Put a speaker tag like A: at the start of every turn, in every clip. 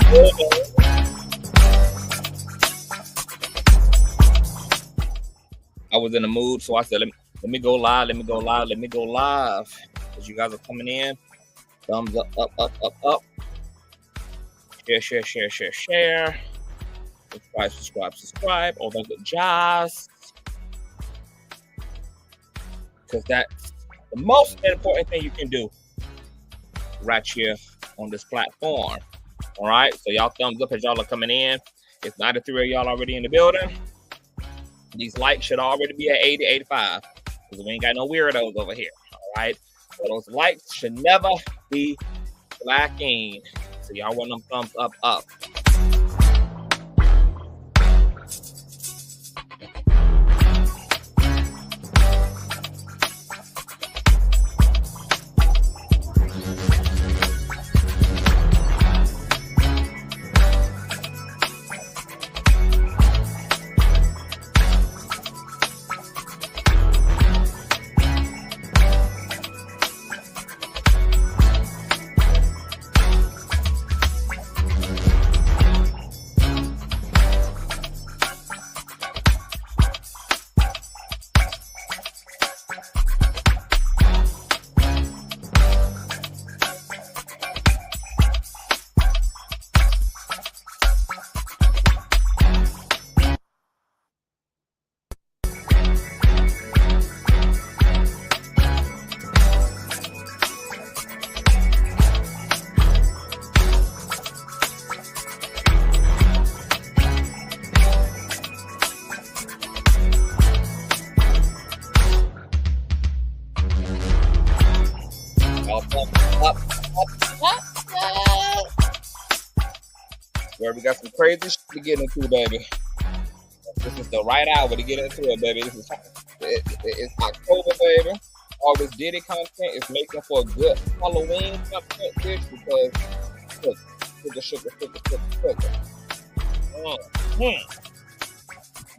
A: I was in the mood, so I said, let me go live. Because you guys are coming in. Thumbs up. Share. Subscribe. All those good jobs. Because that's the most important thing you can do right here on this platform. All right, so y'all thumbs up as y'all are coming in. If 93 of y'all already in the building, these likes should already be at 80, 85, because we ain't got no weirdos over here. All right, so those likes should never be lacking. So y'all want them thumbs up. Where we got some crazy shit to get into, baby. This is the right hour to get into it, baby. It's October, baby. All this Diddy content is making for a good Halloween content, bitch, because sugar.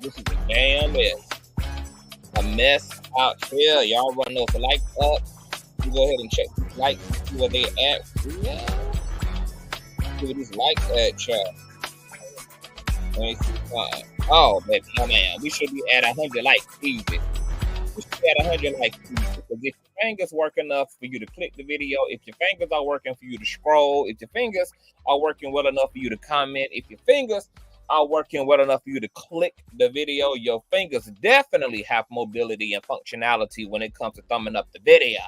A: This is a damn mess. A mess out here. Y'all run those likes up. You go ahead and check these likes, see where they at. Yeah. See where these likes at, y'all. Let me see. Oh, baby, oh man, we should be at 100 likes easy. We should be at 100 likes easy. Because if your fingers work enough for you to click the video, if your fingers are working for you to scroll, if your fingers are working well enough for you to comment, if your fingers are working well enough for you to click the video, your fingers definitely have mobility and functionality when it comes to thumbing up the video.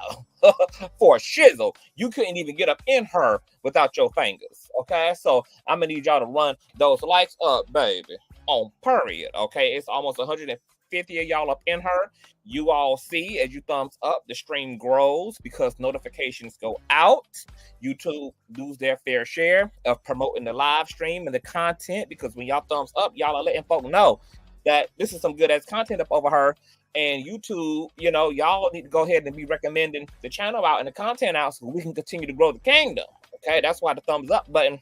A: For shizzle, you couldn't even get up in her without your fingers. Okay, so I'm gonna need y'all to run those likes up, baby, on period. Okay, it's almost 150 of y'all up in her. You all see as you thumbs up, the stream grows because notifications go out. YouTube lose their fair share of promoting the live stream and the content, because when y'all thumbs up, y'all are letting folk know that this is some good ass content up over her. And YouTube, you know, y'all need to go ahead and be recommending the channel out and the content out so we can continue to grow the kingdom. Okay, that's why the thumbs up button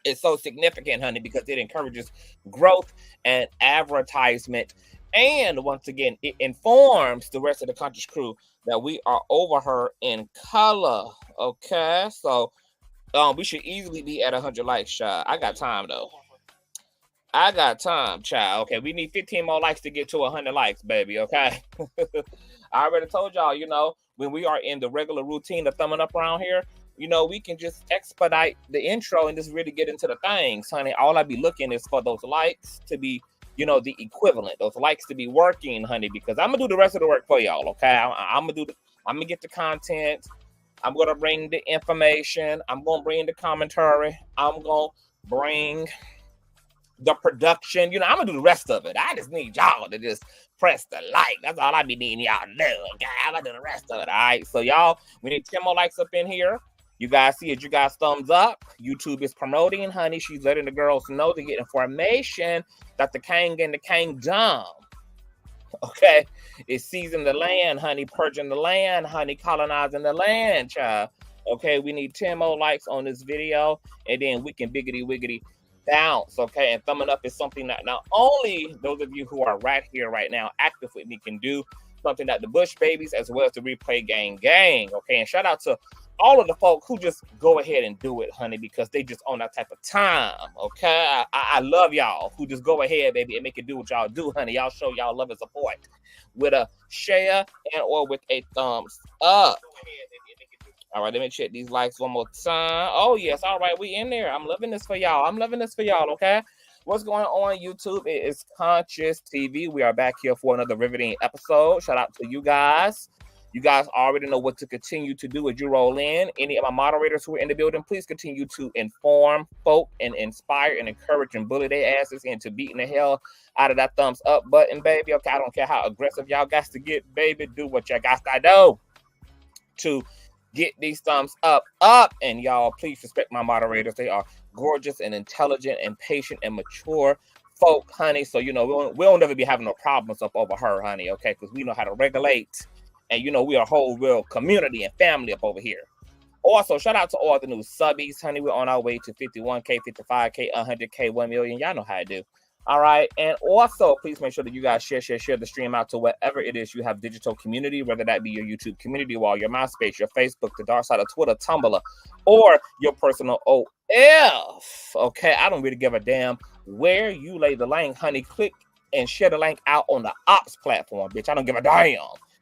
A: is so significant, honey, because it encourages growth and advertisement. And once again, it informs the rest of the Conscious crew that we are over her in color. Okay, so we should easily be at 100 likes, child. I got time though. I got time, child. Okay, we need 15 more likes to get to 100 likes, baby. Okay. I already told y'all, you know, when we are in the regular routine of thumbing up around here, you know, we can just expedite the intro and just really get into the things, honey. All I be looking is for those likes to be, you know, the equivalent, those likes to be working, honey, because I'm gonna do the rest of the work for y'all. Okay, I'm gonna get the content. I'm gonna bring the information. I'm gonna bring the commentary. I'm gonna bring the production. You know, I'm gonna do the rest of it. I just need y'all to just press the like. That's all I be needing y'all to do. Okay, I'm gonna do the rest of it. All right. So y'all, we need 10 more likes up in here. You guys see it, you guys thumbs up. YouTube is promoting, honey. She's letting the girls know to get information that the king and the kingdom, okay, is seizing the land, honey, purging the land, honey, colonizing the land, child. Okay, we need 10 more likes on this video, and then we can biggity wiggity bounce, okay? And thumbing up is something that not only those of you who are right here, right now, active with me can do, something that the Bush babies as well as the Replay gang, okay? And shout out to all of the folk who just go ahead and do it, honey, because they just on that type of time, okay? I love y'all who just go ahead, baby, and make it do what y'all do, honey. Y'all show y'all love and support with a share and or with a thumbs up. All right, let me check these likes one more time. Oh, yes. All right, we in there. I'm loving this for y'all. I'm loving this for y'all, okay? What's going on YouTube? It is Consciouztv. We are back here for another riveting episode. Shout out to you guys. You guys already know what to continue to do as you roll in. Any of my moderators who are in the building, please continue to inform folk and inspire and encourage and bully their asses into beating the hell out of that thumbs up button, baby. Okay, I don't care how aggressive y'all got to get, baby. Do what y'all got to do to get these thumbs up. And y'all, please respect my moderators. They are gorgeous and intelligent and patient and mature folk, honey. So, you know, we don't never be having no problems up over her, honey, okay? Because we know how to regulate. And, you know, we are a whole real community and family up over here. Also, shout out to all the new subbies, honey. We're on our way to 51K, 55K, 100K, 1 million. Y'all know how to do. All right. And also, please make sure that you guys share the stream out to whatever it is you have digital community, whether that be your YouTube community wall, your MySpace, your Facebook, the dark side of Twitter, Tumblr, or your personal OF. Okay. I don't really give a damn where you lay the link, honey. Click and share the link out on the Ops platform, bitch. I don't give a damn.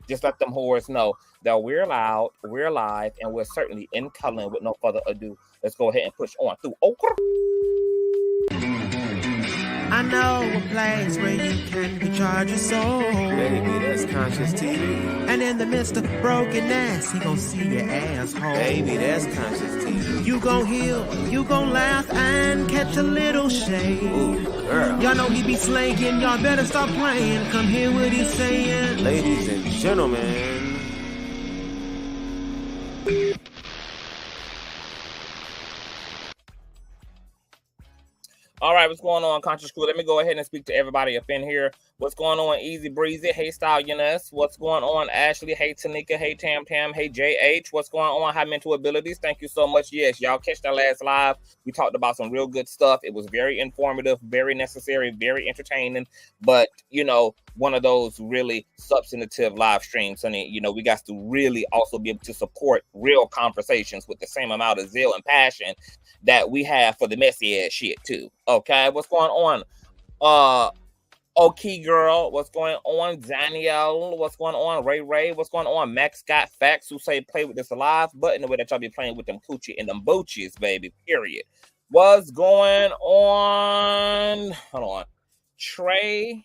A: Just let them whores know that we're loud, we're live, and we're certainly in color. With no further ado, let's go ahead and push on through.
B: I know a place where you can recharge your soul.
C: Baby, that's Consciouztv.
B: And in the midst of brokenness, he gon' see your asshole.
C: Baby, that's Consciouztv.
B: You gon' heal, you gon' laugh and catch a little shade.
C: Ooh, girl.
B: Y'all know he be slaying, y'all better stop playing. Come hear what he's saying.
C: Ladies and gentlemen.
A: All right, what's going on, Conscious Crew? Let me go ahead and speak to everybody up in here. What's going on, Easy Breezy? Hey, Stallioness. What's going on, Ashley? Hey, Tanika. Hey, Tam Tam. Hey, JH. What's going on, High Mental Abilities? Thank you so much. Yes, y'all catch that last live. We talked about some real good stuff. It was very informative, very necessary, very entertaining, but, you know, one of those really substantive live streams. And, you know, we got to really also be able to support real conversations with the same amount of zeal and passion that we have for the messy ass shit too. Okay, what's going on? Okay, girl, what's going on? Danielle, what's going on? Ray, what's going on? Max got facts who say play with this live button the way that y'all be playing with them coochie and them boochies, baby. Period. What's going on? Hold on. Trevor.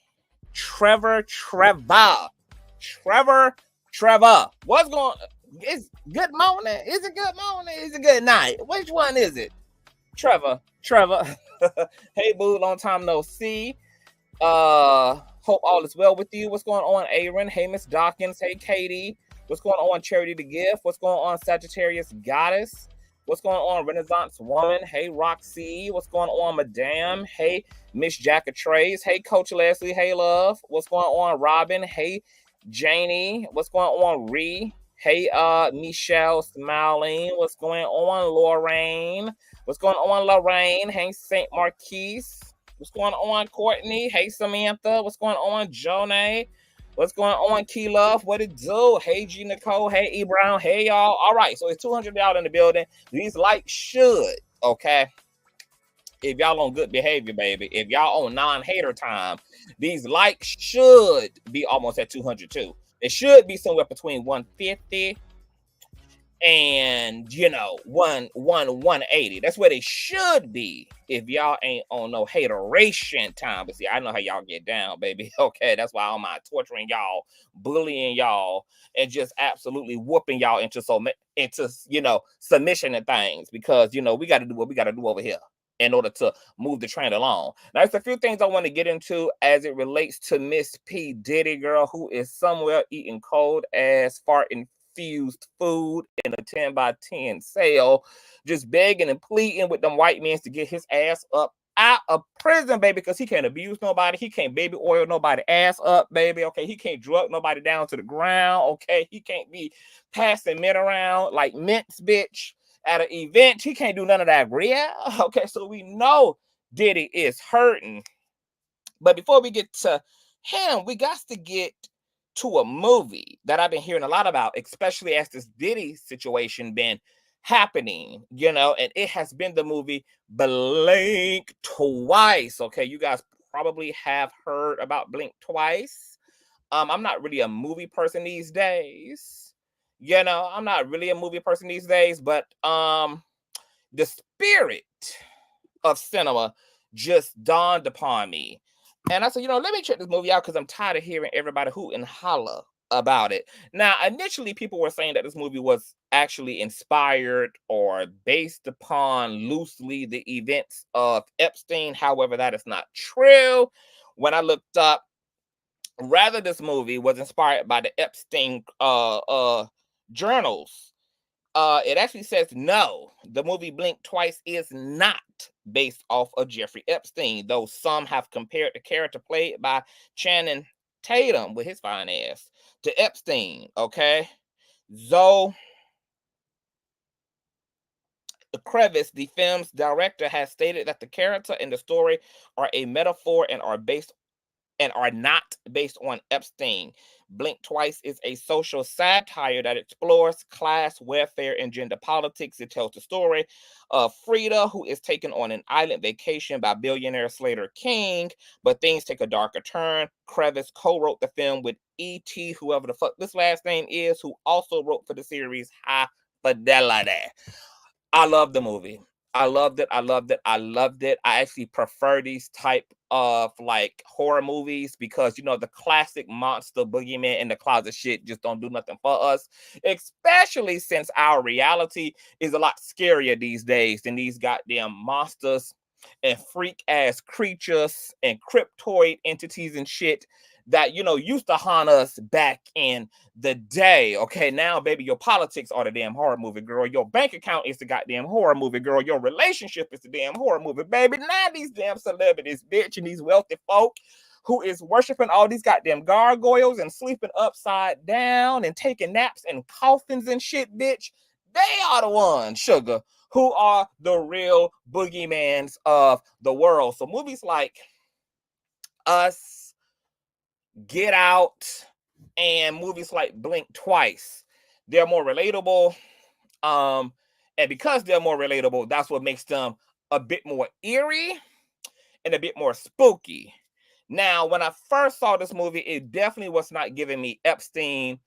A: What's going on? It's good morning. Is it good morning? Is it good night? Which one is it? Trevor. Hey, boo, long time no see. Hope all is well with you. What's going on, Aaron? Hey, Miss Dawkins. Hey, Katie. What's going on, Charity the Gift? What's going on, Sagittarius Goddess? What's going on, Renaissance Woman? Hey, Roxy. What's going on, Madame? Hey, Miss Jacka Trays. Hey, Coach Leslie. Hey, love. What's going on, Robin? Hey, Janie. What's going on, Ree? Hey, Michelle Smiling. What's going on, Lorraine? What's going on, Lorraine? Hey, St. Marquise. What's going on, Courtney? Hey, Samantha. What's going on, Jonay? What's going on, Key Love? What it do? Hey, G Nicole. Hey, E Brown. Hey, y'all. All right, so it's 200 y'all in the building. These likes should, okay? If y'all on good behavior, baby. If y'all on non-hater time, these likes should be almost at 200 too. It should be somewhere between 150 and, you know, 180. That's where they should be if y'all ain't on no hateration time. But see, I know how y'all get down, baby. Okay, that's why I'm not torturing y'all, bullying y'all, and just absolutely whooping y'all into you know, submission and things, because, you know, we got to do what we got to do over here in order to move the train along. Now, there's a few things I want to get into as it relates to Miss P. Diddy, girl, who is somewhere eating cold ass fart infused food in a 10 by 10 sale, just begging and pleading with them white men to get his ass up out of prison, baby, because he can't abuse nobody. He can't baby oil nobody ass up, baby. Okay, he can't drug nobody down to the ground. Okay, he can't be passing men around like mints, bitch, at an event. He can't do none of that. Yeah. Okay, so we know Diddy is hurting. But before we get to him, we got to get to a movie that I've been hearing a lot about, especially as this Diddy situation been happening, you know, and it has been the movie Blink Twice. Okay, you guys probably have heard about Blink Twice. I'm not really a movie person these days. You know, I'm not really a movie person these days, but the spirit of cinema just dawned upon me. And I said, you know, let me check this movie out because I'm tired of hearing everybody hoot and holler about it. Now, initially, people were saying that this movie was actually inspired or based upon loosely the events of Epstein. However, that is not true. When I looked up, rather, this movie was inspired by the Epstein journals. It actually says no. The movie Blink Twice is not based off of Jeffrey Epstein, though some have compared the character played by Channing Tatum with his fine ass to Epstein. Okay, Zoe Crevice, the film's director, has stated that the character and the story are a metaphor and are not based on Epstein. Blink Twice is a social satire that explores class, welfare, and gender politics. It tells the story of Frida, who is taken on an island vacation by billionaire Slater King, but things take a darker turn. Crevice co-wrote the film with E.T., whoever the fuck this last name is, who also wrote for the series High Fidelity. I love the movie. I loved it. I loved it. I loved it. I actually prefer these type of like horror movies because you know the classic monster boogeyman in the closet shit just don't do nothing for us. Especially since our reality is a lot scarier these days than these goddamn monsters and freak ass creatures and cryptoid entities and shit that you know used to haunt us back in the day. Okay, now baby, your politics are the damn horror movie, girl. Your bank account is the goddamn horror movie, girl. Your relationship is the damn horror movie, baby. Now these damn celebrities, bitch, and these wealthy folk who is worshiping all these goddamn gargoyles and sleeping upside down and taking naps in coffins and shit, bitch. They are the ones, sugar, who are the real boogeymans of the world. So movies like Us, Get Out, and movies like Blink Twice, they're more relatable. And because they're more relatable, that's what makes them a bit more eerie and a bit more spooky. Now, when I first saw this movie, it definitely was not giving me Epstein,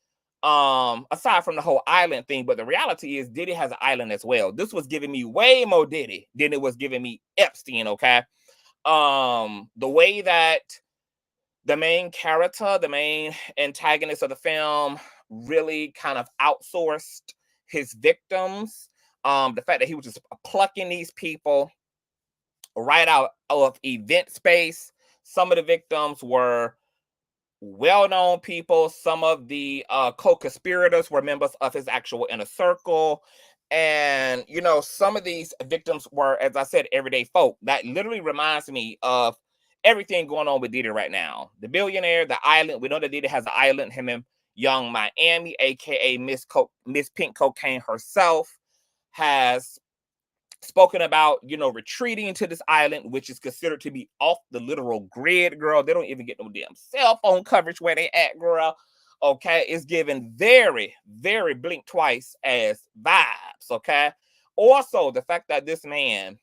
A: aside from the whole island thing. But the reality is, Diddy has an island as well. This was giving me way more Diddy than it was giving me Epstein. Okay, the way that the main character, the main antagonist of the film, really kind of outsourced his victims. The fact that he was just plucking these people right out of event space. Some of the victims were well-known people. Some of the co-conspirators were members of his actual inner circle. And, you know, some of these victims were, as I said, everyday folk. That literally reminds me of everything going on with Diddy right now. The billionaire, the island. We know that Diddy has an island, him and Young Miami, a.k.a. Miss Pink Cocaine herself, has spoken about, you know, retreating to this island, which is considered to be off the literal grid, girl. They don't even get no damn cell phone coverage where they at, girl. Okay, it's given very, very Blink Twice as vibes. Okay, also the fact that this man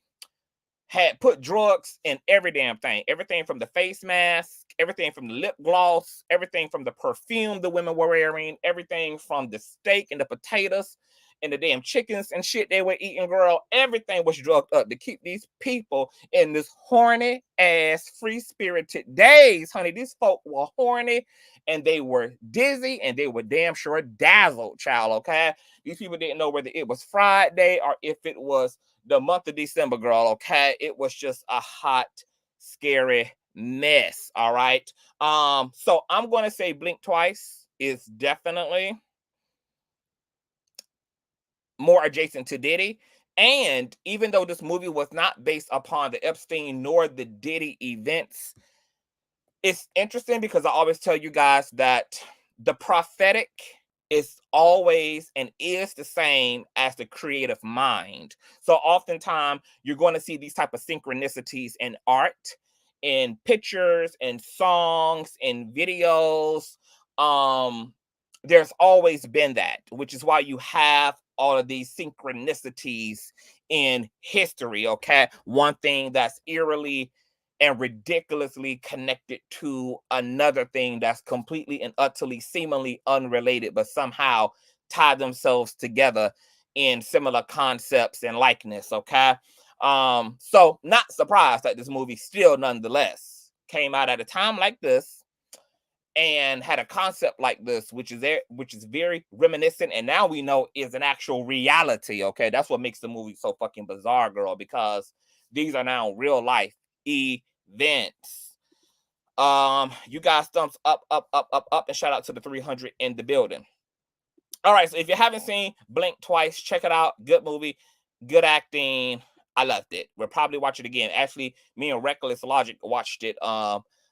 A: had put drugs in every damn thing, everything from the face mask, everything from the lip gloss, everything from the perfume the women were wearing, everything from the steak and the potatoes and the damn chickens and shit they were eating, girl. Everything was drugged up to keep these people in this horny ass free spirited days, honey. These folk were horny and they were dizzy and they were damn sure dazzled, child. Okay, these people didn't know whether it was Friday or if it was the month of December, girl. Okay, it was just a hot, scary mess. All right. So I'm gonna say Blink Twice is definitely more adjacent to Diddy. And even though this movie was not based upon the Epstein nor the Diddy events, it's interesting because I always tell you guys that the prophetic is always and is the same as the creative mind. So oftentimes you're going to see these type of synchronicities in art, in pictures, in songs, in videos. There's always been that, which is why you have all of these synchronicities in history, okay? One thing that's eerily and ridiculously connected to another thing that's completely and utterly seemingly unrelated, but somehow tie themselves together in similar concepts and likeness, okay? So not surprised that this movie still nonetheless came out at a time like this and had a concept like this, which is very reminiscent, and now we know is an actual reality. Okay, that's what makes the movie so fucking bizarre, girl, because these are now real life events. You guys thumbs up, and shout out to the 300 in the building. All right, so if you haven't seen Blink Twice, check it out. Good movie, good acting. I loved it. We'll probably watch it again. Actually, me and Reckless Logic watched it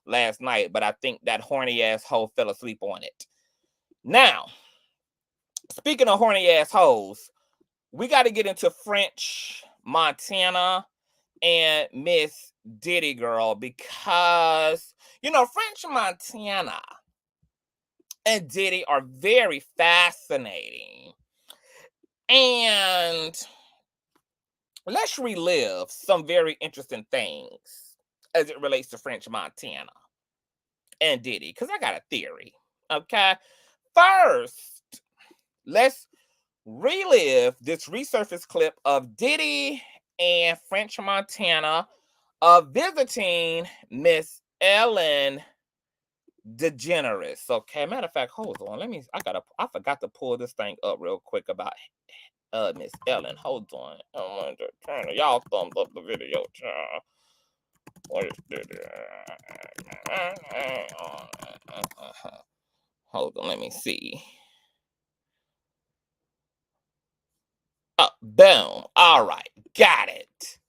A: last night, but I think that horny ass hoe fell asleep on it. Now, speaking of horny ass hoes, we got to get into French Montana and Miss Diddy, girl, because French Montana and Diddy are very fascinating. And let's relive some very interesting things as it relates to French Montana and Diddy, because I got a theory, okay? First, let's relive this resurfaced clip of Diddy and French Montana visiting Miss Ellen DeGeneres. Okay, matter of fact, hold on. I forgot to pull this thing up real quick about Miss Ellen. Hold on. Y'all thumbs up the video, child. What is this? Hold on, let me see. Oh, boom. All right, got it.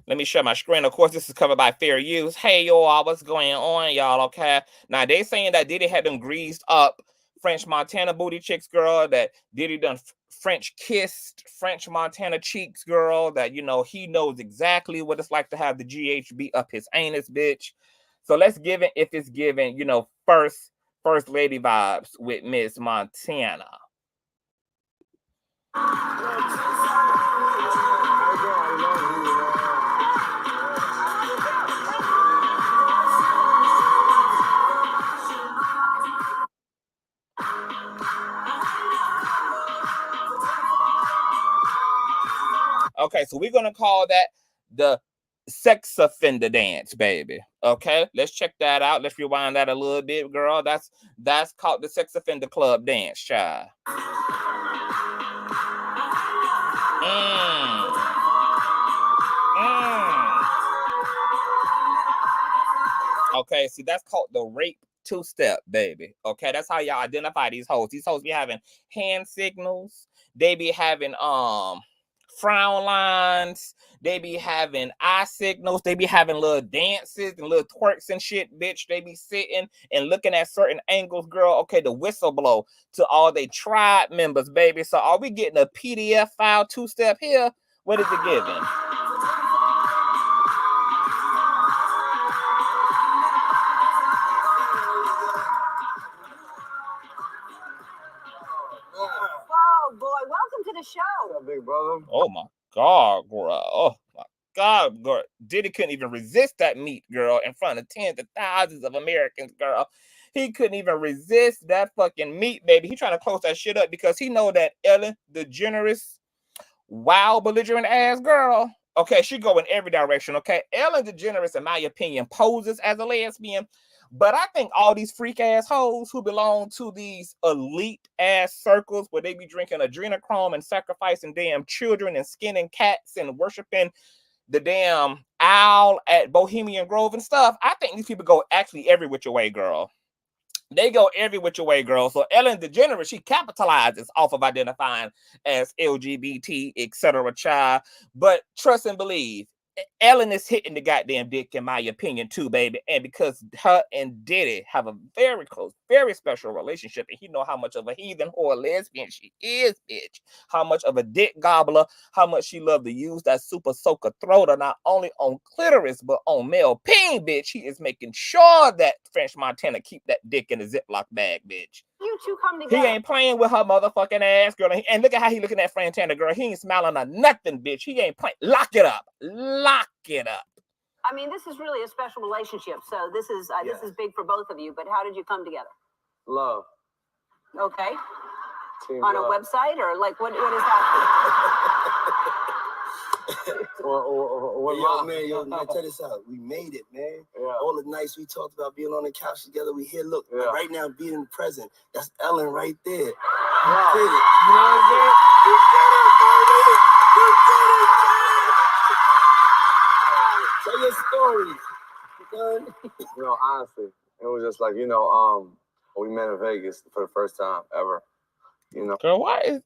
A: Let me share my screen. Of course, this is covered by fair use. Hey, y'all, what's going on, y'all? Okay. Now, they saying that Diddy had them greased up French Montana booty chicks, girl, that Diddy done French kissed French Montana cheeks, girl, that, he knows exactly what it's like to have the GHB up his anus, bitch. So let's give it, if it's given, first lady vibes with Miss Montana. Okay, so we're going to call that the sex offender dance, baby. Okay, let's check that out. Let's rewind that a little bit, girl. That's called the sex offender club dance, child. Okay, see, that's called the rape two-step, baby. Okay, that's how y'all identify these hoes. These hoes be having hand signals. They be having frown lines. They be having eye signals. They be having little dances and little twerks and shit, bitch. They be sitting and looking at certain angles, girl. Okay, the whistle blow to all they tribe members, baby. So are we getting a PDF file two-step here? What is it giving?
D: The show.
C: What's up, big brother?
A: Oh my God, girl. Oh my God, girl. Diddy couldn't even resist that meat, girl, in front of tens of thousands of Americans, girl. He couldn't even resist that fucking meat, baby. He trying to close that shit up because he know that Ellen DeGeneres, wild, belligerent ass girl. Okay, she go in every direction, okay? Ellen DeGeneres, in my opinion, poses as a lesbian. But I think all these freak ass hoes who belong to these elite ass circles where they be drinking adrenochrome and sacrificing damn children and skinning cats and worshiping the damn owl at Bohemian Grove and stuff, I think these people go actually every which way, girl. They go every which way, girl. So Ellen DeGeneres, she capitalizes off of identifying as LGBT, etc. child. But trust and believe, Ellen is hitting the goddamn dick, in my opinion, too, baby. And because her and Diddy have a very close, very special relationship, and he know how much of a heathen or a lesbian she is, bitch. How much of a dick gobbler, how much she love to use that super soaker throater, not only on clitoris, but on male peen, bitch. He is making sure that French Montana keep that dick in a Ziploc bag, bitch.
D: you two come together?
A: He ain't playing with her motherfucking ass, girl. And look at how he looking at Frantana, girl. He ain't smiling at nothing, bitch. He ain't playing. Lock it up. Lock it up.
D: I mean, this is really a special relationship. So this is big for both of you. But how did you come together?
E: Love.
D: Okay.
E: Team
D: On
E: love.
D: a website or like what is that?
E: Well,
F: man, check this out. We made it, man.
E: Yeah.
F: All the nights we talked about being on the couch together, we here. Look,
E: Yeah.
F: right now, being in the present. That's Ellen right there. You
E: Wow.
F: did it. You know what I'm saying? You did it, baby. You did it, man. Tell your story.
E: You know, honestly, it was just like, we met in Vegas for the first time ever. You know.
A: Girl, why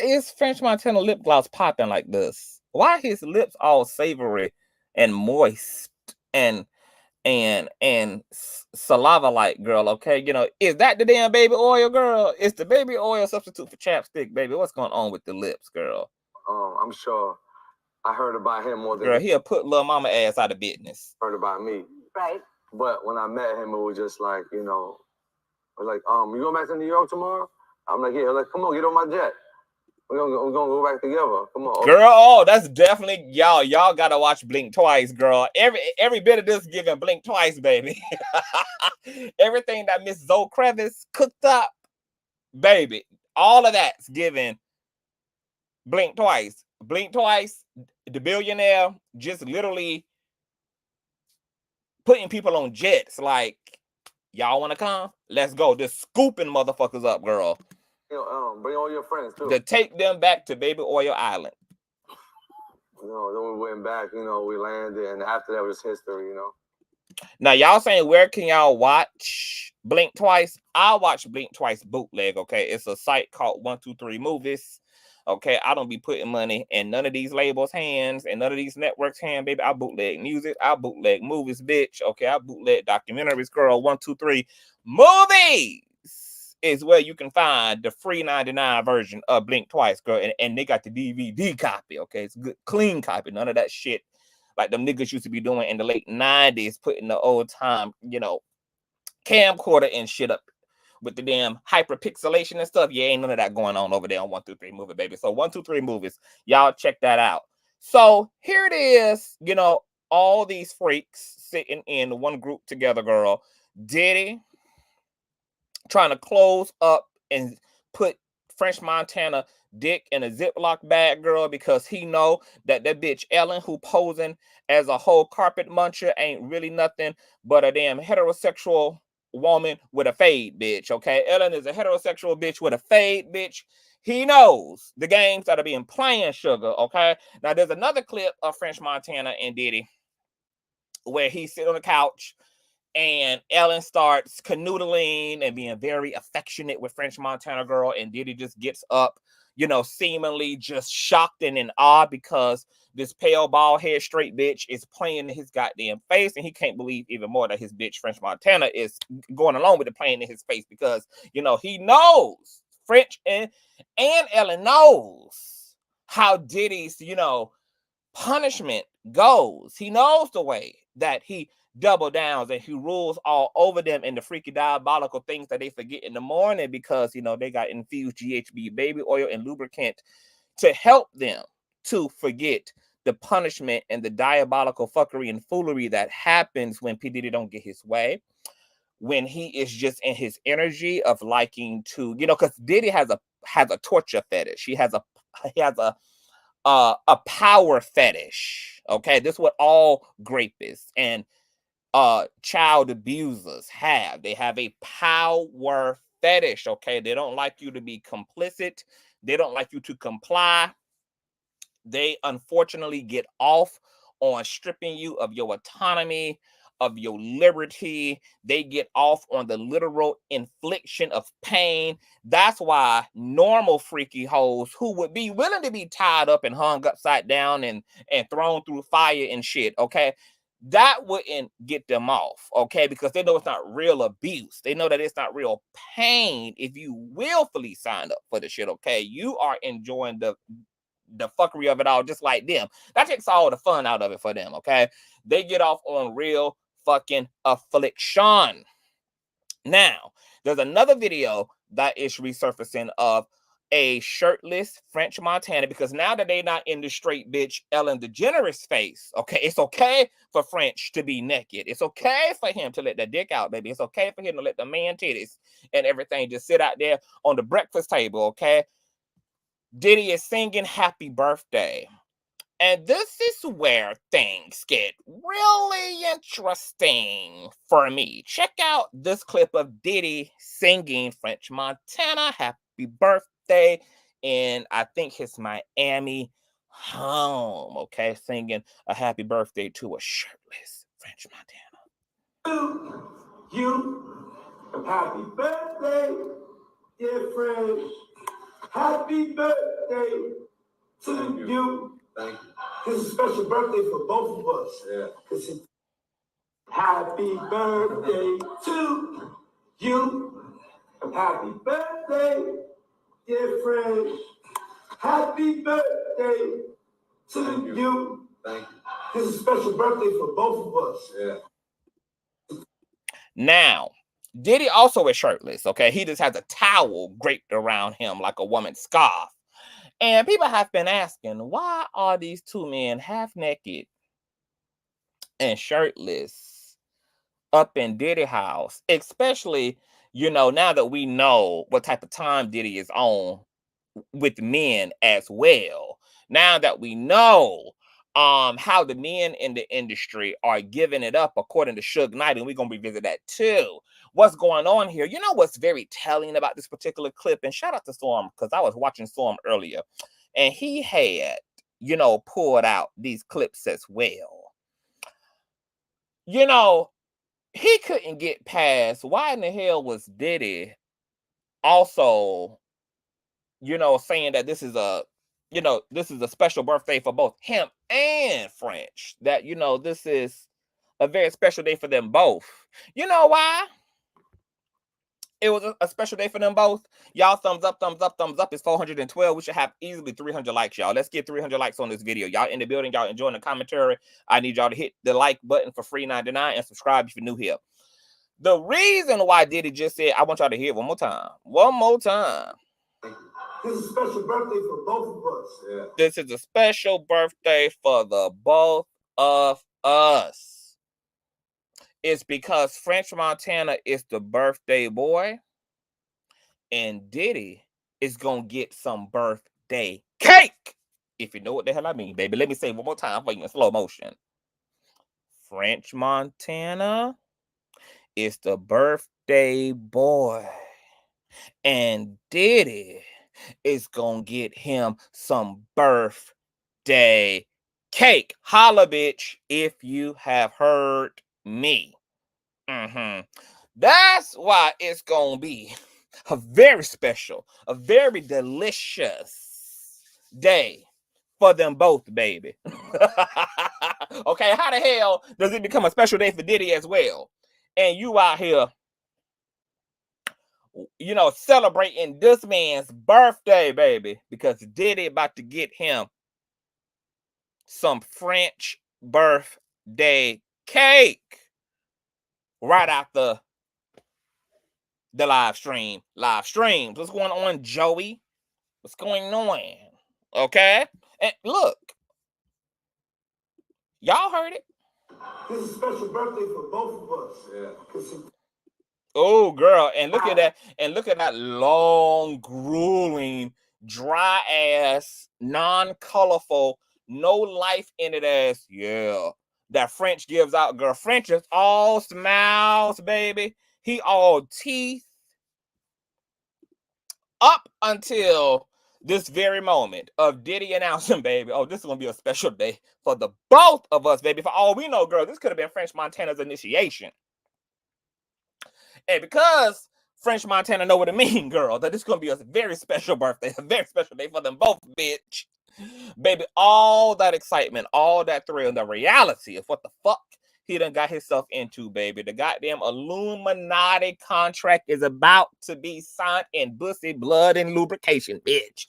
A: is French Montana lip gloss popping like this? Why his lips all savory and moist and saliva like, girl? Okay, is that the damn baby oil, girl? It's the baby oil substitute for chapstick, baby. What's going on with the lips, girl?
E: I'm sure I heard about him more than
A: Girl, he'll put little mama ass out of business.
E: heard about me.
D: Right.
E: But when I met him, it was just like, I was like, you going back to New York tomorrow? I'm like, yeah. Like, come on, get on my jet. We're gonna go back together. Come on,
A: girl. That's definitely y'all. Y'all gotta watch Blink Twice, girl. Every bit of this giving Blink Twice, baby. Everything that Miss Zoe Crevice cooked up, baby. All of that's giving Blink Twice. Blink Twice, the billionaire, just literally putting people on jets. Like, y'all want to come? Let's go. Just scooping motherfuckers up, girl.
E: Bring all your friends too.
A: To take them back to Baby Oil Island.
E: Then we went back. We landed, and after that was history.
A: Now y'all saying where can y'all watch Blink Twice? I'll watch Blink Twice bootleg. Okay, it's a site called 123 Movies. Okay, I don't be putting money in none of these labels' hands and none of these networks' hands, baby. I bootleg music. I bootleg movies, bitch. Okay, I bootleg documentaries, girl. 123 Movies is where you can find the free 99 version of Blink Twice, girl. And they got the DVD copy, okay? It's a good, clean copy. None of that shit like them niggas used to be doing in the late 90s, putting the old time, camcorder and shit up with the damn hyperpixelation and stuff. Yeah, ain't none of that going on over there on 123 Movie, baby. So 123 Movies, y'all check that out. So here it is, all these freaks sitting in one group together, girl. Diddy trying to close up and put French Montana dick in a Ziploc bag, girl, because he know that bitch Ellen, who posing as a whole carpet muncher, ain't really nothing but a damn heterosexual woman with a fade, bitch. Okay, Ellen is a heterosexual bitch with a fade, bitch. He knows the games that are being playing, sugar. Okay, now there's another clip of French Montana and Diddy where he sit on the couch and Ellen starts canoodling and being very affectionate with French Montana, girl, and Diddy just gets up, seemingly just shocked and in awe because this pale, bald head, straight bitch is playing in his goddamn face, and he can't believe even more that his bitch French Montana is going along with the playing in his face because, he knows, French and Ellen knows how Diddy's, punishment goes. He knows the way that he double downs and he rules all over them in the freaky diabolical things that they forget in the morning because they got infused GHB baby oil and lubricant to help them to forget the punishment and the diabolical fuckery and foolery that happens when P. Diddy don't get his way, when he is just in his energy of liking to, because Diddy has a torture fetish. He has a power fetish. Okay, this is what all rapists and child abusers have. They have a power fetish. Okay, they don't like you to be complicit. They don't like you to comply. They unfortunately get off on stripping you of your autonomy, of your liberty. They get off on the literal infliction of pain. That's why normal freaky hoes who would be willing to be tied up and hung upside down and thrown through fire and shit, okay, that wouldn't get them off, okay, because they know it's not real abuse. They know that it's not real pain if you willfully signed up for the shit, okay? You are enjoying the fuckery of it all just like them. That takes all the fun out of it for them, okay? They get off on real fucking affliction. Now, There's another video that is resurfacing of a shirtless French Montana, because now that they're not in the straight bitch Ellen DeGeneres face, okay, it's okay for French to be naked. It's okay for him to let the dick out, baby. It's okay for him to let the man titties and everything just sit out there on the breakfast table, okay? Diddy is singing happy birthday. And this is where things get really interesting for me. Check out this clip of Diddy singing French Montana happy birthday in, I think, his Miami home, okay? Singing a happy birthday to a shirtless French Montana.
F: You, happy birthday, dear friend. Happy birthday to you. Thank you. This is a special birthday for both of us. Yeah. Happy birthday to you. Happy birthday, dear friend. Happy birthday to you. Thank you. This is a special birthday for both of us. Yeah.
A: Now, Diddy also is shirtless, okay? He just has a towel draped around him like a woman's scarf. And people have been asking, why are these two men half naked and shirtless up in Diddy house? Especially, you know, now that we know what type of time Diddy is on with men as well. Now that we know how the men in the industry are giving it up according to Suge Knight, and we're going to revisit that too. What's going on here? You know what's very telling about this particular clip? And shout out to Storm, because I was watching Storm earlier, and he had, you know, pulled out these clips as well. You know, he couldn't get past why in the hell was Diddy also, you know, saying that this is a, you know, this is a special birthday for both him and French. That, you know, this is a very special day for them both. You know why? It was a special day for them both. Y'all, thumbs up, thumbs up, thumbs up. It's 412. We should have easily 300 likes, y'all. Let's get 300 likes on this video. Y'all in the building. Y'all enjoying the commentary. I need y'all to hit the like button for free $99 and subscribe if you're new here. The reason why Diddy just said, I want y'all to hear it one more time. One more time.
F: This is a special birthday for both of us. Yeah.
A: This is a special birthday for the both of us. It's because French Montana is the birthday boy, and Diddy is gonna get some birthday cake. If you know what the hell I mean, baby. Let me say it one more time for you in slow motion. French Montana is the birthday boy, and Diddy is gonna get him some birthday cake. Holla, bitch, if you have heard me. That's why it's gonna be a very special, a very delicious day for them both, baby. Okay, how the hell does it become a special day for Diddy as well? And you out here, you know, celebrating this man's birthday, baby, because Diddy about to get him some French birthday cake right after the live stream. Live streams. What's going on, Joey? What's going on? Okay? And look, y'all heard it.
F: This is a special birthday for both of us. Yeah.
A: Oh, girl, and look at that, and look at that long, grueling, dry ass, non-colorful, no life in it ass, yeah, that French gives out, girl. French is all smiles, baby. He all teeth up until this very moment of Diddy announcing, baby, oh, this is gonna be a special day for the both of us, baby. For all we know, girl, this could have been French Montana's initiation. And because French Montana know what it means, girl, that this is going to be a very special birthday, a very special day for them both, bitch. Baby, all that excitement, all that thrill, the reality of what the fuck he done got himself into, baby. The goddamn Illuminati contract is about to be signed in bussy, blood, and lubrication, bitch.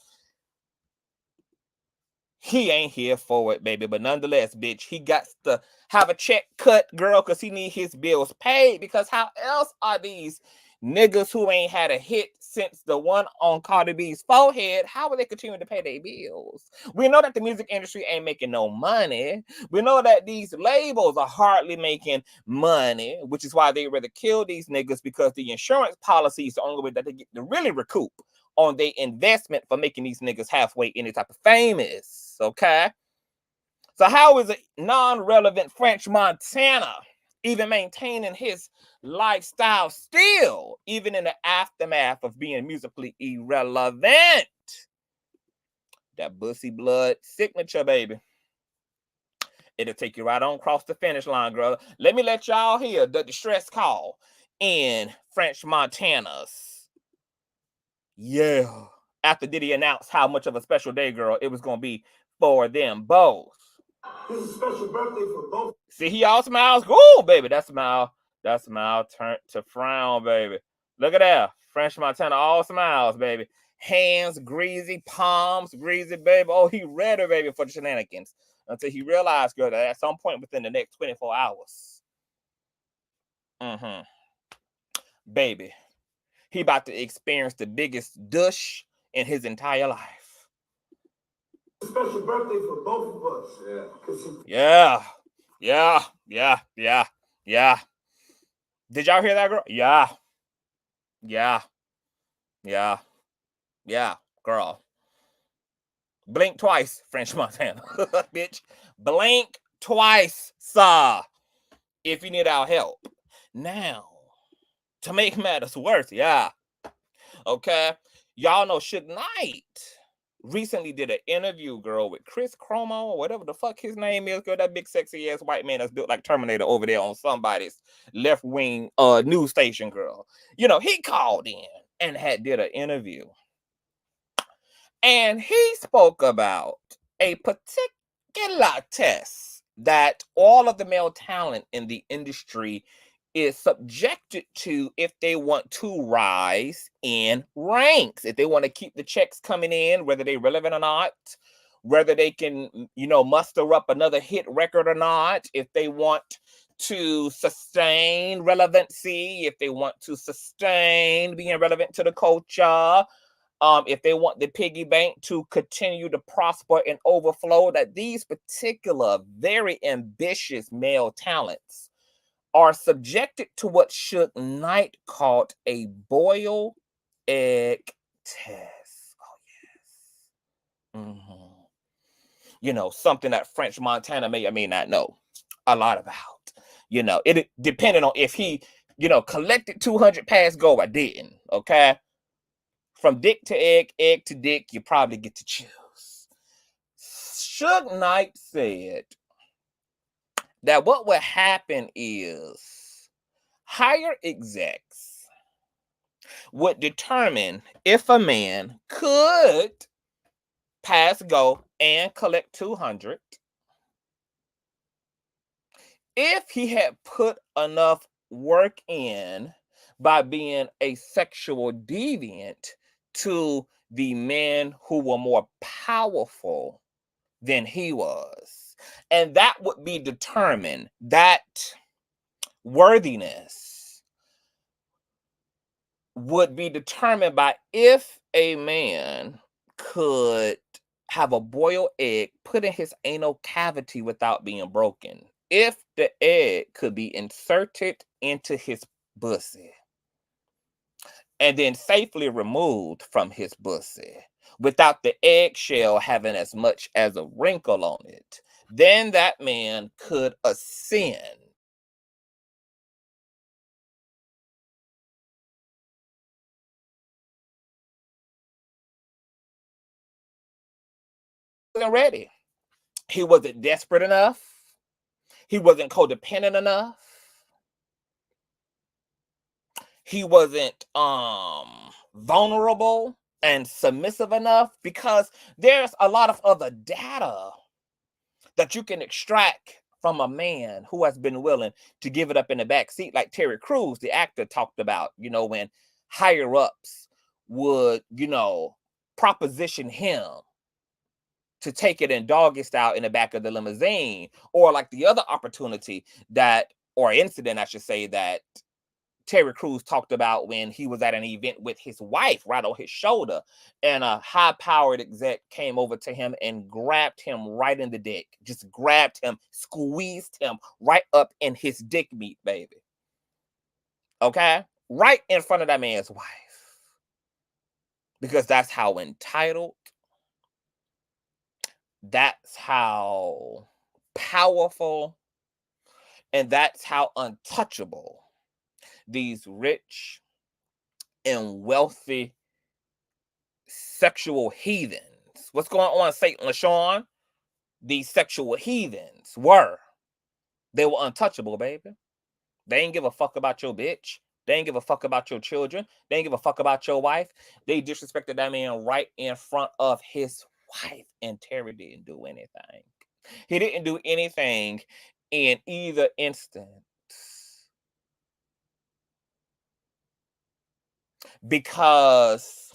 A: He ain't here for it, baby. But nonetheless, bitch, he got to have a check cut, girl, because he need his bills paid. Because how else are these niggas who ain't had a hit since the one on Cardi B's forehead, how are they continuing to pay their bills? We know that the music industry ain't making no money. We know that these labels are hardly making money, which is why they rather kill these niggas, because the insurance policy is the only way that they get to really recoup on their investment for making these niggas halfway any type of famous, okay? So how is a non-relevant French Montana even maintaining his lifestyle still, even in the aftermath of being musically irrelevant? That bussy blood signature, baby. It'll take you right on across the finish line, girl. Let me let y'all hear the distress call in French Montana's. Yeah. After Diddy announced how much of a special day, girl, it was going to be for them both.
F: This is a special birthday for both.
A: See, he all smiles. Ooh, baby, that smile turned to frown, baby. Look at that. French Montana all smiles, baby. Hands greasy, palms greasy, baby. Oh, he ready, baby, for the shenanigans. Until he realized, girl, that at some point within the next 24 hours, baby, he about to experience the biggest douche in his entire life.
F: Special birthday for both of us.
A: Yeah. Did y'all hear that, girl? Yeah, girl. Blink twice, French Montana. Bitch. Blink twice, sir, if you need our help. Now, to make matters worse, okay, y'all know Suge Knight recently did an interview, girl, with Chris Cuomo, or whatever the fuck his name is, girl, that big sexy ass white man that's built like Terminator over there on somebody's left wing news station, girl. You know, he called in and did an interview. And he spoke about a particular test that all of the male talent in the industry is subjected to if they want to rise in ranks, if they want to keep the checks coming in, whether they're relevant or not, whether they can, muster up another hit record or not, if they want to sustain relevancy, if they want to sustain being relevant to the culture, if they want the piggy bank to continue to prosper and overflow, that these particular very ambitious male talents are subjected to what Suge Knight called a boiled egg test. Oh, yes. Something that French Montana may or may not know a lot about. It depending on if he, collected 200 pass go or didn't, okay? From dick to egg, egg to dick, you probably get to choose. Suge Knight said that what would happen is higher execs would determine if a man could pass go and collect 200 if he had put enough work in by being a sexual deviant to the men who were more powerful than he was. And that would be determined, that worthiness would be determined by if a man could have a boiled egg put in his anal cavity without being broken. If the egg could be inserted into his pussy and then safely removed from his pussy without the eggshell having as much as a wrinkle on it, then that man could ascend. He wasn't ready. He wasn't desperate enough. He wasn't codependent enough. He wasn't vulnerable and submissive enough, because there's a lot of other data that you can extract from a man who has been willing to give it up in the back seat, like Terry Crews, the actor, talked about, when higher ups would, proposition him to take it in doggy style in the back of the limousine, or like the other opportunity or incident, I should say, that Terry Crews talked about when he was at an event with his wife right on his shoulder, and a high-powered exec came over to him and grabbed him right in the dick. Just grabbed him, squeezed him right up in his dick meat, baby. Okay? Right in front of that man's wife. Because that's how entitled, that's how powerful, and that's how untouchable these rich and wealthy sexual heathens. What's going on, Satan LaShawn? These sexual heathens were. They were untouchable, baby. They ain't give a fuck about your bitch. They ain't give a fuck about your children. They ain't give a fuck about your wife. They disrespected that man right in front of his wife, and Terry didn't do anything. He didn't do anything in either instance. Because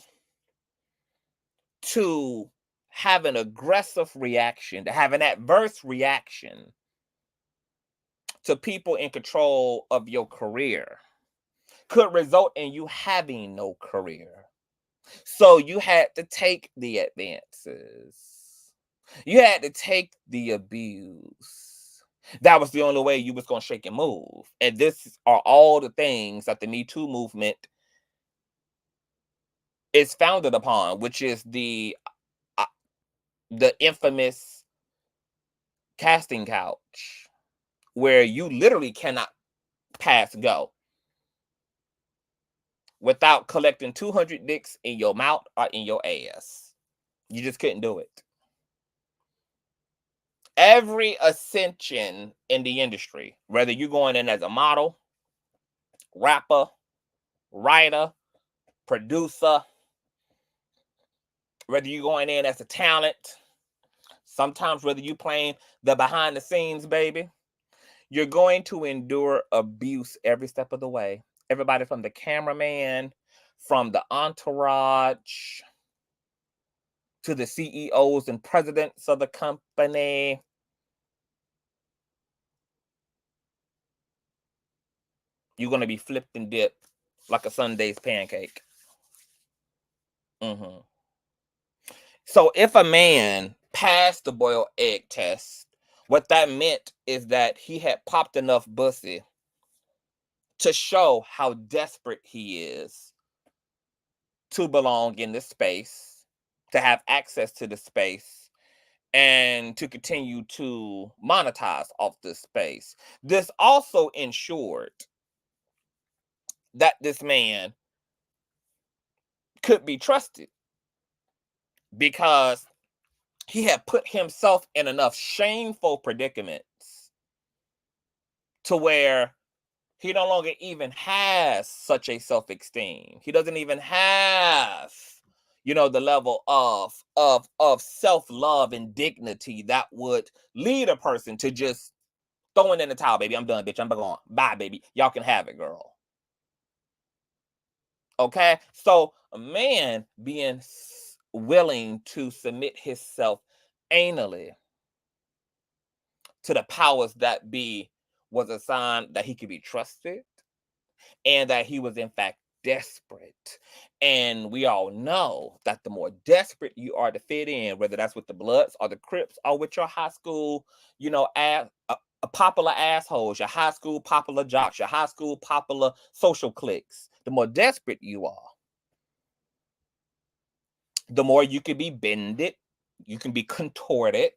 A: to have an aggressive reaction, to have an adverse reaction to people in control of your career could result in you having no career. So you had to take the advances. You had to take the abuse. That was the only way you was going to shake and move. And this are all the things that the Me Too movement is founded upon, which is the infamous casting couch, where you literally cannot pass go without collecting 200 dicks in your mouth or in your ass. You just couldn't do it. Every ascension in the industry, whether you're going in as a model, rapper, writer, producer, whether you're going in as a talent, sometimes whether you're playing the behind the scenes, baby, you're going to endure abuse every step of the way. Everybody from the cameraman, from the entourage, to the CEOs and presidents of the company. You're going to be flipped and dipped like a Sunday's pancake. So if a man passed the boiled egg test, what that meant is that he had popped enough pussy to show how desperate he is to belong in this space, to have access to the space, and to continue to monetize off this space. This also ensured that this man could be trusted, because he had put himself in enough shameful predicaments to where he no longer even has such a self-esteem. He doesn't even have, the level of self-love and dignity that would lead a person to just throwing in the towel, baby. I'm done, bitch. I'm gone. Bye, baby. Y'all can have it, girl. Okay? So a man being willing to submit himself anally to the powers that be was a sign that he could be trusted and that he was in fact desperate. And we all know that the more desperate you are to fit in, whether that's with the Bloods or the Crips or with your high school, popular assholes, your high school popular jocks, your high school popular social cliques, the more desperate you are, the more you can be bended, you can be contorted,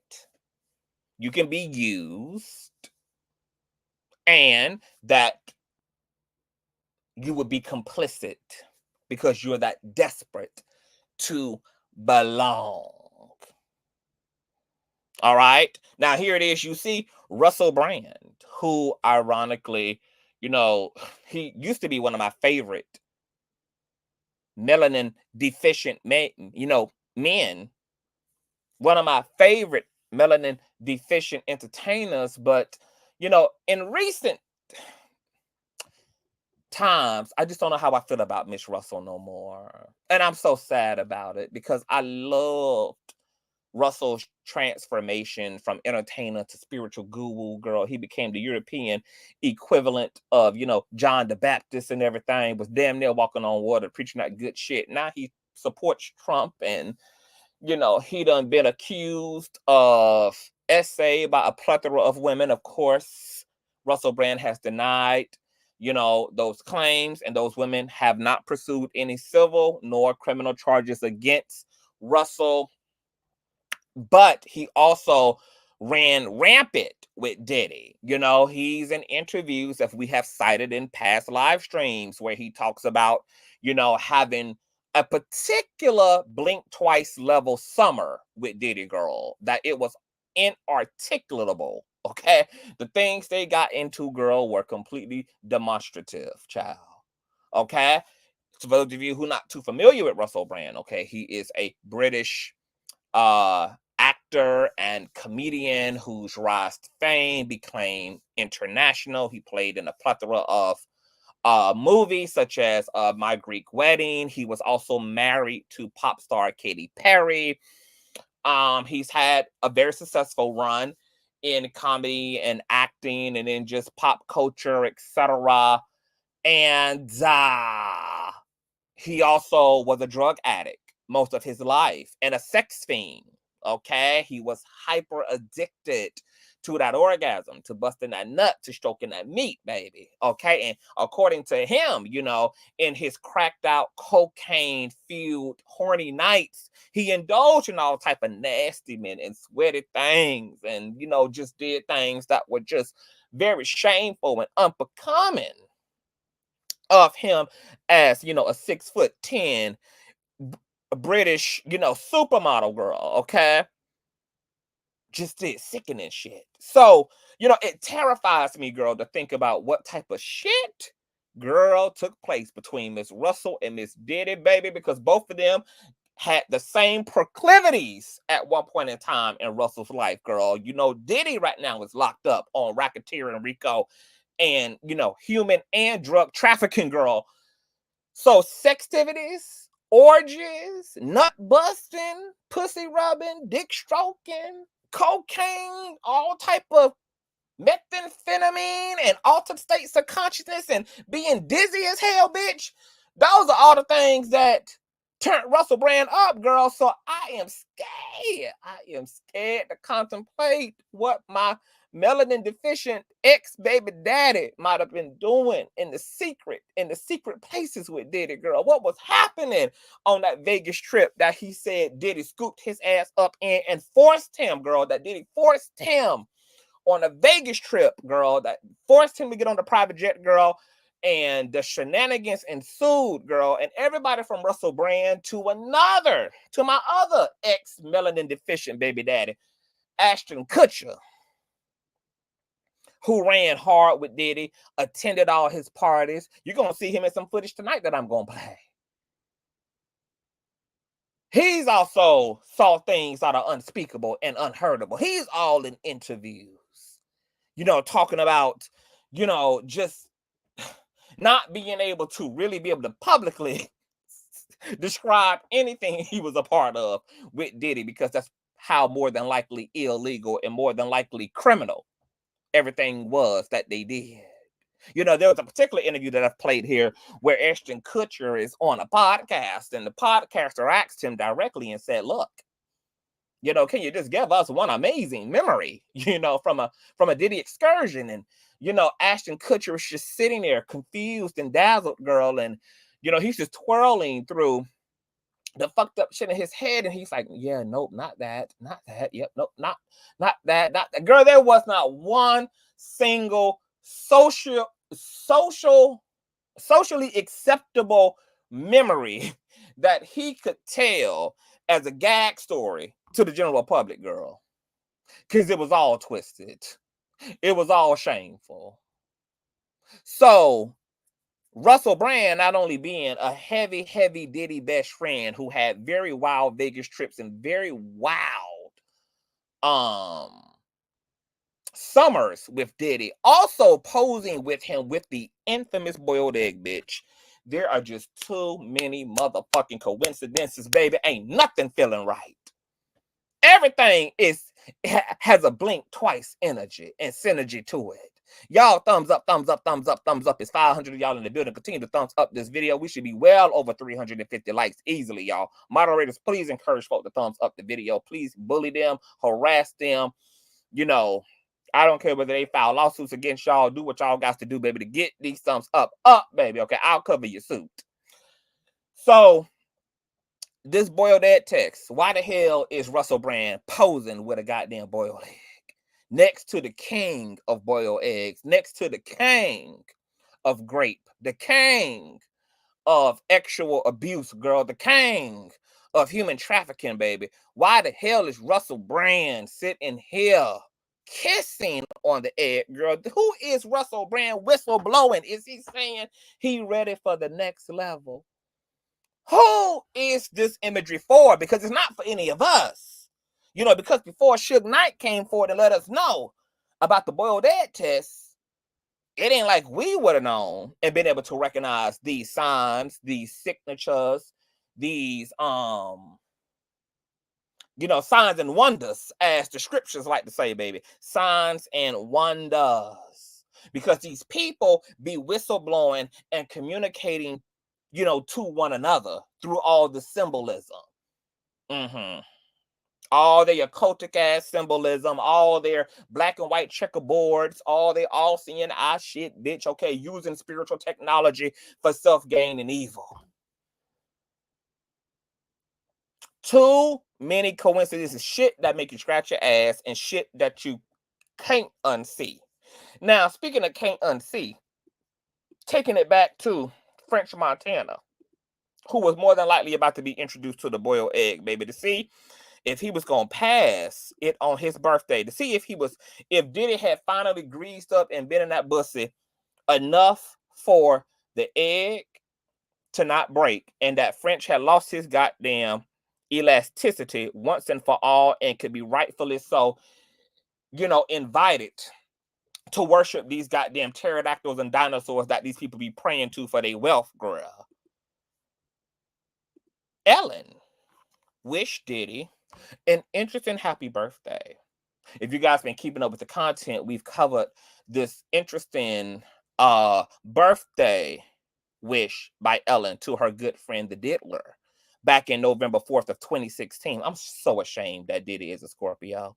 A: you can be used, and that you would be complicit because you're that desperate to belong. All right. Now, here it is. You see Russell Brand, who ironically, he used to be one of my favorite melanin deficient men, one of my favorite melanin deficient entertainers. But, in recent times, I just don't know how I feel about Miss Russell no more. And I'm so sad about it, because I loved Russell's transformation from entertainer to spiritual guru, girl. He became the European equivalent of, you know, John the Baptist and everything, was damn near walking on water, preaching that good shit. Now he supports Trump, and, you know, he done been accused of essay by a plethora of women. Of course, Russell Brand has denied, you know, those claims, and those women have not pursued any civil nor criminal charges against Russell. But he also ran rampant with Diddy. You know, he's in interviews that we have cited in past live streams where he talks about, you know, having a particular blink twice level summer with Diddy, girl, that it was inarticulatable. Okay, the things they got into, girl, were completely demonstrative, child. Okay, so for those of you who are not too familiar with Russell Brand, okay, he is a British actor and comedian whose rise to fame became international. He played in a plethora of movies such as My Greek Wedding. He was also married to pop star Katy Perry. He's had a very successful run in comedy and acting and in just pop culture, etc. And he also was a drug addict most of his life and a sex fiend. Okay, he was hyper addicted to that orgasm, to busting that nut, to stroking that meat, baby. Okay, and according to him, you know, in his cracked out, cocaine fueled, horny nights, he indulged in all type of nasty men and sweaty things, and, you know, just did things that were just very shameful and unbecoming of him as, you know, a 6'10" British, you know, supermodel girl. Okay, just did sickening shit. So, you know, it terrifies me, girl, to think about what type of shit, girl, took place between Miss Russell and Miss Diddy, baby, because both of them had the same proclivities at one point in time in Russell's life, girl. You know, Diddy right now is locked up on racketeering, RICO, and, you know, human and drug trafficking, girl. So sextivities, orgies, nut busting, pussy rubbing, dick stroking, cocaine, all type of methamphetamine and altered states of consciousness and being dizzy as hell, bitch. Those are all the things that turned Russell Brand up, girl. So I am scared. I am scared to contemplate what my melanin deficient ex-baby daddy might have been doing in the secret places with Diddy, girl. What was happening on that Vegas trip that he said Diddy scooped his ass up in and forced him, girl, that Diddy forced him on a Vegas trip, girl, that forced him to get on the private jet, girl, and the shenanigans ensued, girl, and everybody from Russell Brand to my other ex-melanin deficient baby daddy, Ashton Kutcher, who ran hard with Diddy, attended all his parties. You're going to see him in some footage tonight that I'm going to play. He's also saw things that are unspeakable and unheardable. He's all in interviews, you know, talking about, you know, just not being able to really be able to publicly describe anything he was a part of with Diddy, because that's how more than likely illegal and more than likely criminal everything was that they did. You know, there was a particular interview that I've played here where Ashton Kutcher is on a podcast, and the podcaster asked him directly and said, look, you know, can you just give us one amazing memory, you know, from a Diddy excursion? And, you know, Ashton Kutcher was just sitting there confused and dazzled, girl. And, you know, he's just twirling through the fucked up shit in his head, and he's like, yeah, nope, not that, yep, nope, not that. Girl, there was not one single socially acceptable memory that he could tell as a gag story to the general public, girl, because it was all twisted, it was all shameful. So Russell Brand, not only being a heavy Diddy best friend who had very wild Vegas trips and very wild summers with Diddy, also posing with him with the infamous boiled egg, bitch. There are just too many motherfucking coincidences, baby. Ain't nothing feeling right. everything has a blink twice energy and synergy to it. Y'all, thumbs up, thumbs up, thumbs up, thumbs up. It's 500 of y'all in the building. Continue to thumbs up this video. We should be well over 350 likes easily, y'all. Moderators, please encourage folks to thumbs up the video. Please bully them, harass them. You know, I don't care whether they file lawsuits against y'all. Do what y'all got to do, baby, to get these thumbs up, baby. Okay, I'll cover your suit. So, this boiled egg text. Why the hell is Russell Brand posing with a goddamn boiled egg? Next to the king of boiled eggs, next to the king of grape, the king of sexual abuse, girl, the king of human trafficking, baby. Why the hell is Russell Brand sitting here kissing on the egg, girl? Who is Russell Brand whistleblowing? Is he saying he ready for the next level? Who is this imagery for? Because it's not for any of us. You know, because before Suge Knight came forward and let us know about the boiled egg test, it ain't like we would have known and been able to recognize these signs, these signatures, these, you know, signs and wonders, as the scriptures like to say, baby. Signs and wonders. Because these people be whistleblowing and communicating, you know, to one another through all the symbolism. All their occultic ass symbolism, all their black and white checkerboards, all their all seeing eye shit, bitch. Okay, using spiritual technology for self-gain and evil. Too many coincidences, shit that make you scratch your ass and shit that you can't unsee. Now, speaking of can't unsee, taking it back to French Montana, who was more than likely about to be introduced to the boiled egg, baby, to see if he was going to pass it on his birthday, to see if Diddy had finally greased up and been in that pussy enough for the egg to not break, and that French had lost his goddamn elasticity once and for all and could be rightfully so, you know, invited to worship these goddamn pterodactyls and dinosaurs that these people be praying to for their wealth, girl. Ellen wished Diddy an interesting happy birthday. If you guys been keeping up with the content, we've covered this interesting birthday wish by Ellen to her good friend the Diddler back in November 4th of 2016. I'm so ashamed that Diddy is a Scorpio.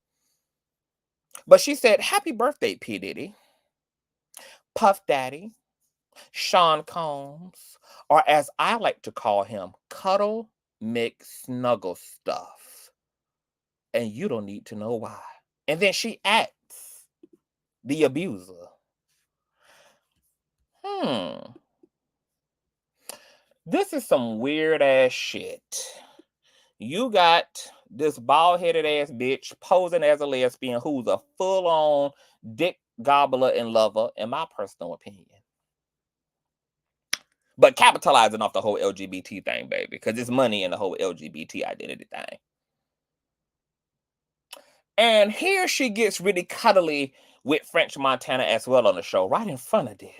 A: But she said, "Happy birthday, P. Diddy, Puff Daddy, Sean Combs, or as I like to call him, Cuddle McSnugglestuff. And you don't need to know why." And then she acts the abuser. This is some weird ass shit. You got this bald-headed ass bitch posing as a lesbian who's a full-on dick gobbler and lover, in my personal opinion. But capitalizing off the whole LGBT thing, baby, because there's money in the whole LGBT identity thing. And here she gets really cuddly with French Montana as well on the show, right in front of Diddy.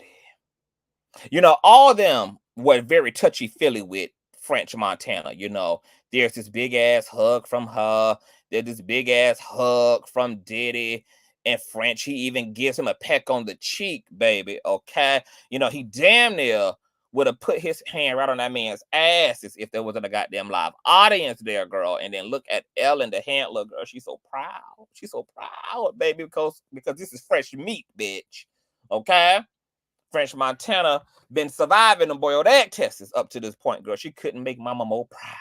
A: You know, all of them were very touchy-feely with French Montana. You know, there's this big-ass hug from her. There's this big-ass hug from Diddy. And French, he even gives him a peck on the cheek, baby, okay? You know, he damn near would have put his hand right on that man's ass as if there wasn't a goddamn live audience there, girl. And then look at Ellen, the handler, girl. She's so proud. She's so proud, baby, because this is fresh meat, bitch. Okay? French Montana been surviving the boiled egg tests up to this point, girl. She couldn't make mama more proud.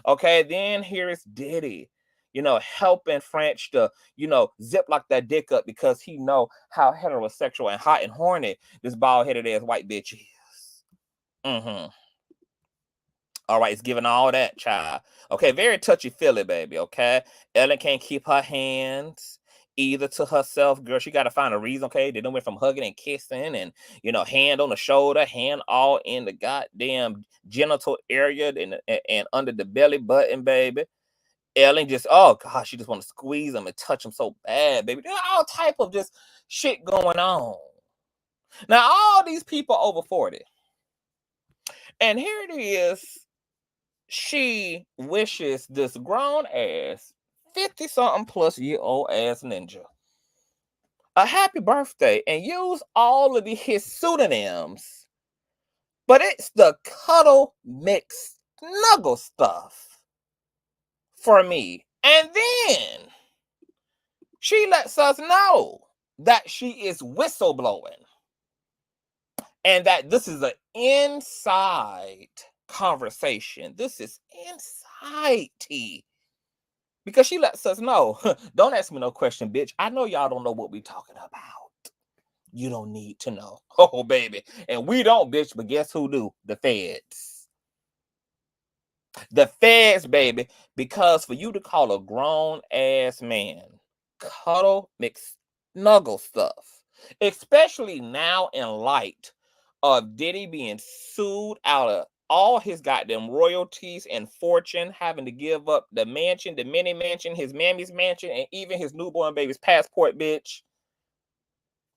A: Okay? Then here is Diddy, you know, helping French to, you know, zip lock that dick up because he know how heterosexual and hot and horny this bald-headed ass white bitch is. All right, it's giving all that, child. Okay, very touchy-feely, baby, okay? Ellen can't keep her hands either to herself, girl. She got to find a reason, okay? They done went from hugging and kissing and, you know, hand on the shoulder, hand all in the goddamn genital area and under the belly button, baby. Ellen just, oh, gosh, she just want to squeeze them and touch them so bad, baby. There's all type of just shit going on. Now, all these people over 40. And here it is, she wishes this grown-ass 50-something plus year old ass ninja a happy birthday and use all of his pseudonyms, but it's the cuddle mix snuggle stuff for me. And then she lets us know that she is whistleblowing and that this is an inside conversation. This is inside tea. Because she lets us know, don't ask me no question, bitch. I know y'all don't know what we talking about. You don't need to know. Oh, baby. And we don't, bitch, but guess who do? The feds. The feds, baby. Because for you to call a grown-ass man cuddle mix snuggle stuff, especially now in light of Diddy being sued out of all his goddamn royalties and fortune, having to give up the mansion, the mini mansion, his mammy's mansion, and even his newborn baby's passport, bitch.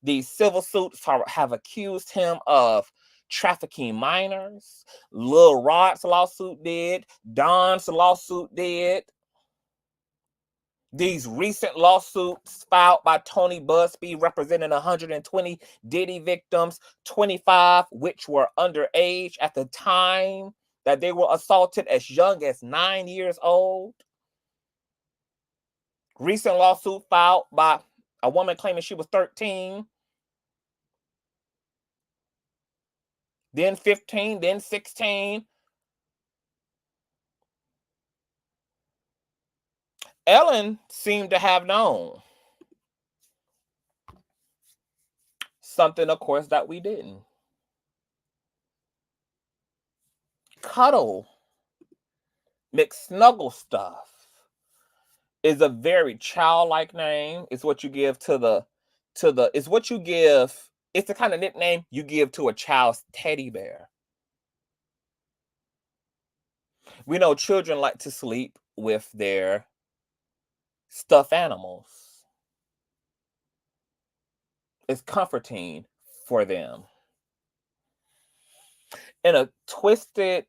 A: These civil suits have accused him of trafficking minors. Lil Rod's lawsuit did. Don's lawsuit did. These recent lawsuits filed by Tony Busby representing 120 Diddy victims, 25 which were underage at the time that they were assaulted, as young as 9 years old. Recent lawsuit filed by a woman claiming she was 13, then 15, then 16. Ellen seemed to have known something, of course, that we didn't. Cuddle McSnuggle stuff is a very childlike name. It's what you give it's what you give. It's the kind of nickname you give to a child's teddy bear. We know children like to sleep with their stuffed animals. It's comforting for them. In a twisted,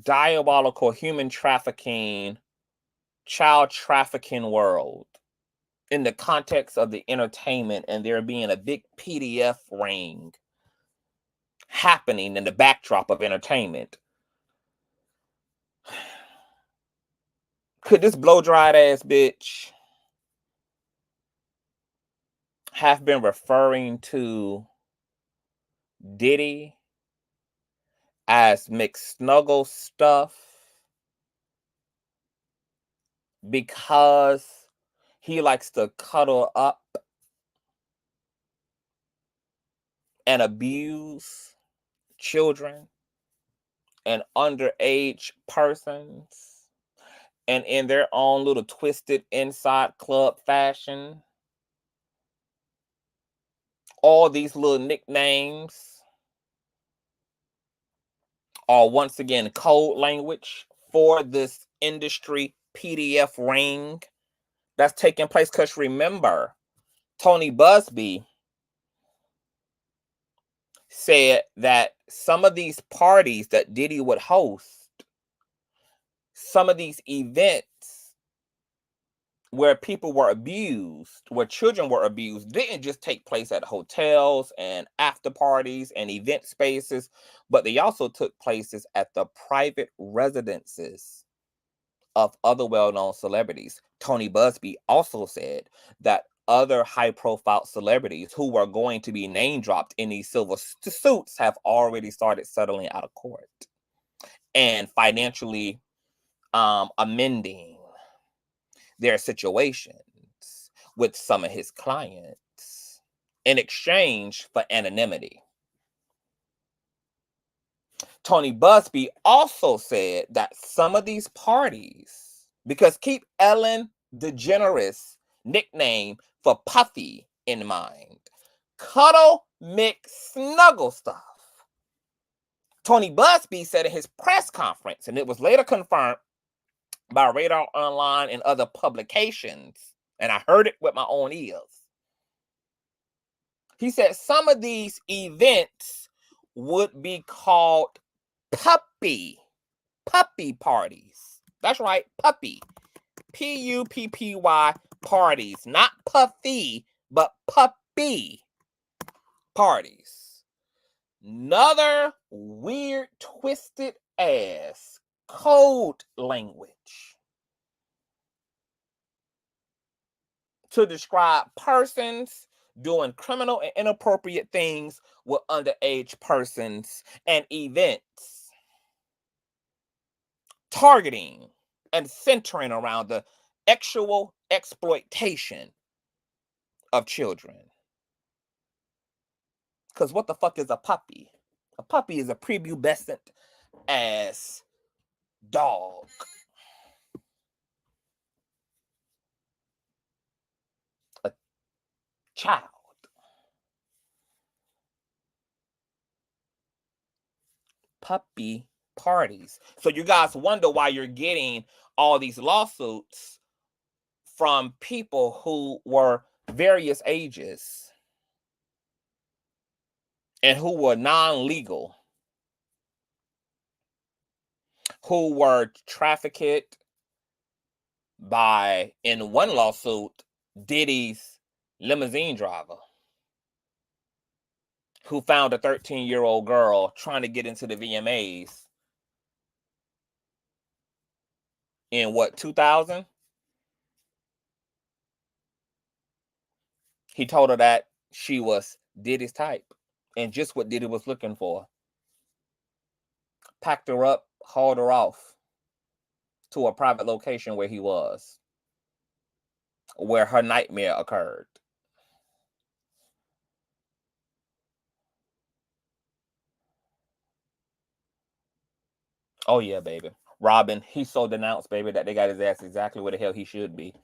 A: diabolical human trafficking, child trafficking world, in the context of the entertainment and there being a big PDF ring happening in the backdrop of entertainment, could this blow-dried ass bitch have been referring to Diddy as McSnuggle stuff because he likes to cuddle up and abuse children and underage persons, and in their own little twisted inside club fashion, all these little nicknames are once again code language for this industry PDF ring that's taking place. Because remember, Tony Busby said that some of these parties that Diddy would host, some of these events where people were abused, where children were abused, didn't just take place at hotels and after parties and event spaces, but they also took places at the private residences of other well-known celebrities. Tony Busby also said that other high-profile celebrities who were going to be name-dropped in these silver suits have already started settling out of court and financially amending their situations with some of his clients in exchange for anonymity. Tony Busby also said that some of these parties, because keep Ellen DeGeneres' nickname for Puffy in mind, cuddle mix snuggle stuff. Tony Busby said in his press conference, and it was later confirmed by Radar Online and other publications, and I heard it with my own ears. He said some of these events would be called puppy parties. That's right, puppy. Puppy parties. Not puffy, but puppy parties. Another weird, twisted ass code language to describe persons doing criminal and inappropriate things with underage persons and events, targeting and centering around the actual exploitation of children. Because what the fuck is a puppy? A puppy is a prepubescent ass dog. A child. Puppy parties. So you guys wonder why you're getting all these lawsuits from people who were various ages and who were non-legal, who were trafficked by, in one lawsuit, Diddy's limousine driver, who found a 13-year-old girl trying to get into the VMAs in what, 2000? He told her that she was Diddy's type and just what Diddy was looking for. Packed her up, hauled her off to a private location where he was, where her nightmare occurred. Oh yeah, baby. Robin, he's so denounced, baby, that they got his ass exactly where the hell he should be.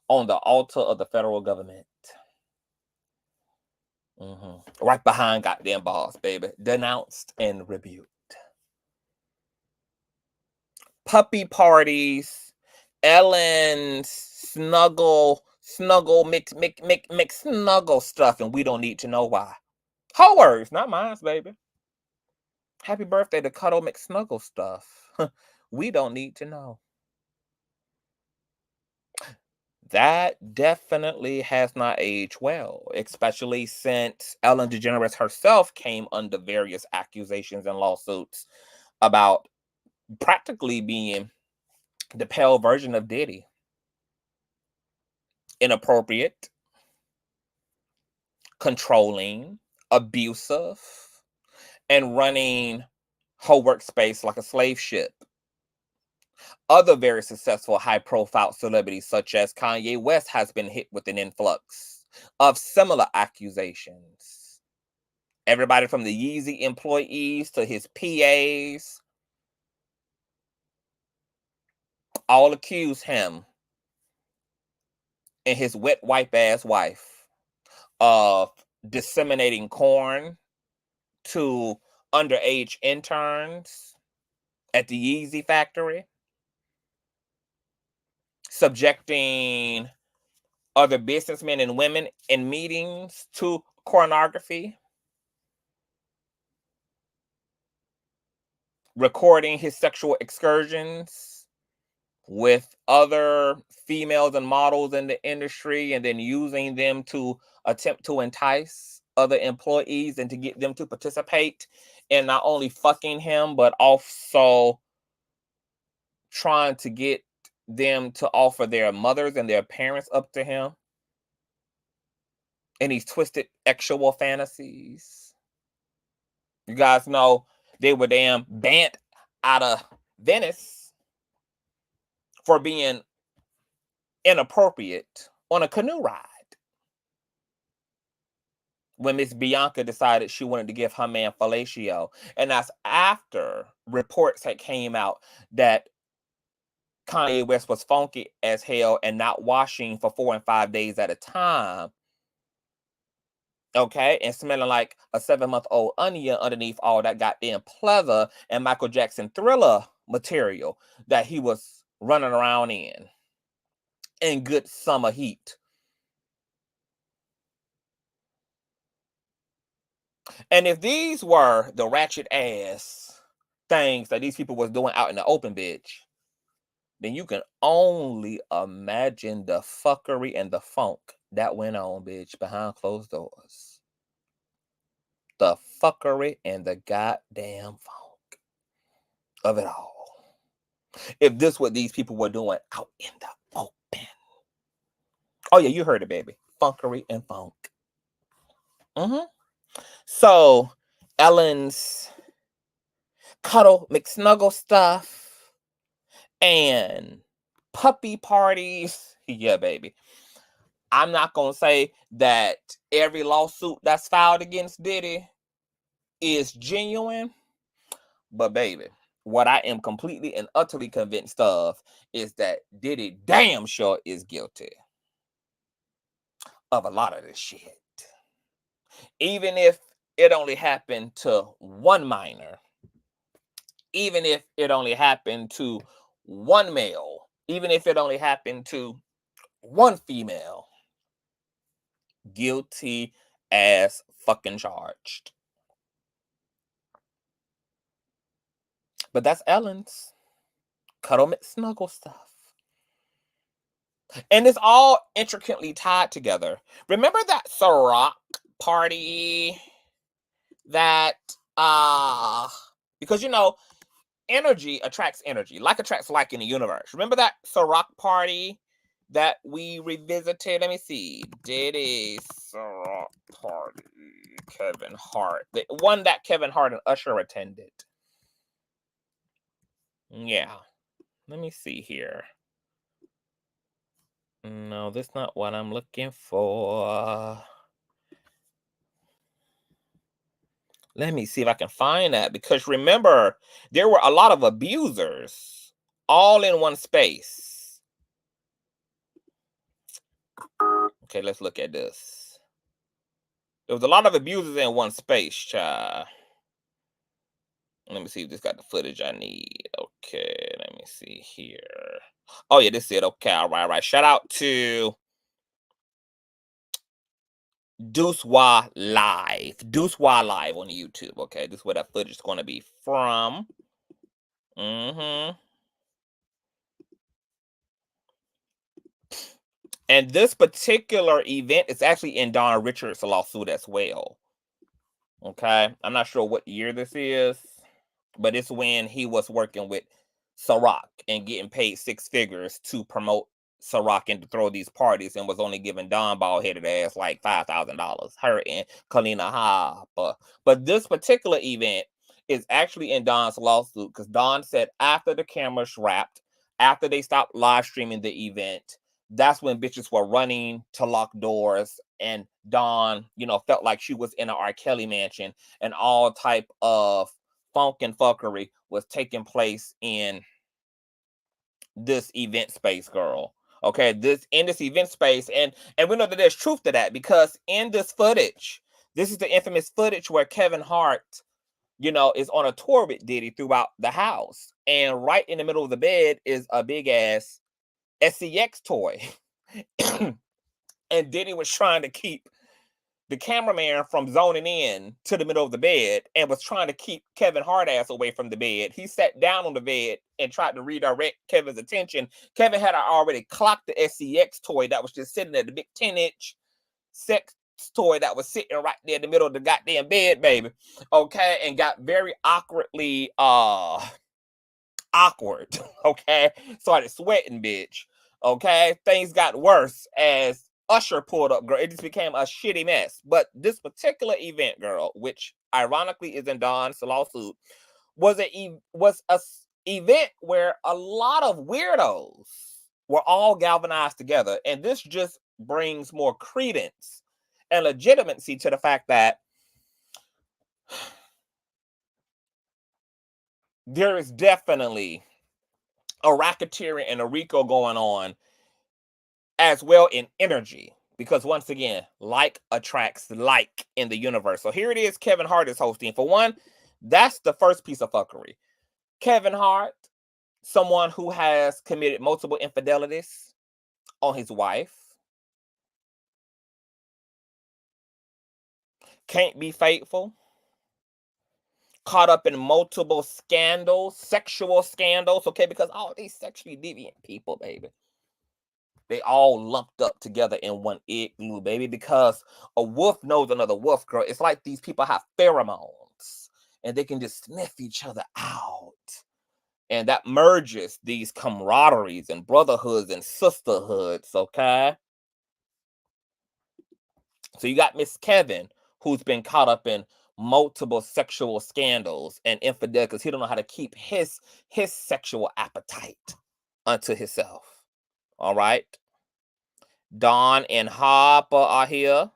A: On the altar of the federal government. Right behind goddamn boss, baby. Denounced and rebuked. Puppy parties, Ellen's snuggle, mix, snuggle stuff, and we don't need to know why. Her words, not mine, baby. Happy birthday to Cuddle McSnuggle stuff. We don't need to know. That definitely has not aged well, especially since Ellen DeGeneres herself came under various accusations and lawsuits about practically being the pale version of Diddy. Inappropriate, controlling, abusive, and running her workspace like a slave ship. Other very successful high-profile celebrities such as Kanye West has been hit with an influx of similar accusations. Everybody from the Yeezy employees to his PAs all accuse him and his wet wipe ass wife of disseminating corn to underage interns at the Yeezy factory, subjecting other businessmen and women in meetings to pornography, recording his sexual excursions with other females and models in the industry, and then using them to attempt to entice other employees and to get them to participate in not only fucking him, but also trying to get them to offer their mothers and their parents up to him in these twisted sexual fantasies. You guys know they were damn banned out of Venice for being inappropriate on a canoe ride when Miss Bianca decided she wanted to give her man fellatio. And that's after reports had came out that Kanye West was funky as hell and not washing for 4 and 5 days at a time. Okay, and smelling like a 7-month-old onion underneath all that goddamn pleather and Michael Jackson Thriller material that he was running around in good summer heat. And if these were the ratchet ass things that these people was doing out in the open, bitch, then you can only imagine the fuckery and the funk that went on, bitch, behind closed doors. The fuckery and the goddamn funk of it all. If this what these people were doing out in the open. Oh yeah, you heard it, baby. Funkery and funk. So Ellen's cuddle McSnuggle stuff and puppy parties. Yeah, baby. I'm not gonna say that every lawsuit that's filed against Diddy is genuine, but baby, what I am completely and utterly convinced of is that Diddy damn sure is guilty of a lot of this shit. Even if it only happened to one minor, even if it only happened to one male, even if it only happened to one female, guilty as fucking charged. But that's Ellen's cuddle snuggle stuff. And it's all intricately tied together. Remember that Ciroc party that because you know energy attracts energy, like attracts like in the universe. Remember that Ciroc party that we revisited? Let me see. Diddy Ciroc party, Kevin Hart. The one that Kevin Hart and Usher attended. Yeah. Let me see here. No, that's not what I'm looking for. Let me see if I can find that, because remember, there were a lot of abusers all in one space. Okay, let's look at this. There was a lot of abusers in one space, child. Let me see if this got the footage I need. Okay, let me see here. Oh, yeah, this is it. Okay, all right. Shout out to Deuce Wah Live. Deuce Wah Live on YouTube. Okay, this is where that footage is going to be from. And this particular event is actually in Don Richards' lawsuit as well. Okay, I'm not sure what year this is, but it's when he was working with Ciroc and getting paid six figures to promote Ciroc and to throw these parties, and was only giving Don bald-headed ass like $5,000. Her and Kalina Harper. But this particular event is actually in Don's lawsuit, because Don said after the cameras wrapped, after they stopped live streaming the event, that's when bitches were running to lock doors, and Dawn, you know, felt like she was in an R. Kelly mansion, and all type of funk and fuckery was taking place in this event space, girl. Okay, in this event space, and we know that there's truth to that, because in this footage, this is the infamous footage where Kevin Hart, you know, is on a tour with Diddy throughout the house, and right in the middle of the bed is a big ass SCX toy. And Diddy was trying to keep the cameraman from zoning in to the middle of the bed, and was trying to keep Kevin Hart ass away from the bed. He sat down on the bed and tried to redirect Kevin's attention. Kevin had already clocked the SCX toy that was just sitting there, the big 10-inch sex toy that was sitting right there in the middle of the goddamn bed, baby. Okay, and got very awkwardly awkward. Okay, started sweating, bitch. Okay, things got worse as Usher pulled up, girl. It just became a shitty mess. But this particular event, girl, which ironically is in Don's lawsuit, was a event where a lot of weirdos were all galvanized together, and this just brings more credence and legitimacy to the fact that there is definitely a racketeering and a RICO going on as well in energy, because once again, like attracts like in the universe. So here it is, Kevin Hart is hosting. For one, that's the first piece of fuckery. Kevin Hart, someone who has committed multiple infidelities on his wife, can't be faithful, caught up in multiple scandals, sexual scandals, okay? Because all these sexually deviant people, baby, they all lumped up together in one igloo, baby, because a wolf knows another wolf, girl. It's like these people have pheromones, and they can just sniff each other out. And that merges these camaraderies and brotherhoods and sisterhoods, okay? So you got Miss Kevin, who's been caught up in multiple sexual scandals and infidelity because he don't know how to keep his sexual appetite unto himself. All right. Dawn and Harper are here.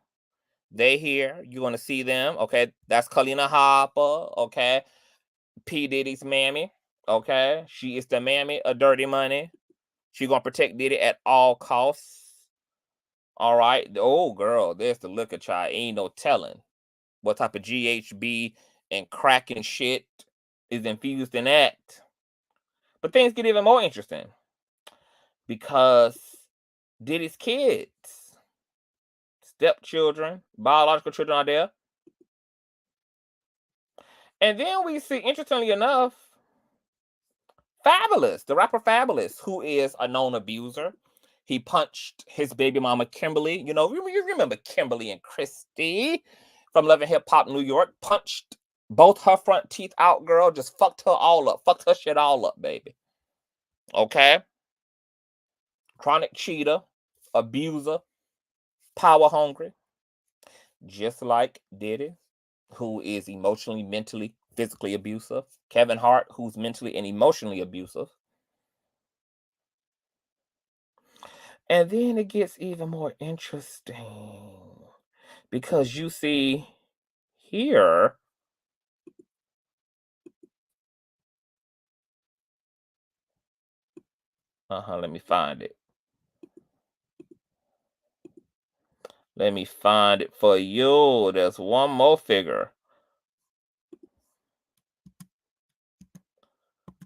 A: They here. You want to see them. Okay. That's Kalina Harper. Okay. P. Diddy's mammy. Okay. She is the mammy of Dirty Money. She gonna protect Diddy at all costs. All right. Oh, girl, there's the liquor child. Ain't no telling what type of GHB and crack and shit is infused in that. But things get even more interesting because Diddy's kids, stepchildren, biological children are there. And then we see, interestingly enough, Fabulous, the rapper Fabulous, who is a known abuser. He punched his baby mama, Kimberly. You know, you remember Kimberly and Christy from Love and Hip Hop New York. Punched both her front teeth out, girl. Just fucked her all up. Fucked her shit all up, baby. Okay? Chronic cheater, abuser, power hungry. Just like Diddy, who is emotionally, mentally, physically abusive. Kevin Hart, who's mentally and emotionally abusive. And then it gets even more interesting because you see here, let me find it. Let me find it for you. There's one more figure.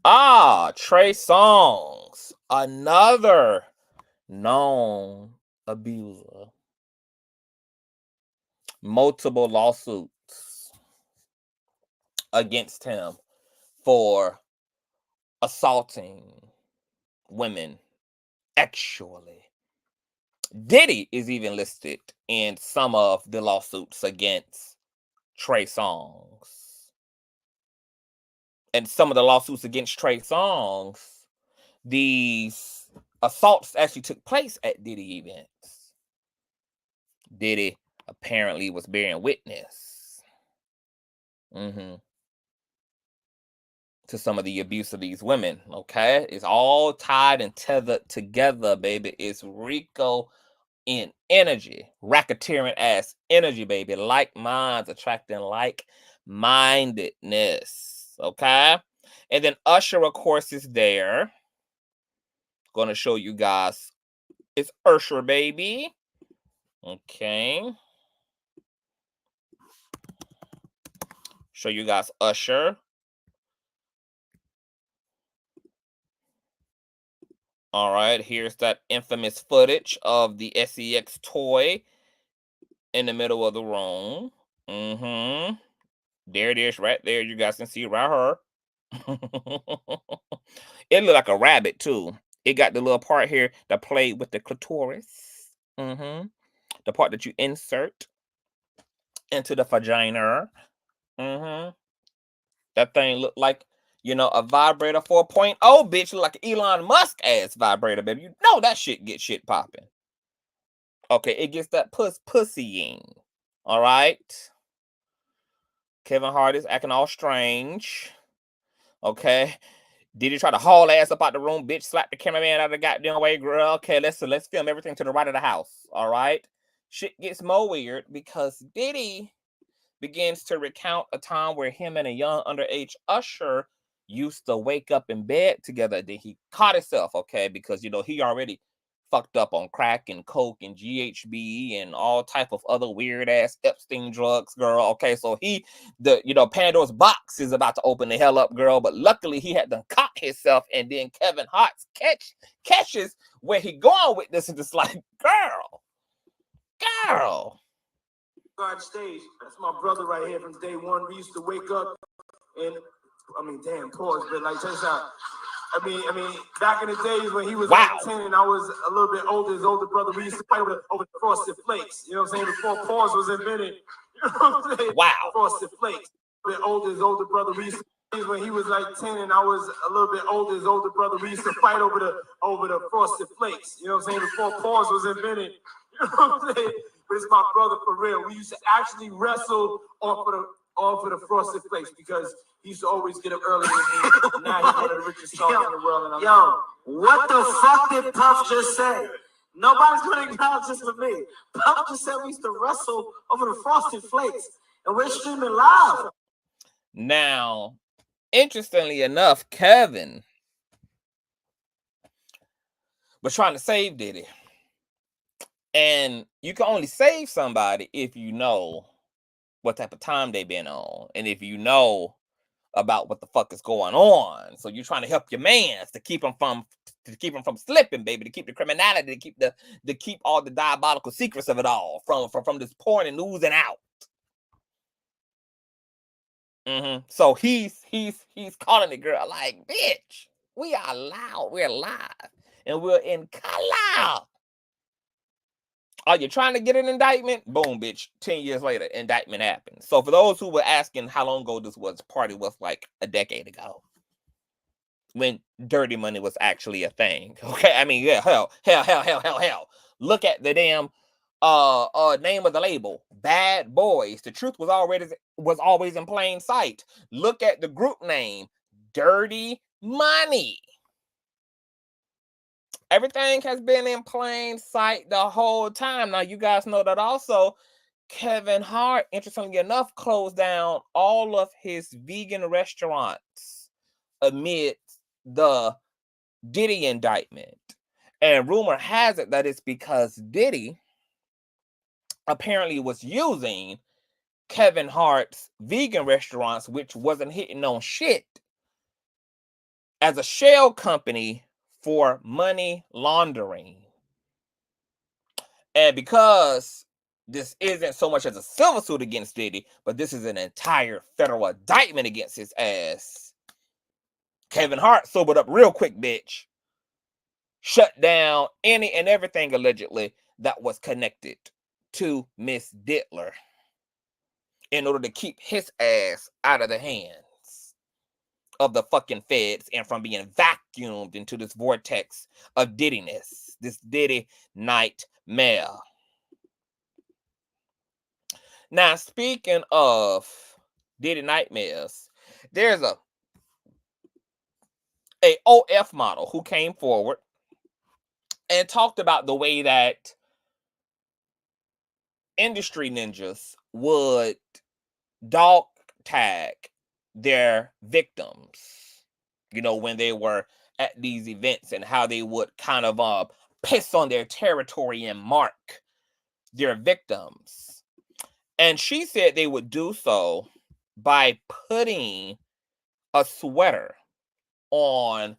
A: Trey Songz, another known abuser. Multiple lawsuits against him for assaulting women sexually. Diddy is even listed in some of the lawsuits against Trey Songz. And some of the lawsuits against Trey Songz, these assaults actually took place at Diddy events. Diddy apparently was bearing witness to some of the abuse of these women, okay? It's all tied and tethered together, baby. It's Rico in energy, racketeering ass energy, baby. Like minds attracting like-mindedness. Okay, and then Usher, of course, is there. Gonna show you guys. It's Usher, baby. Okay. Show you guys Usher. All right, here's that infamous footage of the SEX toy in the middle of the room. There it is right there. You guys can see it right here. It looked like a rabbit too. It got the little part here that played with the clitoris. The part that you insert into the vagina. That thing looked like, you know, a vibrator 4.0, bitch. Look like an Elon Musk ass vibrator, baby. You know that shit gets shit popping. Okay, it gets that pussying. All right. Kevin Hart is acting all strange. Okay. Did he try to haul ass up out the room, bitch? Slap the cameraman out of the goddamn way, girl. Okay, let's film everything to the right of the house. All right. Shit gets more weird because Diddy begins to recount a time where him and a young underage Usher used to wake up in bed together. Then he caught himself, okay, because you know he already fucked up on crack and coke and GHB and all type of other weird ass Epstein drugs, girl. Okay, so Pandora's box is about to open the hell up, girl. But luckily he had to caught himself, and then Kevin Hart catches where he going with this, and it's like, girl.
F: Guard stage. That's my brother right here from day one. We used to wake up And I mean, damn, pause, but like, check this out. I mean, back in the days when he was like 10 and I was a little bit older, his older brother, we used to fight over the Frosted Flakes. You know what I'm saying? Before pause was invented. You know what I'm saying?
A: Wow.
F: Frosted Flakes. A bit older, his older brother, we used to when he was like 10 and I was a little bit older, his older brother, we used to fight over the Frosted Flakes. You know what I'm saying? Before pause was invented. You know what I'm saying? But it's my brother for real. We used to actually wrestle off of the Frosted Flakes because he used to always get up early. Now he's one of the richest songs in the world. And
G: yo, what the fuck did Puff just say? Nobody's gonna acknowledge this with me. Puff just said we used to wrestle over the Frosted Flakes, and we're streaming live.
A: Now, interestingly enough, Kevin was trying to save Diddy. And you can only save somebody if you know what type of time they've been on. And if you know about what the fuck is going on. So you're trying to help your mans to keep him from slipping, baby, to keep the criminality, to keep all the diabolical secrets of it all from this pouring and oozing out. So he's calling the girl like, bitch, we are loud, we're live, and we're in color. Are you trying to get an indictment? Boom, bitch. 10 years later, indictment happens. So for those who were asking how long ago this was, party was like a decade ago, when dirty money was actually a thing. Okay, I mean, yeah, hell. Look at the damn name of the label, Bad Boys. The truth was always in plain sight. Look at the group name, Dirty Money. Everything has been in plain sight the whole time. Now, you guys know that also Kevin Hart, interestingly enough, closed down all of his vegan restaurants amid the Diddy indictment. And rumor has it that it's because Diddy apparently was using Kevin Hart's vegan restaurants, which wasn't hitting on shit, as a shell company for money laundering. And because this isn't so much as a civil suit against Diddy, but this is an entire federal indictment against his ass, Kevin Hart sobered up real quick, bitch. Shut down any and everything allegedly that was connected to Miss Dittler in order to keep his ass out of the hands of the fucking feds and from being vacuumed into this vortex of Diddiness, this Diddy nightmare. Now, speaking of Diddy nightmares, there's a OF model who came forward and talked about the way that industry ninjas would dog tag their victims, you know, when they were at these events, and how they would kind of piss on their territory and mark their victims. And she said they would do so by putting a sweater on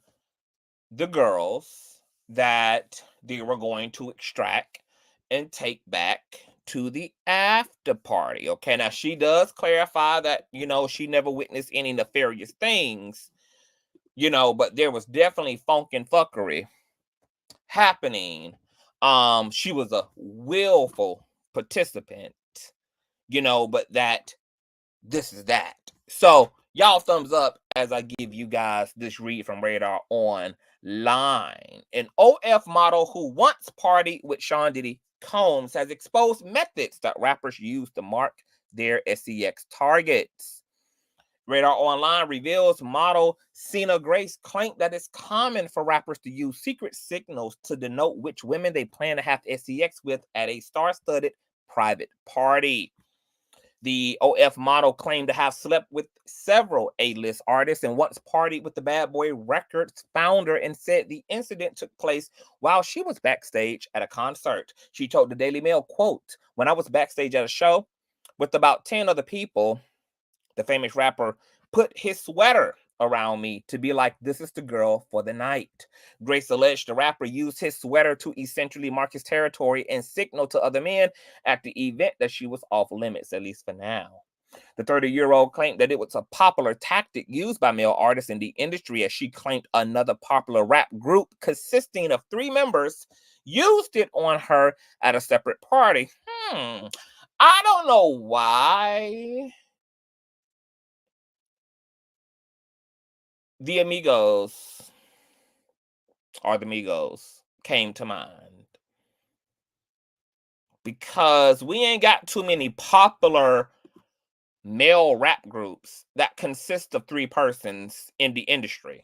A: the girls that they were going to extract and take back to the after party. Okay, now she does clarify that, you know, she never witnessed any nefarious things, you know, but there was definitely funk and fuckery happening. She was a willful participant, you know, but that this is that. So y'all thumbs up as I give you guys this read from Radar Online. An OF model who once partied with Sean Diddy Combs has exposed methods that rappers use to mark their SEX targets. Radar Online reveals model Cena Grace claimed that it's common for rappers to use secret signals to denote which women they plan to have SEX with at a star-studded private party. The OF model claimed to have slept with several A-list artists and once partied with the Bad Boy Records founder, and said the incident took place while she was backstage at a concert. She told the Daily Mail, quote, "When I was backstage at a show with about 10 other people, the famous rapper put his sweater around me to be like, this is the girl for the night." Grace alleged the rapper used his sweater to essentially mark his territory and signal to other men at the event that she was off limits, at least for now. The 30-year-old claimed that it was a popular tactic used by male artists in the industry, as she claimed another popular rap group consisting of 3 members used it on her at a separate party. I don't know why the Amigos or the Migos came to mind, because we ain't got too many popular male rap groups that consist of 3 persons in the industry,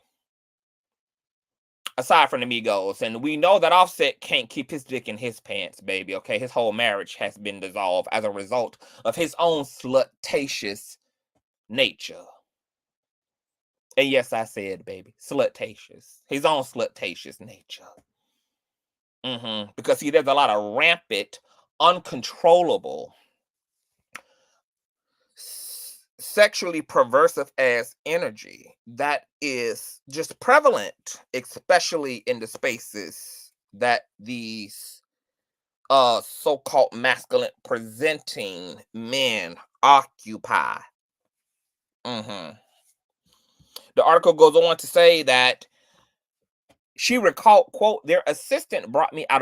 A: aside from the Migos. And we know that Offset can't keep his dick in his pants, baby, okay? His whole marriage has been dissolved as a result of his own slutatious nature. And yes, I said, baby, slutatious. His own slutatious nature. Because, see, there's a lot of rampant, uncontrollable, sexually perversive ass energy that is just prevalent, especially in the spaces that these so-called masculine presenting men occupy. The article goes on to say that she recalled, quote, their assistant brought me out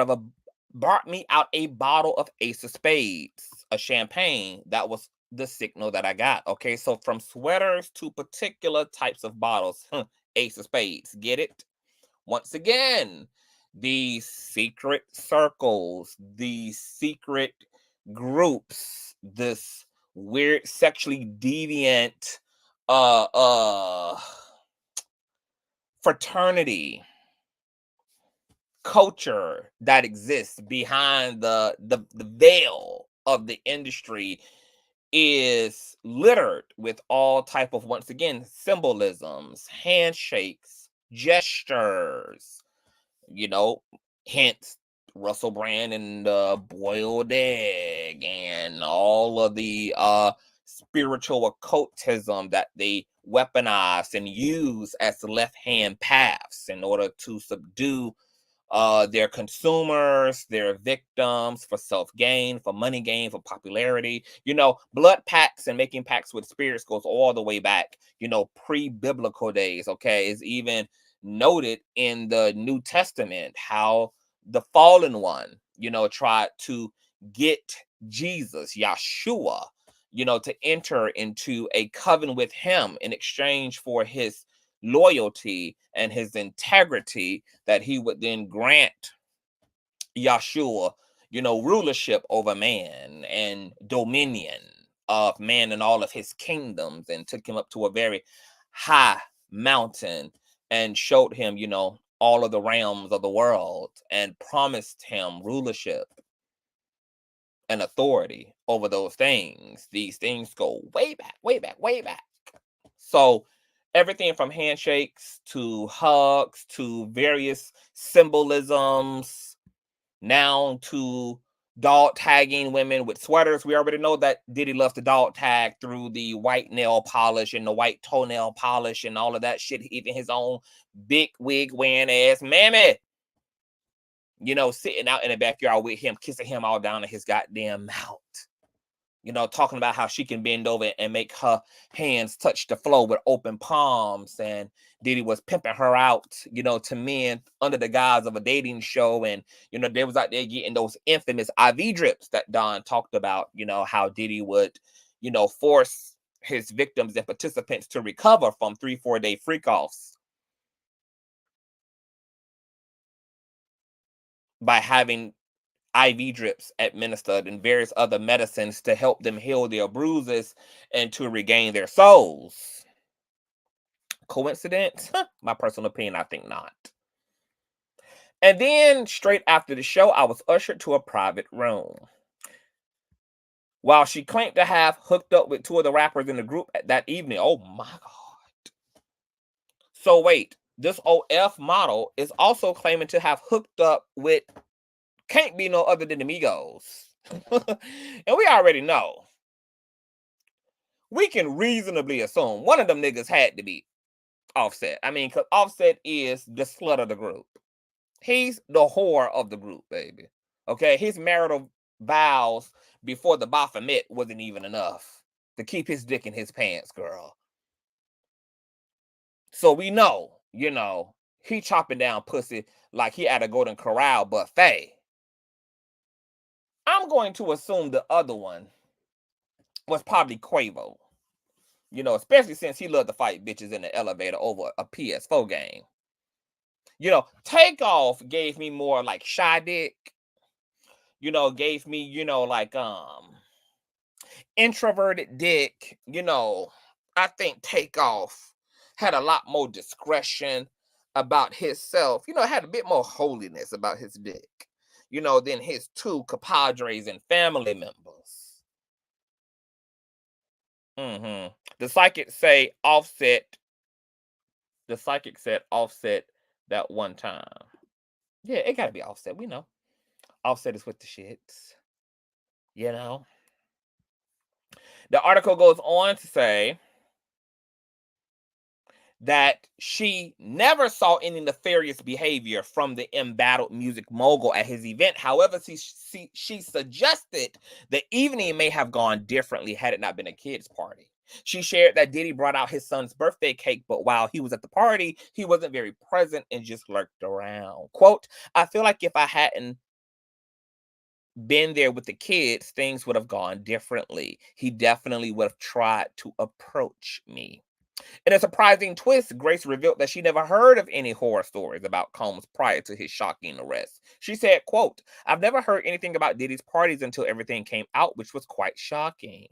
A: a bottle of Ace of Spades, a champagne. That was the signal that I got. Okay, so from sweaters to particular types of bottles, Ace of Spades, get it? Once again, these secret circles, these secret groups, this weird sexually deviant fraternity culture that exists behind the veil of the industry is littered with all type of, once again, symbolisms, handshakes, gestures, hence Russell Brand and boiled egg and all of the spiritual occultism that they weaponize and use as left-hand paths in order to subdue their consumers, their victims, for self-gain, for money gain, for popularity. Blood pacts and making pacts with spirits goes all the way back, pre-biblical days, okay? It's even noted in the New Testament how the fallen one, tried to get Jesus, Yeshua, to enter into a covenant with him in exchange for his loyalty and his integrity, that he would then grant Yeshua, rulership over man and dominion of man and all of his kingdoms, and took him up to a very high mountain and showed him, all of the realms of the world, and promised him rulership and authority over those things. These things go way back, way back, way back. So everything from handshakes to hugs to various symbolisms, now to dog tagging women with sweaters. We already know that Diddy loves to dog tag through the white nail polish and the white toenail polish and all of that shit. Even his own big wig wearing ass mammy, sitting out in the backyard with him, kissing him all down in his goddamn mouth. Talking about how she can bend over and make her hands touch the floor with open palms. And Diddy was pimping her out, to men under the guise of a dating show. And, they was out there getting those infamous IV drips that Don talked about, how Diddy would, force his victims and participants to recover from 3-4 day freak-offs by having IV drips administered and various other medicines to help them heal their bruises and to regain their souls. Coincidence? My personal opinion, I think not. And then straight after the show, I was ushered to a private room. While she claimed to have hooked up with 2 of the rappers in the group that evening. Oh my God. So wait, this OF model is also claiming to have hooked up with, can't be no other than the Migos. And we already know. We can reasonably assume one of them niggas had to be Offset. I mean, because Offset is the slut of the group. He's the whore of the group, baby. Okay? His marital vows before the Baphomet wasn't even enough. to keep his dick in his pants, girl. So we know, he chopping down pussy like he at a Golden Corral buffet. I'm going to assume the other one was probably Quavo. Especially since he loved to fight bitches in the elevator over a PS4 game. Takeoff gave me more like shy dick. Gave me, like introverted dick. I think Takeoff had a lot more discretion about himself. Had a bit more holiness about his dick, than his two compadres and family members. The psychic said Offset that one time. Yeah, it gotta be Offset. We know. Offset is with the shits. The article goes on to say that she never saw any nefarious behavior from the embattled music mogul at his event. However, she suggested the evening may have gone differently had it not been a kid's party. She shared that Diddy brought out his son's birthday cake, but while he was at the party, he wasn't very present and just lurked around. Quote, I feel like if I hadn't been there with the kids, things would have gone differently. He definitely would have tried to approach me. In a surprising twist, Grace revealed that she never heard of any horror stories about Combs prior to his shocking arrest. She said, quote, I've never heard anything about Diddy's parties until everything came out, which was quite shocking.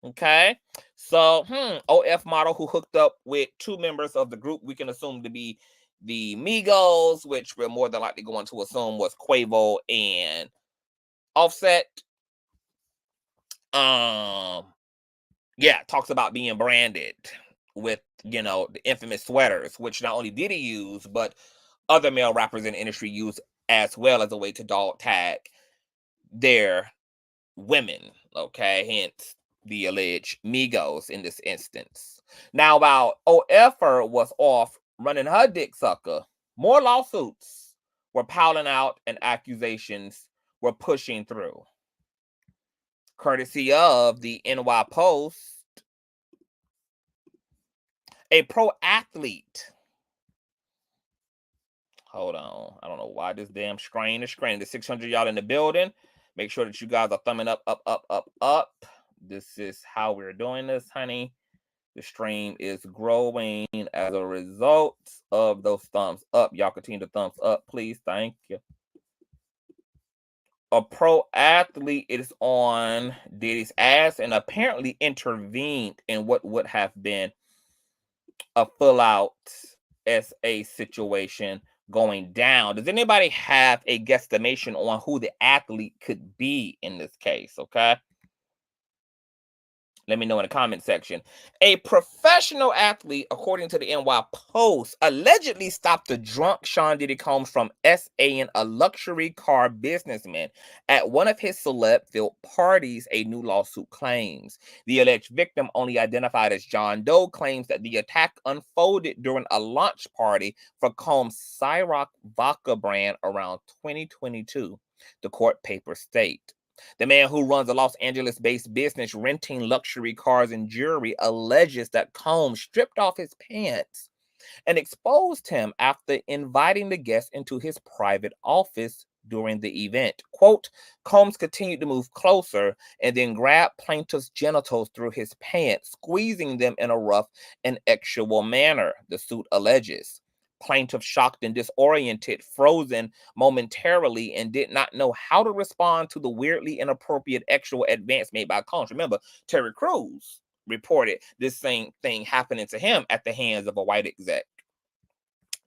A: Okay, so OF model who hooked up with two members of the group we can assume to be the Migos, which we're more than likely going to assume was Quavo and Offset. Talks about being branded with, the infamous sweaters, which not only did he use, but other male rappers in the industry use as well as a way to dog tag their women. Okay, hence the alleged Migos in this instance. Now, while OFer was off running her dick sucker, more lawsuits were piling out and accusations were pushing through. Courtesy of the NY Post, a pro athlete. Hold on. I don't know why this damn screen is screening. The 600 y'all in the building. Make sure that you guys are thumbing up, up, up, up, up. This is how we're doing this, honey. The stream is growing as a result of those thumbs up. Y'all continue to thumbs up, please. Thank you. A pro athlete is on Diddy's ass and apparently intervened in what would have been a full-out SA situation going down. Does anybody have a guesstimation on who the athlete could be in this case? Okay. Let me know in the comment section. A professional athlete, according to the NY Post, allegedly stopped the drunk Sean Diddy Combs from SAing a luxury car businessman at one of his celeb-filled parties, a new lawsuit claims. The alleged victim, only identified as John Doe, claims that the attack unfolded during a launch party for Combs' Ciroc vodka brand around 2022, the court papers state. The man who runs a Los Angeles-based business renting luxury cars and jewelry alleges that Combs stripped off his pants and exposed him after inviting the guest into his private office during the event. Quote, Combs continued to move closer and then grabbed plaintiff's genitals through his pants, squeezing them in a rough and sexual manner, the suit alleges. Plaintiff, shocked and disoriented, frozen momentarily, and did not know how to respond to the weirdly inappropriate sexual advance made by Combs. Remember, Terry Crews reported this same thing happening to him at the hands of a white exec.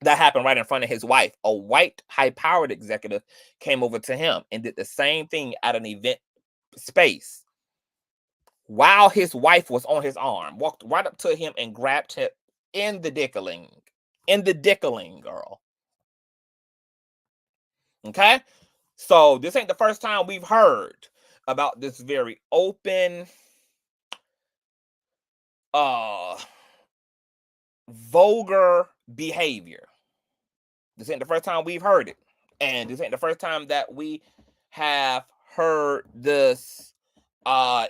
A: That happened right in front of his wife. A white, high-powered executive came over to him and did the same thing at an event space while his wife was on his arm, walked right up to him and grabbed him in the dickling. In the dickling, girl. Okay? So this ain't the first time we've heard about this very open, vulgar behavior. This ain't the first time we've heard it. And this ain't the first time that we have heard this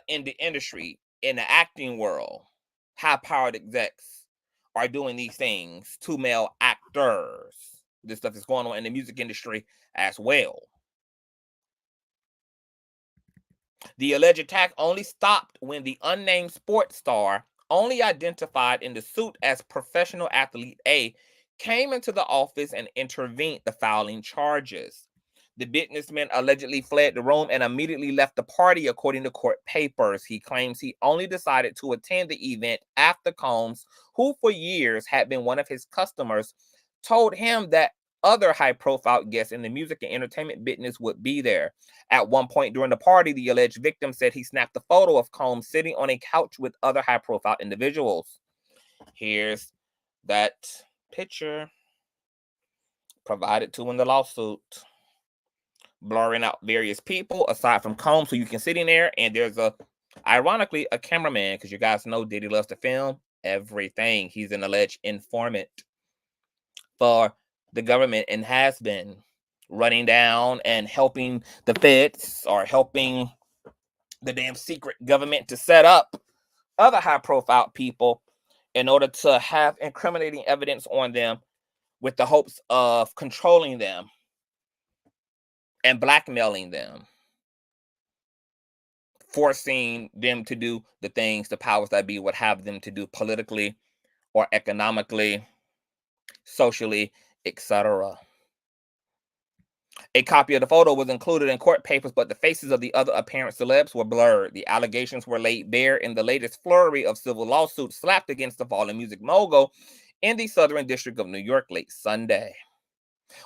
A: in the industry, in the acting world, high-powered execs are doing these things to male actors. This stuff is going on in the music industry as well. The alleged attack only stopped when the unnamed sports star, only identified in the suit as professional athlete A, came into the office and intervened the fouling charges. The businessman allegedly fled the room and immediately left the party, according to court papers. He claims he only decided to attend the event after Combs, who for years had been one of his customers, told him that other high-profile guests in the music and entertainment business would be there. At one point during the party, the alleged victim said he snapped a photo of Combs sitting on a couch with other high-profile individuals. Here's that picture provided to in the lawsuit, blurring out various people aside from Combs, so you can sit in there, and there's ironically a cameraman, because you guys know Diddy loves to film everything. He's an alleged informant for the government and has been running down and helping the feds or helping the damn secret government to set up other high-profile people in order to have incriminating evidence on them with the hopes of controlling them and blackmailing them, forcing them to do the things the powers that be would have them to do politically or economically, socially, etc. A copy of the photo was included in court papers, but the faces of the other apparent celebs were blurred. The allegations were laid bare in the latest flurry of civil lawsuits slapped against the fallen music mogul in the Southern District of New York late Sunday.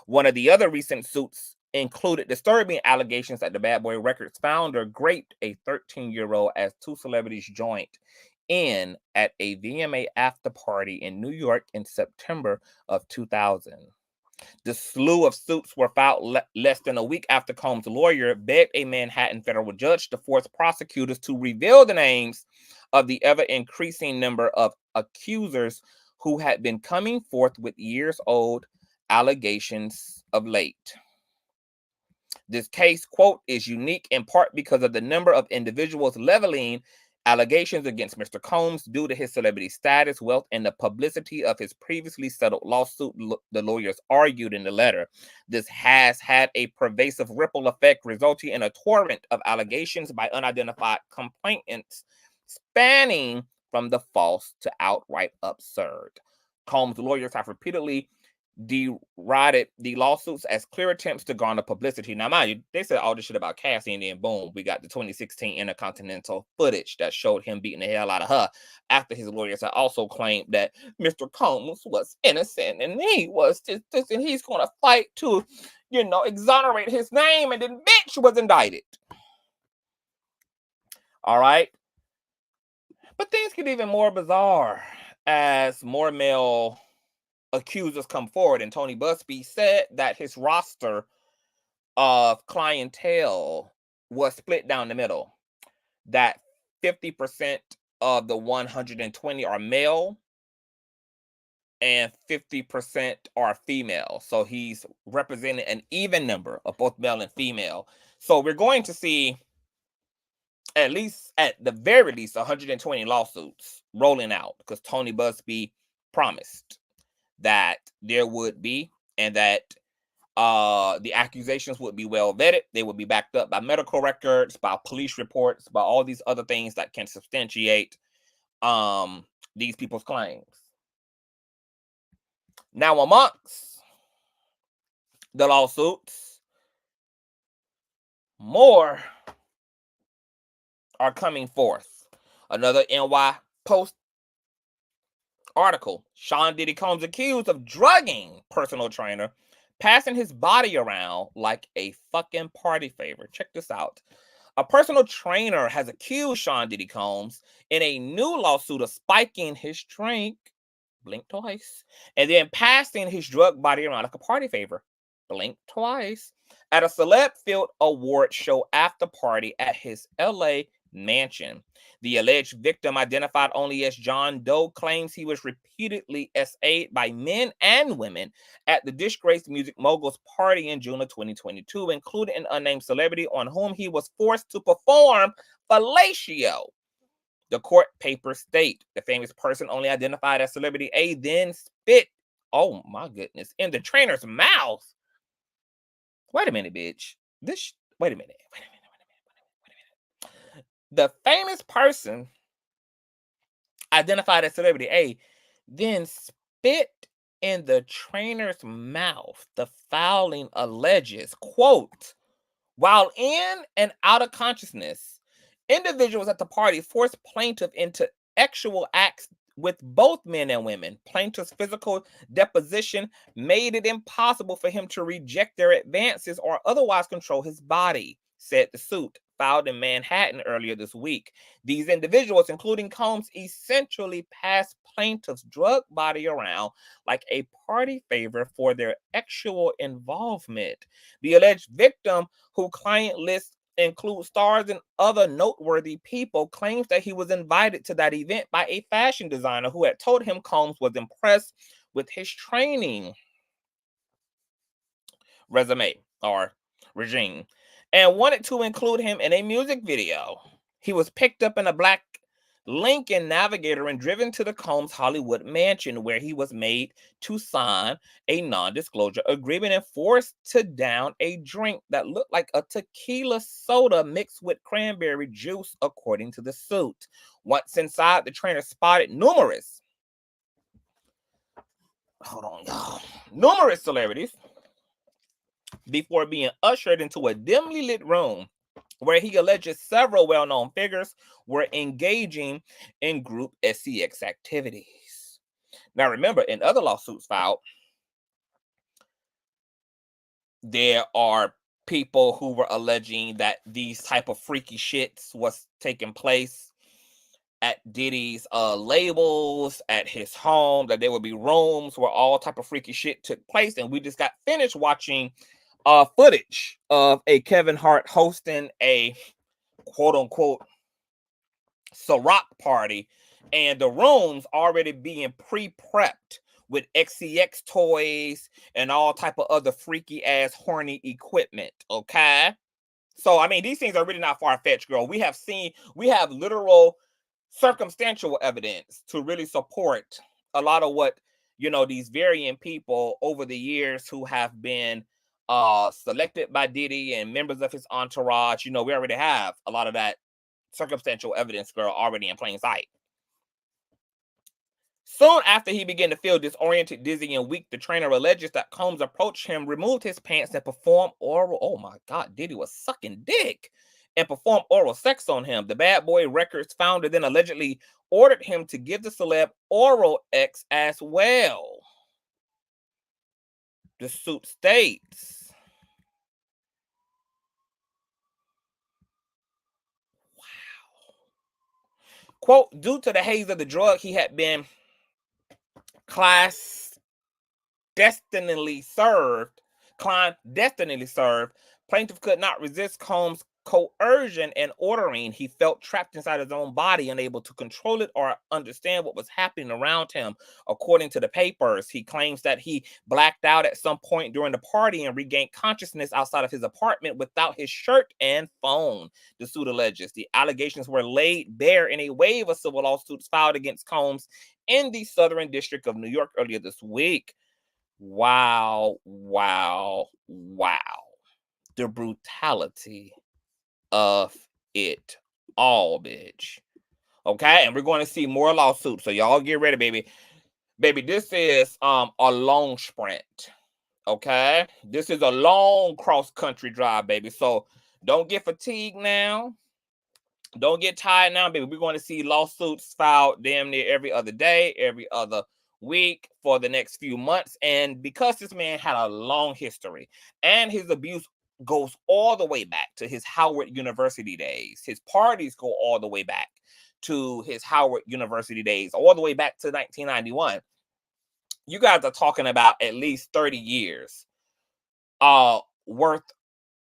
A: One of the other recent suits included disturbing allegations that the Bad Boy Records founder raped a 13-year-old as two celebrities joined in at a VMA after party in New York in September of 2000. The slew of suits were filed less than a week after Combs' lawyer begged a Manhattan federal judge to force prosecutors to reveal the names of the ever-increasing number of accusers who had been coming forth with years-old allegations of late. This case, quote, is unique in part because of the number of individuals leveling allegations against Mr. Combs due to his celebrity status, wealth, and the publicity of his previously settled lawsuit, the lawyers argued in the letter. This has had a pervasive ripple effect, resulting in a torrent of allegations by unidentified complainants, spanning from the false to outright absurd. Combs' lawyers have repeatedly derided the lawsuits as clear attempts to garner publicity. Now, mind you, they said all this shit about Cassie, and then boom, we got the 2016 Intercontinental footage that showed him beating the hell out of her, after his lawyers had also claimed that Mr. Combs was innocent and he was this and he's going to fight to, exonerate his name, and then bitch was indicted. All right. But things get even more bizarre as more male accusers come forward, and Tony Busby said that his roster of clientele was split down the middle, that 50% of the 120 are male and 50% are female. So he's representing an even number of both male and female. So we're going to see at the very least 120 lawsuits rolling out, because Tony Busby promised that there would be, and that the accusations would be well vetted. They would be backed up by medical records, by police reports, by all these other things that can substantiate these people's claims. Now, amongst the lawsuits, more are coming forth. Another NY Post article: Sean Diddy Combs accused of drugging personal trainer, passing his body around like a fucking party favor. Check this out. A personal trainer has accused Sean Diddy Combs in a new lawsuit of spiking his drink, blink twice, and then passing his drug body around like a party favor, blink twice, at a celeb-filled award show after party at his LA mansion. The alleged victim, identified only as John Doe, claims he was repeatedly SA'd by men and women at the disgraced music mogul's party in June of 2022, including an unnamed celebrity on whom he was forced to perform fellatio. The court papers state the famous person, only identified as Celebrity A, then spit, oh my goodness, in the trainer's mouth. Wait a minute, bitch. Wait a minute. The famous person, identified as Celebrity A, then spit in the trainer's mouth. The fouling alleges, quote, while in and out of consciousness, individuals at the party forced plaintiff into sexual acts with both men and women. Plaintiff's physical deposition made it impossible for him to reject their advances or otherwise control his body, said the suit filed in Manhattan earlier this week. These individuals, including Combs, essentially passed plaintiff's drug body around like a party favor for their sexual involvement. The alleged victim, who client list includes stars and other noteworthy people, claims that he was invited to that event by a fashion designer who had told him Combs was impressed with his training regime and wanted to include him in a music video. He was picked up in a black Lincoln Navigator and driven to the Combs Hollywood mansion, where he was made to sign a non-disclosure agreement and forced to down a drink that looked like a tequila soda mixed with cranberry juice, according to the suit. Once inside, the trainer spotted numerous celebrities before being ushered into a dimly lit room where he alleges several well-known figures were engaging in group SCX activities. Now, remember, in other lawsuits filed, there are people who were alleging that these type of freaky shits was taking place at Diddy's labels, at his home, that there would be rooms where all type of freaky shit took place. And we just got finished watching footage of a Kevin Hart hosting a quote-unquote Ciroc party, and the rooms already being pre-prepped with XCX toys and all type of other freaky ass horny equipment. Okay, so I mean, these things are really not far-fetched, girl. We have literal circumstantial evidence to really support a lot of what, you know, these varying people over the years who have been selected by Diddy and members of his entourage. You know, we already have a lot of that circumstantial evidence, girl, already in plain sight. Soon after he began to feel disoriented, dizzy, and weak, the trainer alleges that Combs approached him, removed his pants, and performed oral. Oh my God, Diddy was sucking dick and performed oral sex on him. The Bad Boy Records founder then allegedly ordered him to give the celeb oral X as well. The suit states, quote, due to the haze of the drug he had been clandestinely served, plaintiff could not resist Combs' coercion and ordering. He felt trapped inside his own body, unable to control it or understand what was happening around him. According to the papers, he claims that he blacked out at some point during the party and regained consciousness outside of his apartment without his shirt and phone, the suit alleges. The allegations were laid bare in a wave of civil lawsuits filed against Combs in the Southern District of New York earlier this week. Wow. The brutality of it all, bitch. Okay, and we're going to see more lawsuits, so y'all get ready, baby. This is a long sprint. Okay, this is a long cross-country drive, baby. So don't get fatigued now, don't get tired now, baby. We're going to see lawsuits filed damn near every other day, every other week for the next few months. And because this man had a long history and his abuse goes all the way back to his Howard University days, his parties go all the way back to his Howard University days, all the way back to 1991. You guys are talking about at least 30 years worth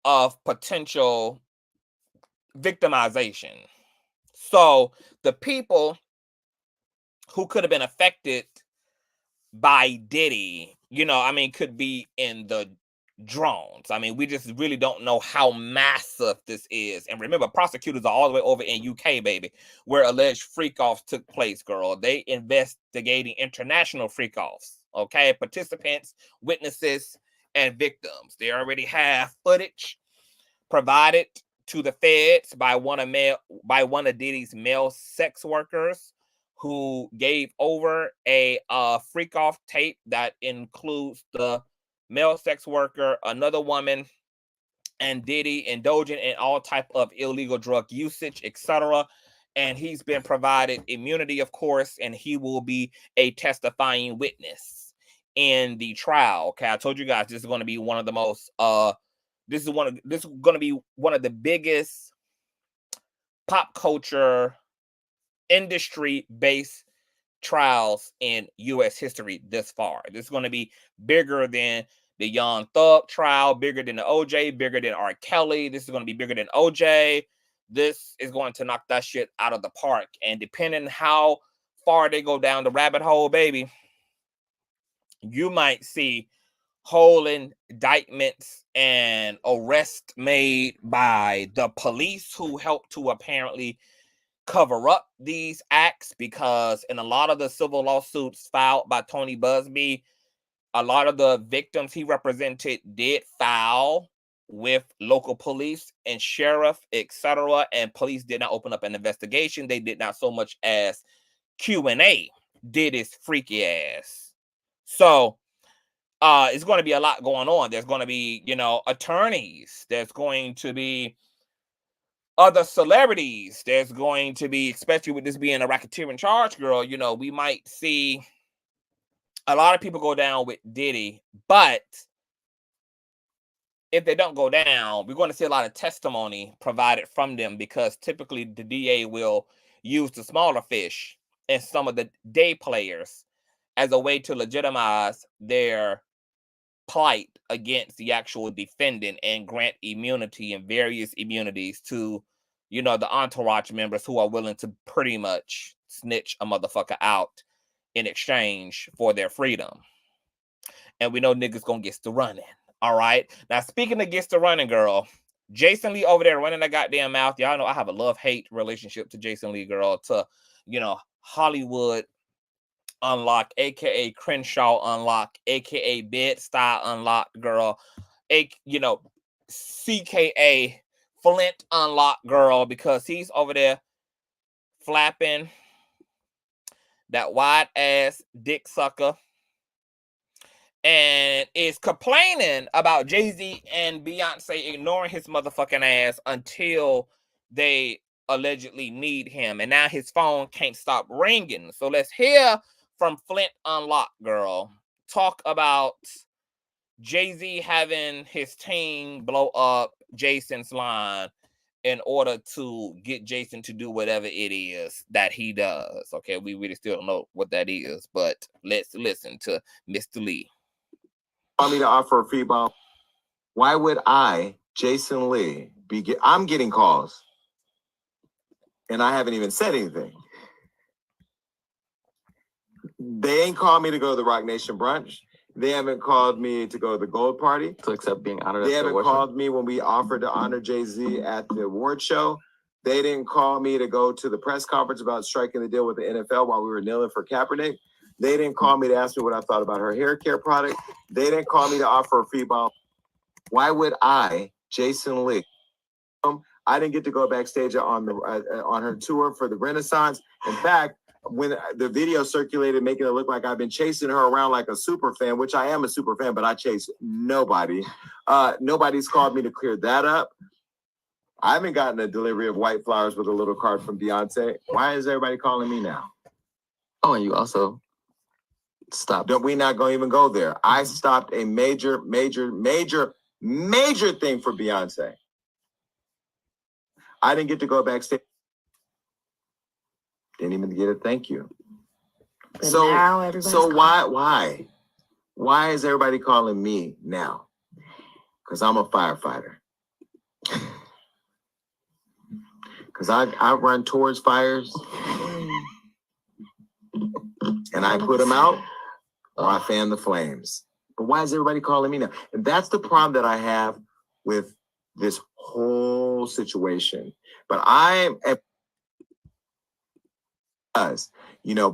A: of potential victimization. So the people who could have been affected by Diddy, you know, I mean, could be in the drones. I mean, we just really don't know how massive this is. And remember, prosecutors are all the way over in UK, baby, where alleged freak-offs took place, girl. They investigating international freak-offs, okay? Participants, witnesses, and victims. They already have footage provided to the feds by one of Diddy's male sex workers, who gave over a freak-off tape that includes the male sex worker, another woman, and Diddy indulging in all type of illegal drug usage, etc. And he's been provided immunity, of course, and he will be a testifying witness in the trial. Okay, I told you guys this is going to be one of the most this is going to be one of the biggest pop culture industry-based trials in U.S. history this far. This is going to be bigger than the Young Thug trial, bigger than the OJ, bigger than R. Kelly. This is going to be bigger than OJ. This is going to knock that shit out of the park. And depending how far they go down the rabbit hole, baby, you might see whole indictments and arrests made by the police who helped to apparently cover up these acts, because in a lot of the civil lawsuits filed by Tony Busby, a lot of the victims he represented did file with local police and sheriff, etc., and police did not open up an investigation. They did not so much as Q&A did his freaky ass. So it's going to be a lot going on. There's going to be, you know, attorneys. There's going to be other celebrities. There's going to be, especially with this being a racketeering charge, girl, you know, we might see a lot of people go down with Diddy. But if they don't go down, we're going to see a lot of testimony provided from them, because typically the DA will use the smaller fish and some of the day players as a way to legitimize their plight against the actual defendant and grant immunity and various immunities to, you know, the entourage members who are willing to pretty much snitch a motherfucker out in exchange for their freedom. And we know niggas gonna get to running. All right. Now, speaking of gets to running, girl, Jason Lee over there running that goddamn mouth. Y'all know I have a love-hate relationship to Jason Lee, girl, to, you know, Hollywood Unlock, aka Crenshaw Unlock, aka Bed-Stuy Unlock, girl, you know, CKA Flint Unlock, girl, because he's over there flapping that wide ass dick sucker and is complaining about Jay-Z and Beyonce ignoring his motherfucking ass until they allegedly need him, and now his phone can't stop ringing. So let's hear from Flint Unlock, girl, talk about Jay-Z having his team blow up Jason's line in order to get Jason to do whatever it is that he does. Okay, we really still don't know what that is, but let's listen to Mr. Lee.
H: Want me to offer a free bomb? Why would I, Jason Lee, I'm getting calls, and I haven't even said anything. They ain't called me to go to the Rock Nation brunch. They haven't called me to go to the Gold Party.
I: To accept being honored.
H: They haven't called me when we offered to honor Jay-Z at the award show. They didn't call me to go to the press conference about striking the deal with the NFL while we were kneeling for Kaepernick. They didn't call me to ask me what I thought about her hair care product. They didn't call me to offer a free bomb. Why would I, Jason Lee? I didn't get to go backstage on her tour for the Renaissance. In fact, when the video circulated, making it look like I've been chasing her around like a super fan, which I am a super fan, but I chase nobody. Nobody's called me to clear that up. I haven't gotten a delivery of white flowers with a little card from Beyonce. Why is everybody calling me now?
I: Oh, and you also stopped.
H: Don't we not going to even go there? I stopped a major thing for Beyonce. I didn't get to go backstage. Didn't even get a thank you.
J: But so
H: why is everybody calling me now? Because I'm a firefighter. Because I run towards fires and I put them out or I fan the flames. But why is everybody calling me now? And that's the problem that I have with this whole situation. But I'm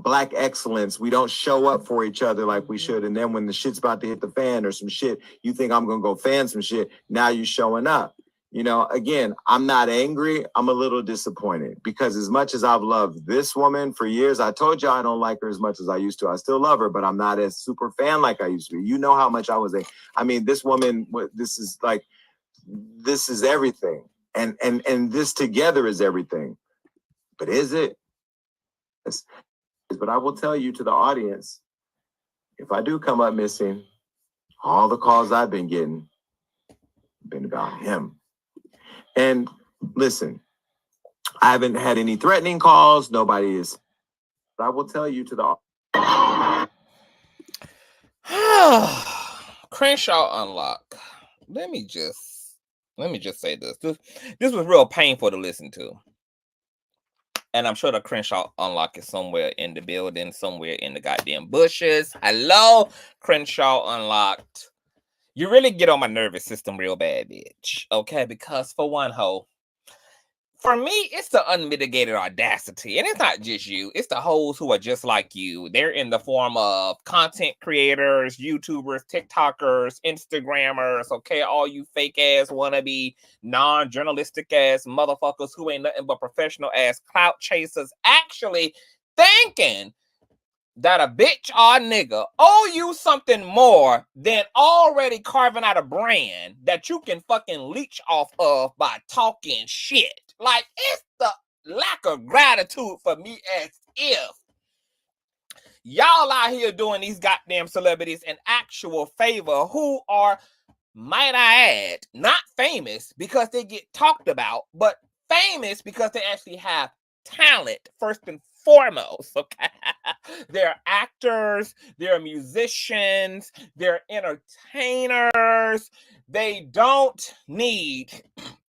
H: Black excellence, we don't show up for each other like we should. And then when the shit's about to hit the fan or some shit, you think I'm going to go fan some shit. Now you showing up. Again, I'm not angry. I'm a little disappointed because as much as I've loved this woman for years, I told you I don't like her as much as I used to. I still love her, but I'm not as super fan like I used to be. You know how much I was. This woman, this is everything. And this together is everything. But is it? But I will tell you to the audience, if I do come up missing, all the calls I've been getting have been about him. And listen, I haven't had any threatening calls. Nobody is. But I will tell you to the
A: Crenshaw unlock. Let me just say this. This was real painful to listen to. And I'm sure the Crenshaw unlock is somewhere in the building, somewhere in the goddamn bushes. Hello, Crenshaw unlocked. You really get on my nervous system real bad, bitch. Okay, because for one, for me, it's the unmitigated audacity. And it's not just you. It's the hoes who are just like you. They're in the form of content creators, YouTubers, TikTokers, Instagrammers, okay? All you fake-ass, wannabe, non-journalistic-ass motherfuckers who ain't nothing but professional-ass clout chasers actually thinking that a bitch or a nigga owe you something more than already carving out a brand that you can fucking leech off of by talking shit. Like, it's the lack of gratitude for me as if y'all out here doing these goddamn celebrities an actual favor who are, might I add, not famous because they get talked about, but famous because they actually have talent first and foremost, okay? They're actors, they're musicians, they're entertainers. They don't need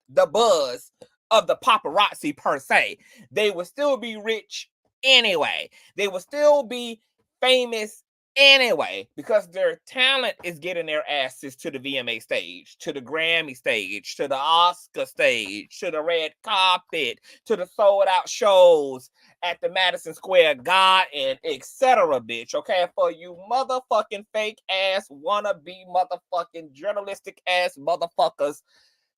A: the buzz of the paparazzi per se. They will still be rich anyway. They will still be famous anyway because their talent is getting their asses to the VMA stage, to the Grammy stage, to the Oscar stage, to the red carpet, to the sold out shows at the Madison Square Garden, etc., bitch, okay? For you motherfucking fake ass, wannabe motherfucking journalistic ass motherfuckers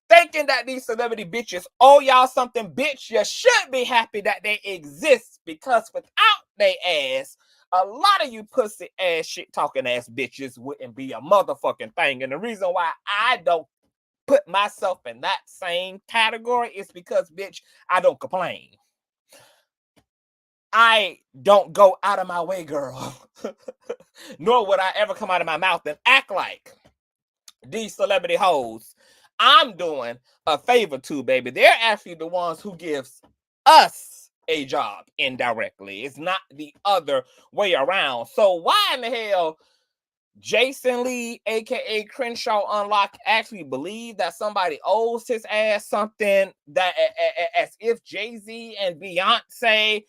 A: thinking that these celebrity bitches owe y'all something, bitch, you should be happy that they exist because without they ass, a lot of you pussy ass shit talking ass bitches wouldn't be a motherfucking thing. And the reason why I don't put myself in that same category is because, bitch, I don't complain. I don't go out of my way, girl. Nor would I ever come out of my mouth and act like these celebrity hoes I'm doing a favor to, baby. They're actually the ones who gives us a job indirectly. It's not the other way around. So why in the hell Jason Lee, aka Crenshaw Unlocked, actually believe that somebody owes his ass something, that as if Jay-Z and Beyonce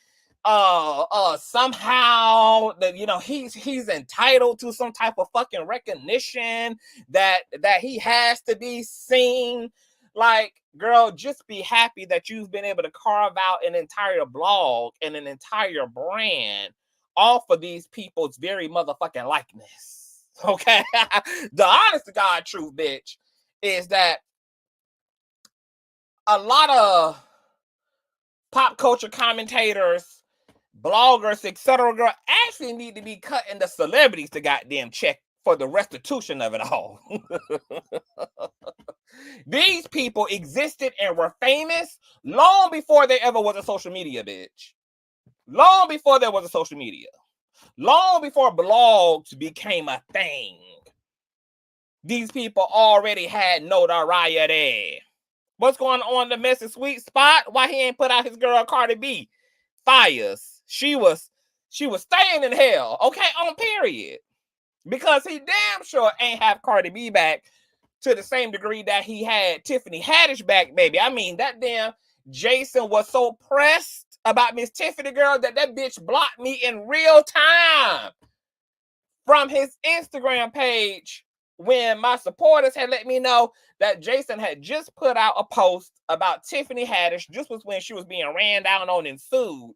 A: somehow that he's entitled to some type of fucking recognition, that he has to be seen. Like, girl, just be happy that you've been able to carve out an entire blog and an entire brand off of these people's very motherfucking likeness. Okay? The honest to God truth, bitch, is that a lot of pop culture commentators, bloggers, etc., girl, actually need to be cutting the celebrities to goddamn check for the restitution of it all. These people existed and were famous long before there ever was a social media, bitch. Long before there was a social media. Long before blogs became a thing. These people already had notoriety. What's going on in the messy sweet spot? Why he ain't put out his girl Cardi B? Fires. She was staying in hell, okay, on period. Because he damn sure ain't have Cardi B back to the same degree that he had Tiffany Haddish back, baby. I mean, that damn Jason was so pressed about Miss Tiffany, girl, that bitch blocked me in real time from his Instagram page when my supporters had let me know that Jason had just put out a post about Tiffany Haddish. This was when she was being ran down on and sued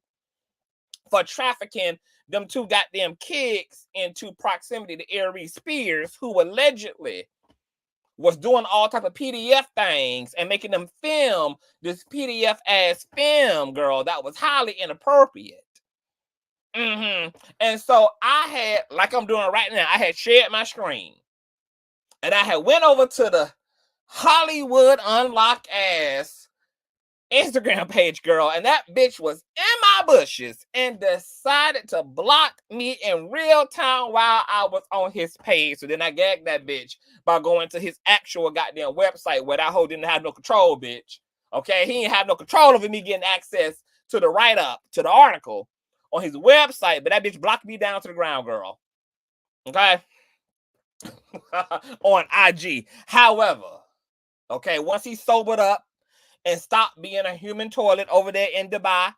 A: for trafficking them two goddamn kids into proximity to Aries Spears, who allegedly was doing all type of PDF things and making them film this PDF ass film, girl, that was highly inappropriate. And so I had, like I'm doing right now, I had shared my screen. And I had went over to the Hollywood Unlock ass Instagram page, girl, and that bitch was in my bushes and decided to block me in real time while I was on his page. So then I gagged that bitch by going to his actual goddamn website where that hoe didn't have no control, bitch. Okay, he didn't have no control over me getting access to the write-up, to the article on his website, but that bitch blocked me down to the ground, girl. Okay? On IG. However, okay, once he sobered up and stopped being a human toilet over there in Dubai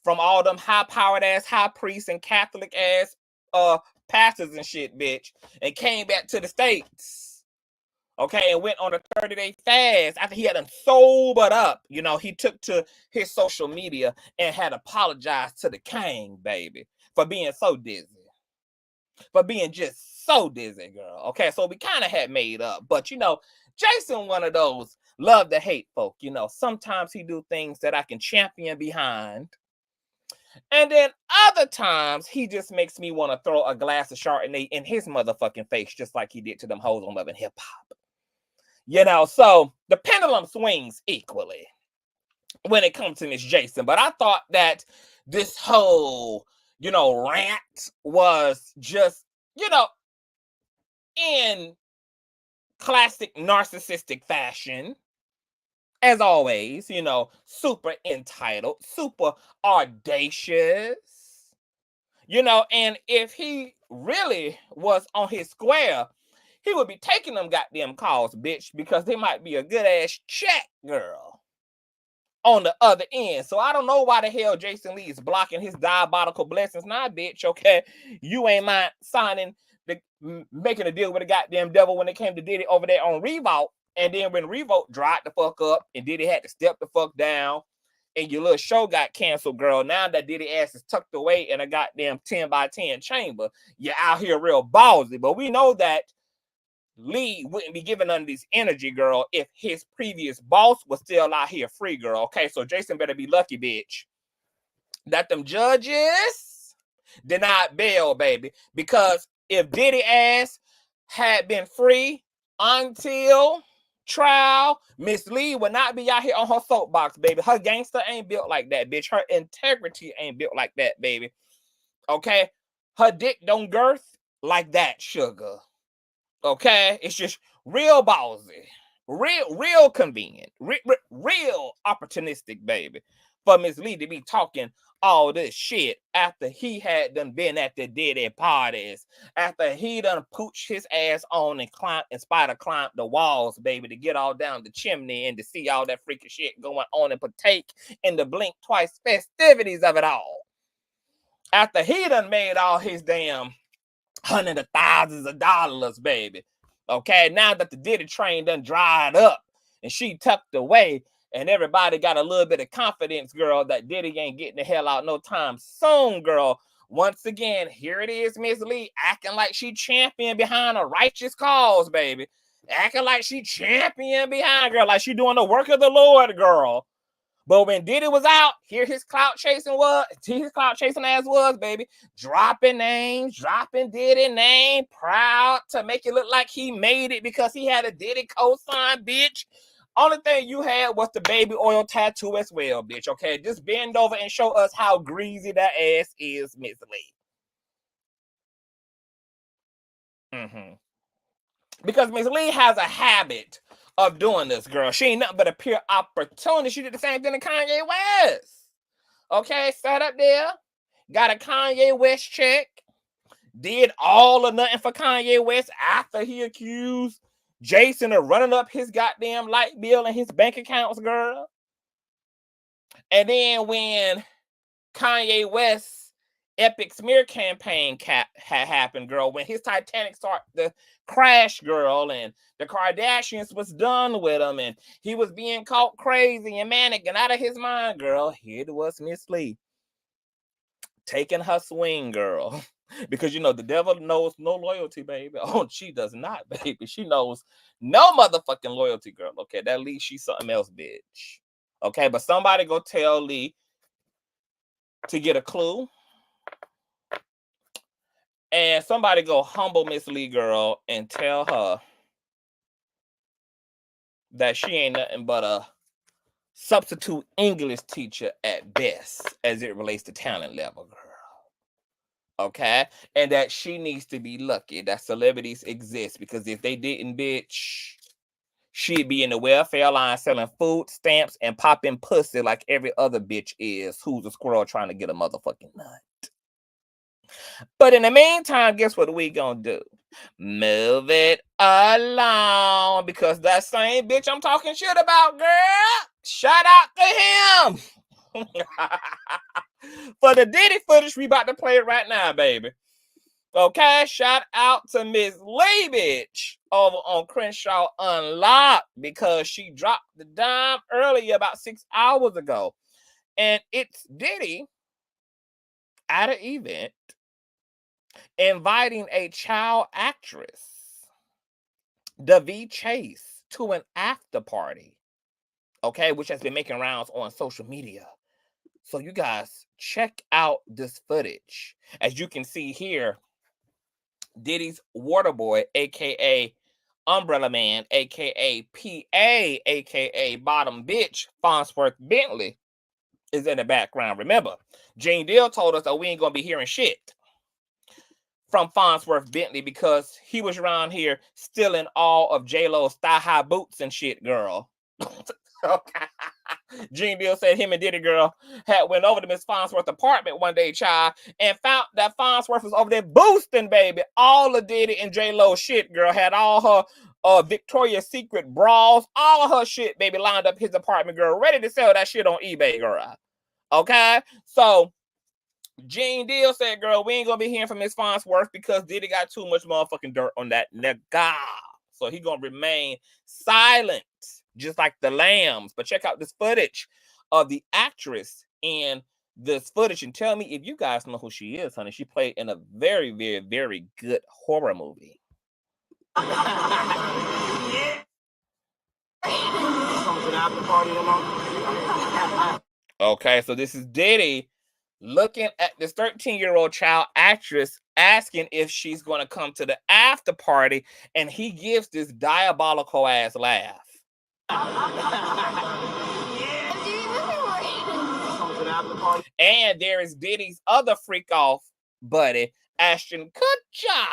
A: from all them high-powered ass high priests and Catholic ass pastors and shit, bitch, and came back to the States, okay, and went on a 30-day fast after he had sobered up, you know, he took to his social media and had apologized to the king, baby, for being so dizzy. For being just so dizzy, girl. Okay, so we kind of had made up. But, you know, Jason, one of those love to hate folk. You know, sometimes he do things that I can champion behind. And then other times, he just makes me want to throw a glass of Chardonnay in his motherfucking face, just like he did to them hoes on Love and Hip Hop. You know, so the pendulum swings equally when it comes to Miss Jason. But I thought that this whole, you know, rant was just, you know, in classic narcissistic fashion, as always, you know, super entitled, super audacious, you know, and if he really was on his square, he would be taking them goddamn calls, bitch, because they might be a good ass check, girl, on the other end. So I don't know why the hell Jason Lee is blocking his diabolical blessings. Nah, bitch, okay, you ain't mind signing making a deal with the goddamn devil when it came to Diddy over there on Revolt. And then when Revolt dried the fuck up and Diddy had to step the fuck down and your little show got canceled, girl, now that Diddy ass is tucked away in a goddamn 10 by 10 chamber, you're out here real ballsy. But we know that Lee wouldn't be giving under this energy, girl, if his previous boss was still out here free, girl. Okay, so Jason better be lucky, bitch, that them judges denied bail, baby. Because if Diddy ass had been free until trial, Miss Lee would not be out here on her soapbox, baby. Her gangster ain't built like that, bitch. Her integrity ain't built like that, baby. Okay? Her dick don't girth like that, sugar. Okay? It's just real ballsy. Real convenient. Real opportunistic, baby. For Miss Lee to be talking all this shit after he had done been at the Diddy parties, after he done pooched his ass on and spider climbed the walls, baby, to get all down the chimney and to see all that freaking shit going on and partake in the blink twice festivities of it all. After he done made all his damn hundreds of thousands of dollars, baby. Okay, now that the Diddy train done dried up and she tucked away, and everybody got a little bit of confidence, girl, that Diddy ain't getting the hell out no time soon, girl. Once again, here it is, Miss Lee, acting like she champion behind a righteous cause, baby. Acting like she champion behind, girl, like she doing the work of the Lord, girl. But when Diddy was out, here his clout chasing ass was, baby. Dropping names, dropping Diddy name, proud to make it look like he made it because he had a Diddy cosign, bitch. Only thing you had was the baby oil tattoo as well, bitch, okay? Just bend over and show us how greasy that ass is, Miss Lee. Because Miss Lee has a habit of doing this, girl. She ain't nothing but a pure opportunity. She did the same thing to Kanye West. Okay, sat up there, got a Kanye West check, did all or nothing for Kanye West after he accused Jason of running up his goddamn light bill and his bank accounts, girl. And then when Kanye West's epic smear campaign had happened, girl, when his Titanic started to crash, girl, and the Kardashians was done with him, and he was being caught crazy and manic and out of his mind, girl, here it was Miss Lee taking her swing, girl. Because, you know, the devil knows no loyalty, baby. Oh, she does not, baby. She knows no motherfucking loyalty, girl. Okay, that Lee, she's something else, bitch. Okay, but somebody go tell Lee to get a clue. And somebody go humble Miss Lee, girl, and tell her that she ain't nothing but a substitute English teacher at best as it relates to talent level, girl. Okay? And that she needs to be lucky that celebrities exist, because if they didn't, bitch, she'd be in the welfare line selling food stamps and popping pussy like every other bitch is who's a squirrel trying to get a motherfucking nut. But in the meantime, guess what we gonna do? Move it along, because that same bitch I'm talking shit about, girl, shout out to him. For the Diddy footage, we about to play it right now, baby. Okay, shout out to Miss Lee, bitch, over on Crenshaw Unlocked, because she dropped the dime earlier about 6 hours ago. And it's Diddy at an event inviting a child actress, Davi Chase, to an after party, okay, which has been making rounds on social media. So you guys check out this footage. As you can see here, Diddy's water boy, aka Umbrella Man, aka PA, aka Bottom Bitch, Farnsworth Bentley, is in the background. Remember, Gene Deal told us that we ain't gonna be hearing shit from Farnsworth Bentley because he was around here stealing all of J-Lo's thigh-high boots and shit, girl. Okay. Gene Deal said him and Diddy, girl, had went over to Miss Farnsworth's apartment one day, child, and found that Farnsworth was over there boosting, baby, all of Diddy and J-Lo shit, girl. Had all her Victoria's Secret bras, all of her shit, baby, lined up his apartment, girl, ready to sell that shit on eBay, girl. Okay? So Gene Deal said, girl, we ain't gonna be hearing from Miss Farnsworth because Diddy got too much motherfucking dirt on that nigga. So he gonna remain silent, just like the lambs. But check out this footage of the actress in this footage and tell me if you guys know who she is, honey. She played in a very, very, very good horror movie. Okay, so this is Diddy looking at this 13-year-old child actress, asking if she's going to come to the after party, and he gives this diabolical ass laugh. And there is Diddy's other freak off buddy, Ashton Kutcher,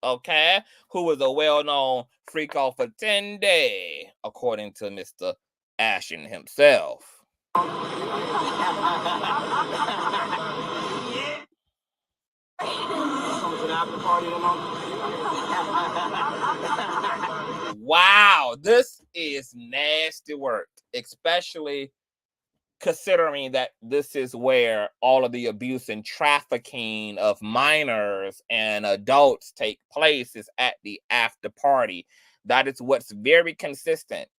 A: okay, who was a well-known freak off attendee, according to Mr. Ashton himself. Wow, this is nasty work, especially considering that this is where all of the abuse and trafficking of minors and adults take place, is at the after party. That is what's very consistent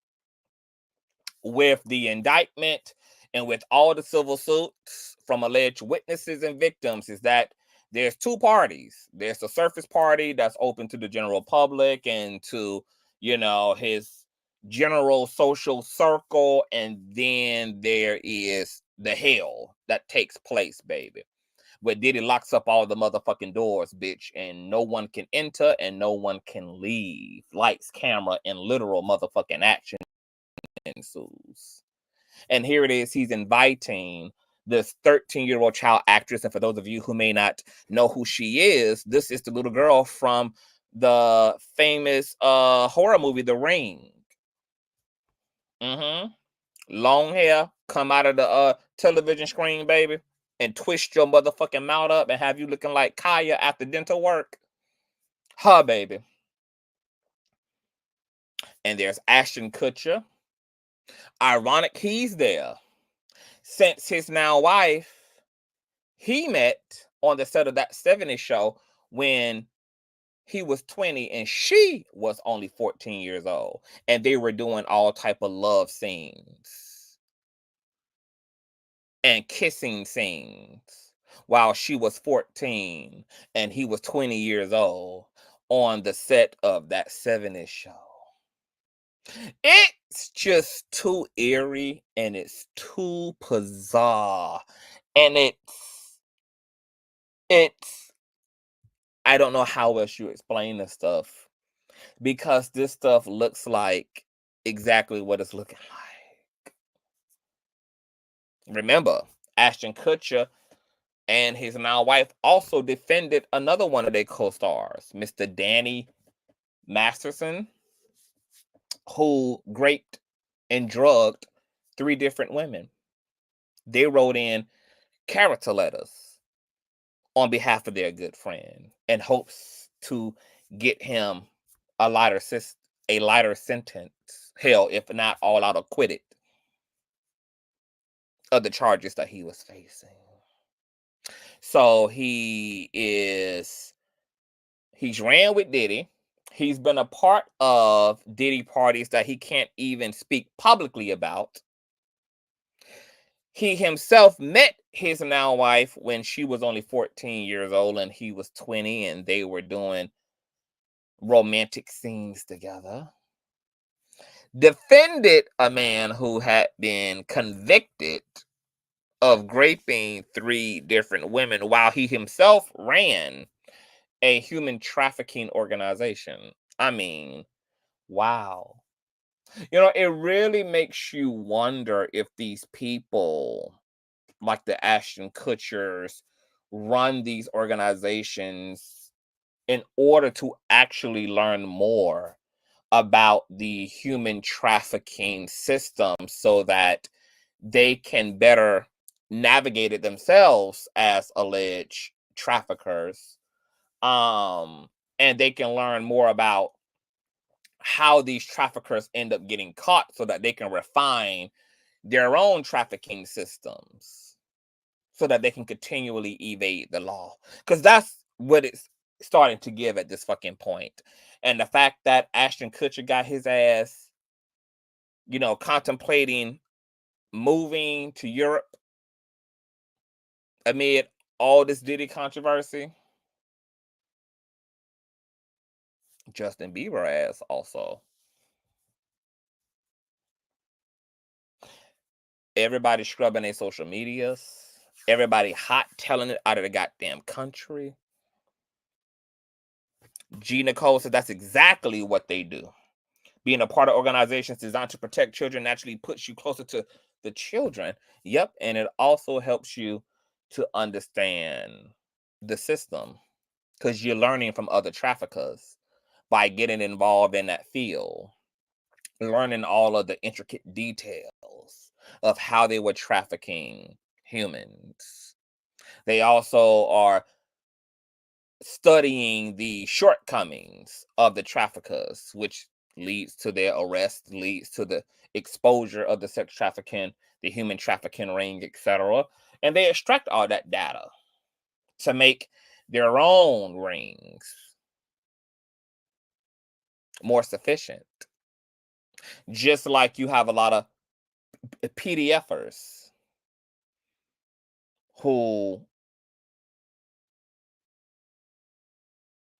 A: with the indictment and with all the civil suits from alleged witnesses and victims, is that there's two parties. There's the surface party that's open to the general public and to, you know, his general social circle, and then there is the hell that takes place, baby, where Diddy locks up all the motherfucking doors, bitch, and no one can enter and no one can leave. Lights, camera, and literal motherfucking action ensues. And here it is, he's inviting this 13-year-old child actress, and for those of you who may not know who she is, this is the little girl from the famous horror movie The Ring. Long hair, come out of the television screen, baby, and twist your motherfucking mouth up and have you looking like Kaya after dental work. Her, baby. And there's Ashton Kutcher. Ironic, he's there. since his now wife, he met on the set of that 70s show when he was 20 and she was only 14 years old. And they were doing all type of love scenes and kissing scenes while she was 14 and he was 20 years old on the set of that 70s show. It's just too eerie and it's too bizarre. And it's I don't know how else you explain this stuff, because this stuff looks like exactly what it's looking like. Remember, Ashton Kutcher and his now wife also defended another one of their co-stars, Mr. Danny Masterson, who raped and drugged 3 different women. They wrote in character letters on behalf of their good friend in hopes to get him a lighter sentence. Hell, if not all out acquitted of the charges that he was facing. So he's ran with Diddy. He's been a part of Diddy parties that he can't even speak publicly about. He himself met his now wife when she was only 14 years old and he was 20, and they were doing romantic scenes together. Defended a man who had been convicted of raping 3 different women while he himself ran a human trafficking organization. I mean, wow. You know, it really makes you wonder if these people, like the Ashton Kutchers, run these organizations in order to actually learn more about the human trafficking system so that they can better navigate it themselves as alleged traffickers. And they can learn more about how these traffickers end up getting caught so that they can refine their own trafficking systems so that they can continually evade the law. Because that's what it's starting to give at this fucking point. And the fact that Ashton Kutcher got his ass, contemplating moving to Europe amid all this Diddy controversy. Justin Bieber ass also. Everybody scrubbing their social medias. Everybody hot telling it out of the goddamn country. G. Nicole said that's exactly what they do. Being a part of organizations designed to protect children naturally puts you closer to the children. Yep, and it also helps you to understand the system because you're learning from other traffickers by getting involved in that field, learning all of the intricate details of how they were trafficking humans. They also are studying the shortcomings of the traffickers, which leads to their arrest, leads to the exposure of the sex trafficking, the human trafficking ring, etc. And they extract all that data to make their own rings more sufficient. Just like you have a lot of PDFers who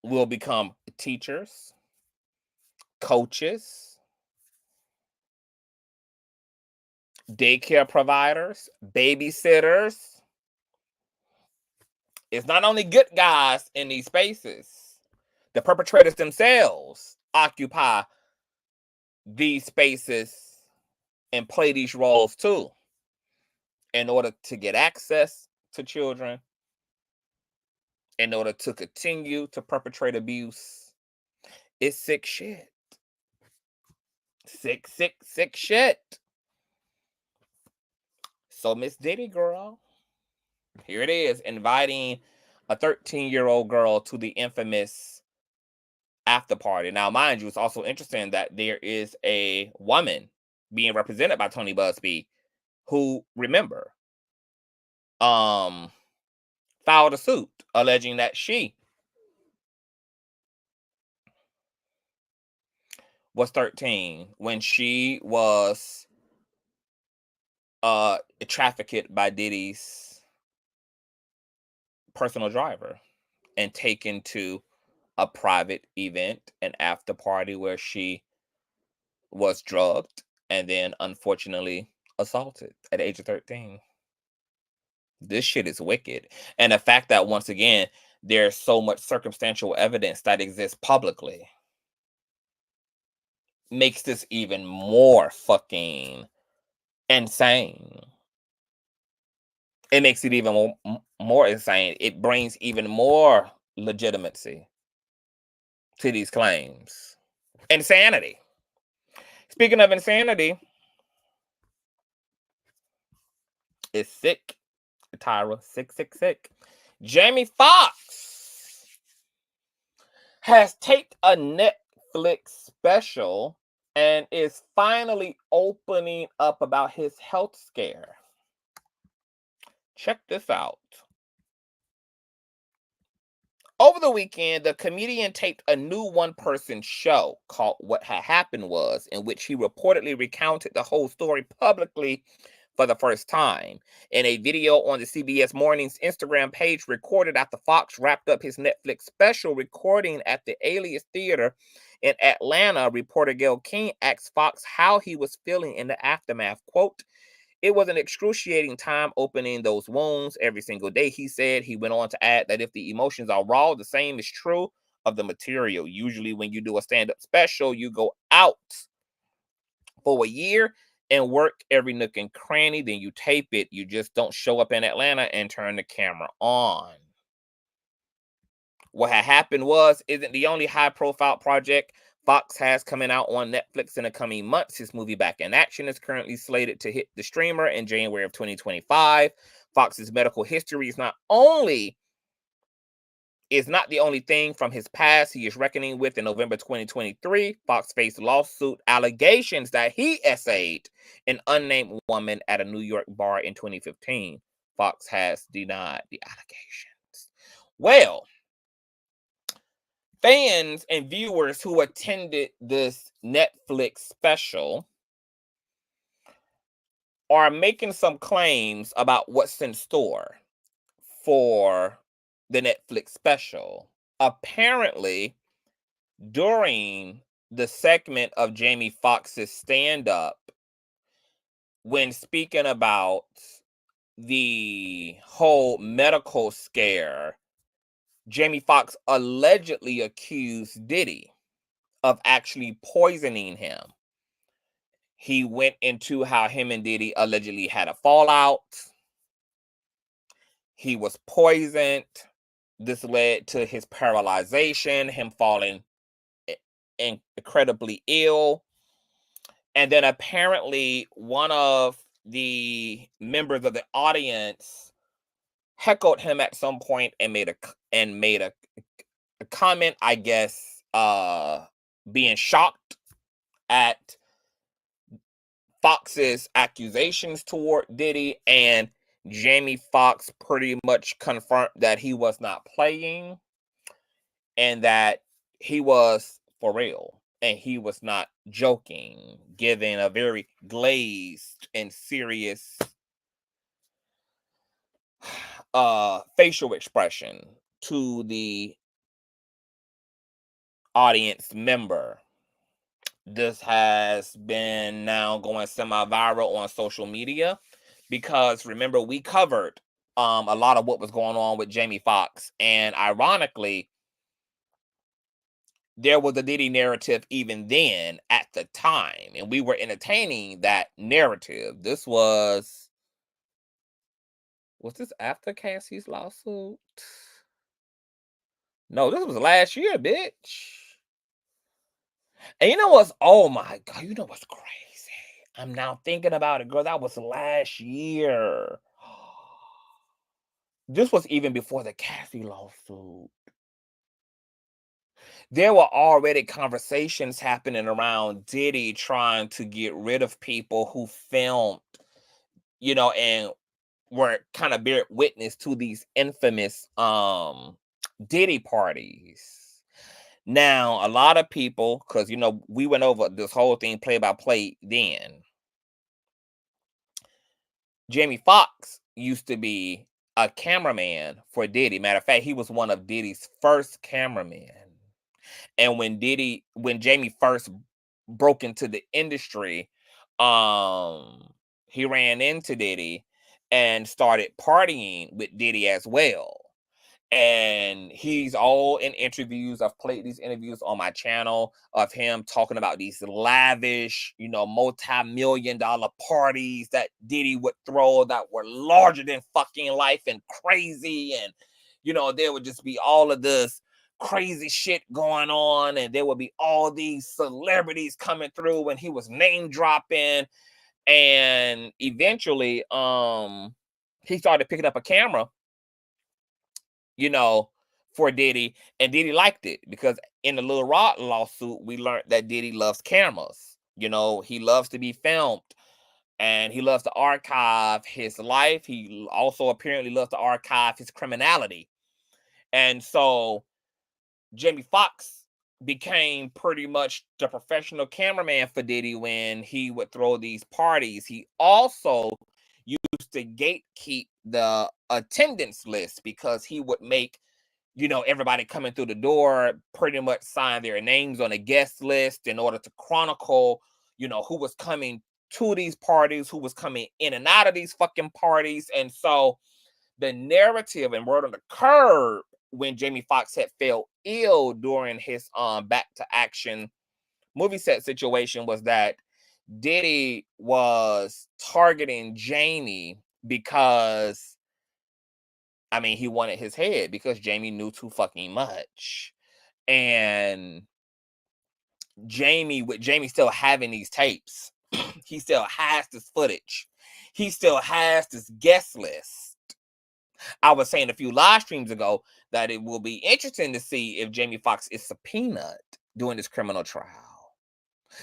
A: will become teachers, coaches, daycare providers, babysitters. It's not only good guys in these spaces. The perpetrators themselves occupy these spaces and play these roles too in order to get access to children, in order to continue to perpetrate abuse. It's sick shit. Sick shit. So Miss Diddy, girl, here it is, inviting a 13-year-old girl to the infamous after party. Now, mind you, it's also interesting that there is a woman being represented by Tony Busby who, remember, filed a suit alleging that she was 13 when she was trafficked by Diddy's personal driver and taken to a private event, an after party where she was drugged and then unfortunately assaulted at the age of 13. This shit is wicked. And the fact that, once again, there's so much circumstantial evidence that exists publicly makes this even more fucking insane. It makes it even more insane. It brings even more legitimacy to these claims. Insanity. Speaking of insanity, it's sick. Tyra, sick. Jamie Foxx has taped a Netflix special and is finally opening up about his health scare. Check this out. Over the weekend, the comedian taped a new one-person show called What Had Happened Was, in which he reportedly recounted the whole story publicly for the first time. In a video on the CBS Mornings Instagram page recorded after Foxx wrapped up his Netflix special recording at the Alias Theater in Atlanta, reporter Gail King asked Foxx how he was feeling in the aftermath. Quote, "It was an excruciating time opening those wounds every single day," he said. He went on to add that if the emotions are raw, the same is true of the material. Usually when you do a stand-up special, you go out for a year and work every nook and cranny, then you tape it. You just don't show up in Atlanta and turn the camera on. What Had Happened Was isn't the only high-profile project Foxx has coming out on Netflix in the coming months. His movie Back in Action is currently slated to hit the streamer in January of 2025. Foxx's medical history is not the only thing from his past he is reckoning with. In November 2023, Foxx faced lawsuit allegations that he essayed an unnamed woman at a New York bar in 2015. Foxx has denied the allegations. Well, fans and viewers who attended this Netflix special are making some claims about what's in store for the Netflix special. Apparently, during the segment of Jamie Foxx's stand-up, when speaking about the whole medical scare, Jamie Foxx allegedly accused Diddy of actually poisoning him. He went into how him and Diddy allegedly had a fallout. He was poisoned. This led to his paralyzation, him falling incredibly ill. And then apparently one of the members of the audience heckled him at some point and made a comment, I guess, being shocked at Foxx's accusations toward Diddy, and Jamie Foxx pretty much confirmed that he was not playing and that he was for real and he was not joking, giving a very glazed and serious facial expression to the audience member. This has been now going semi-viral on social media because, remember, we covered a lot of what was going on with Jamie Foxx, and ironically, there was a Diddy narrative even then at the time, and we were entertaining that narrative. This was this after Cassie's lawsuit? No, this was last year, bitch. And you know what's, oh my God, you know what's crazy? I'm now thinking about it, girl. That was last year. This was even before the Cassie lawsuit. There were already conversations happening around Diddy trying to get rid of people who filmed, and were kind of bear witness to these infamous Diddy parties. Now, a lot of people, because you know, we went over this whole thing play by play then. Jamie Foxx used to be a cameraman for Diddy. Matter of fact, he was one of Diddy's first cameramen. And when Jamie first broke into the industry, he ran into Diddy and started partying with Diddy as well. And he's all in interviews. I've played these interviews on my channel of him talking about these lavish, you know, multi-million-dollar parties that Diddy would throw that were larger than fucking life and crazy. And, you know, there would just be all of this crazy shit going on. And there would be all these celebrities coming through and he was name dropping. And eventually, he started picking up a camera, you know, for Diddy, and Diddy liked it because in the Lil Rod lawsuit, we learned that Diddy loves cameras. You know, he loves to be filmed and he loves to archive his life. He also apparently loves to archive his criminality. And so Jamie Foxx became pretty much the professional cameraman for Diddy when he would throw these parties. He also used to gatekeep the attendance list because he would make, you know, everybody coming through the door pretty much sign their names on a guest list in order to chronicle, you know, who was coming to these parties, who was coming in and out of these fucking parties. And so the narrative and word on the curb when Jamie Foxx had fell ill during his Back to Action movie set situation was that Diddy was targeting Jamie because, I mean, he wanted his head because Jamie knew too fucking much. And Jamie, with Jamie still having these tapes, he still has this footage. He still has this guest list. I was saying a few live streams ago that it will be interesting to see if Jamie Foxx is subpoenaed during this criminal trial.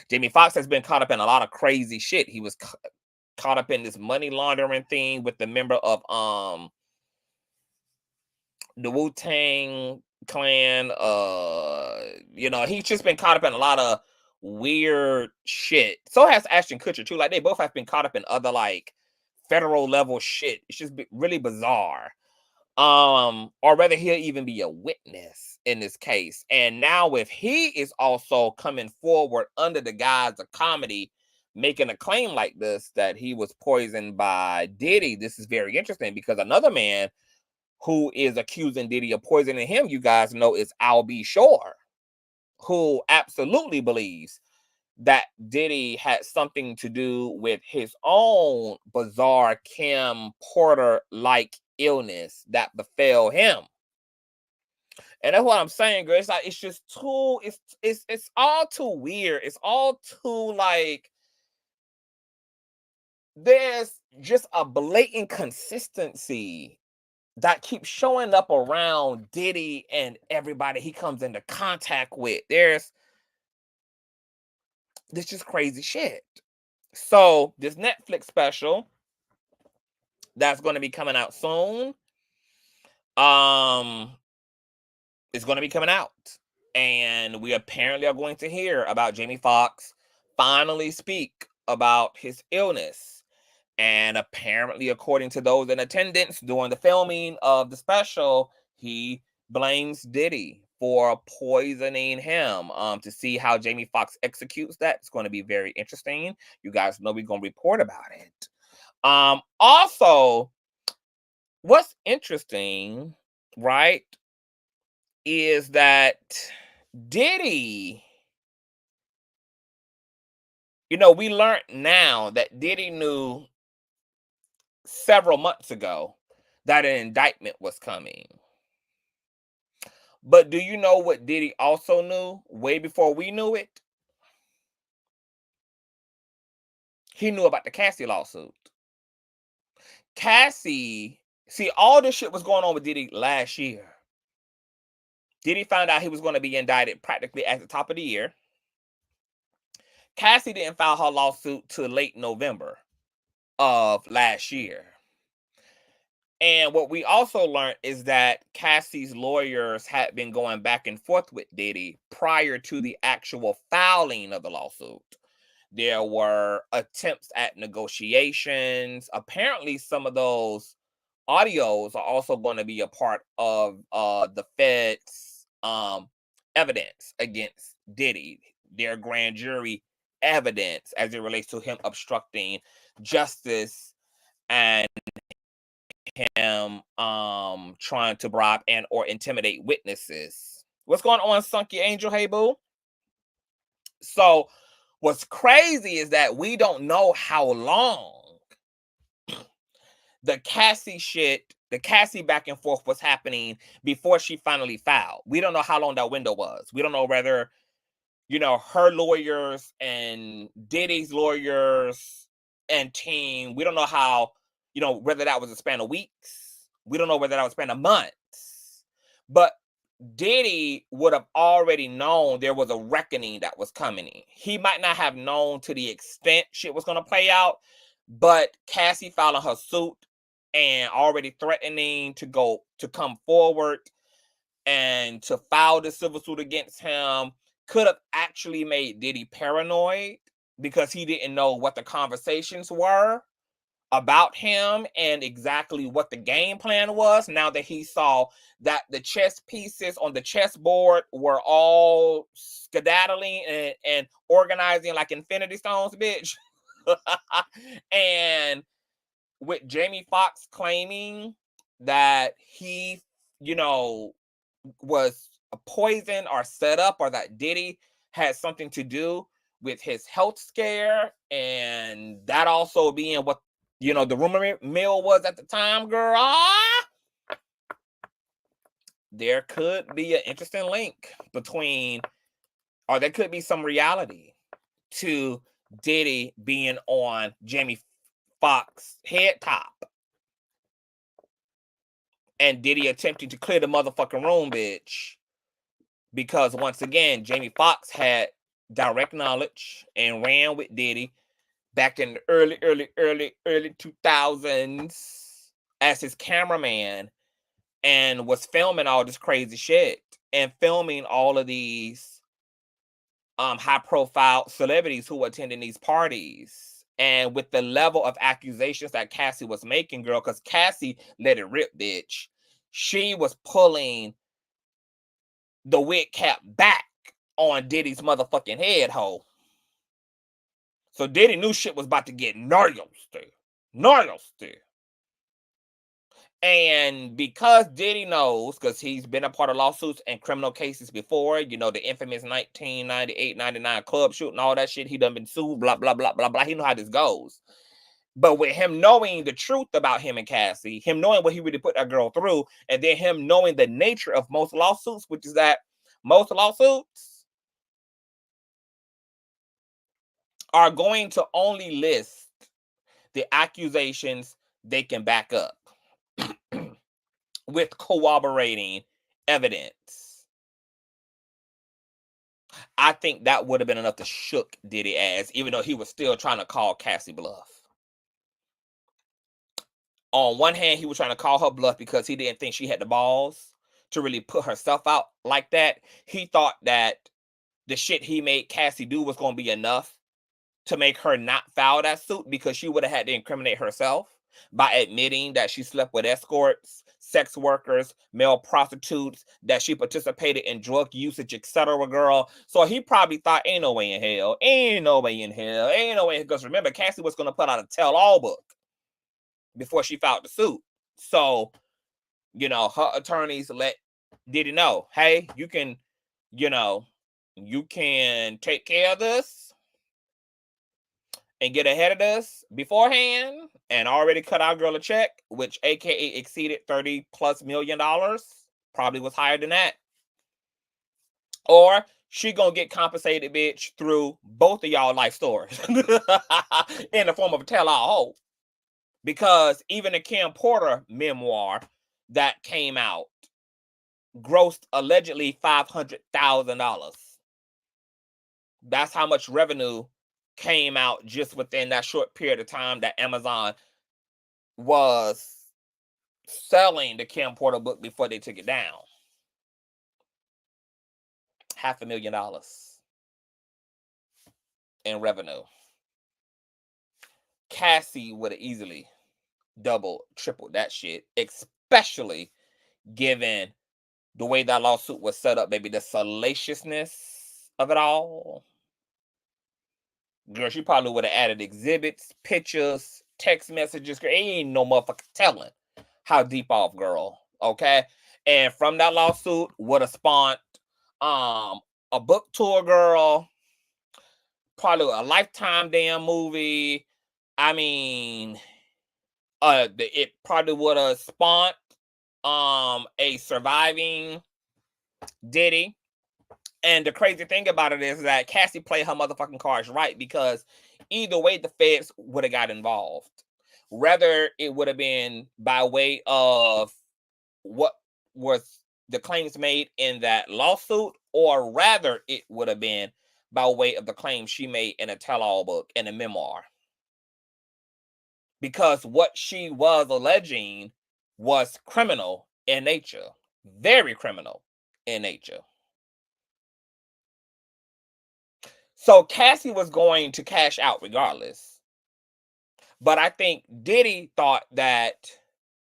A: Jamie Foxx has been caught up in a lot of crazy shit. He was caught up in this money laundering thing with the member of the Wu-Tang Clan. You know, he's just been caught up in a lot of weird shit. So has Ashton Kutcher too. Like, they both have been caught up in other like federal level shit. It's just really bizarre. Or whether he'll even be a witness in this case. And now if he is also coming forward under the guise of comedy, making a claim like this, that he was poisoned by Diddy, this is very interesting because another man who is accusing Diddy of poisoning him, you guys know, is Al B. Shore, who absolutely believes that Diddy had something to do with his own bizarre Kim Porter-like illness that befell him. And that's what I'm saying, girl. It's like, it's just too, it's all too weird. It's all too like, there's just a blatant consistency that keeps showing up around Diddy and everybody he comes into contact with. There's just crazy shit. So this Netflix special that's going to be coming out soon, is going to be coming out, and we apparently are going to hear about Jamie Foxx finally speak about his illness. And apparently, according to those in attendance during the filming of the special, he blames Diddy for poisoning him. To see how Jamie Foxx executes that, it's going to be very interesting. You guys know we're going to report about it. Also, what's interesting, right, is that Diddy, you know, we learned now that Diddy knew several months ago that an indictment was coming. But do you know what Diddy also knew way before we knew it? He knew about the Cassie lawsuit. Cassie, see, all this shit was going on with Diddy last year. Diddy found out he was going to be indicted practically at the top of the year. Cassie didn't file her lawsuit till late November of last year. And what we also learned is that Cassie's lawyers had been going back and forth with Diddy prior to the actual filing of the lawsuit. There were attempts at negotiations. Apparently, some of those audios are also going to be a part of the Fed's evidence against Diddy, their grand jury evidence as it relates to him obstructing justice and him trying to bribe and or intimidate witnesses. What's going on, Sunky Angel? Hey, boo. So what's crazy is that we don't know how long the Cassie back and forth was happening before she finally filed. We don't know how long that window was. We don't know whether, her lawyers and Diddy's lawyers and team, we don't know how, whether that was a span of weeks. We don't know whether that was a span of months. But Diddy would have already known there was a reckoning that was coming in. He might not have known to the extent shit was going to play out, but Cassie filing her suit and already threatening to come forward and to file the civil suit against him could have actually made Diddy paranoid because he didn't know what the conversations were about him and exactly what the game plan was. Now that he saw that the chess pieces on the chessboard were all skedaddling and organizing like Infinity Stones, bitch. And with Jamie Foxx claiming that he, was poisoned or set up, or that Diddy had something to do with his health scare, and that also being what the rumor mill was at the time, girl. There could be an interesting link between, or there could be some reality to Diddy being on Jamie Foxx head top and Diddy attempting to clear the motherfucking room, bitch. Because once again, Jamie Foxx had direct knowledge and ran with Diddy back in the early 2000s as his cameraman and was filming all this crazy shit and filming all of these high profile celebrities who were attending these parties. And with the level of accusations that Cassie was making, girl, because Cassie let it rip, bitch. She was pulling the wig cap back on Diddy's motherfucking head, ho. So Diddy knew shit was about to get nasty. And because Diddy knows, because he's been a part of lawsuits and criminal cases before, the infamous 1998-99 club shooting, all that shit, he done been sued, blah, blah, blah, blah, blah. He know how this goes. But with him knowing the truth about him and Cassie, him knowing what he really put that girl through, and then him knowing the nature of most lawsuits, which is that most lawsuits are going to only list the accusations they can back up with corroborating evidence. I think that would have been enough to shook Diddy ass, even though he was still trying to call Cassie bluff. On one hand, he was trying to call her bluff because he didn't think she had the balls to really put herself out like that. He thought that the shit he made Cassie do was going to be enough to make her not file that suit, because she would have had to incriminate herself by admitting that she slept with escorts, sex workers, male prostitutes, that she participated in drug usage, etc., girl. So he probably thought, ain't no way in hell. Because remember, Cassie was going to put out a tell-all book before she filed the suit. So, her attorneys let Diddy know, hey, you can take care of this and get ahead of this beforehand and already cut our girl a check, which AKA exceeded $30+ million, probably was higher than that. Or she gonna get compensated, bitch, through both of y'all life stories in the form of a tell-all. Because even the Kim Porter memoir that came out grossed allegedly $500,000. That's how much revenue came out just within that short period of time that Amazon was selling the Kim Porter book before they took it down. $500,000 in revenue. Cassie would have easily doubled, tripled that shit, especially given the way that lawsuit was set up, baby, the salaciousness of it all. Girl, she probably would have added exhibits, pictures, text messages. Girl, ain't no motherfucker telling how deep off, girl. Okay? And from that lawsuit would have spawned a book tour, girl. Probably a Lifetime damn movie. I mean, it probably would have spawned a surviving Diddy. And the crazy thing about it is that Cassie played her motherfucking cards right, because either way the feds would have got involved. Whether it would have been by way of what was the claims made in that lawsuit, or rather it would have been by way of the claims she made in a tell-all book, in a memoir. Because what she was alleging was criminal in nature. Very criminal in nature. So Cassie was going to cash out regardless. But I think Diddy thought that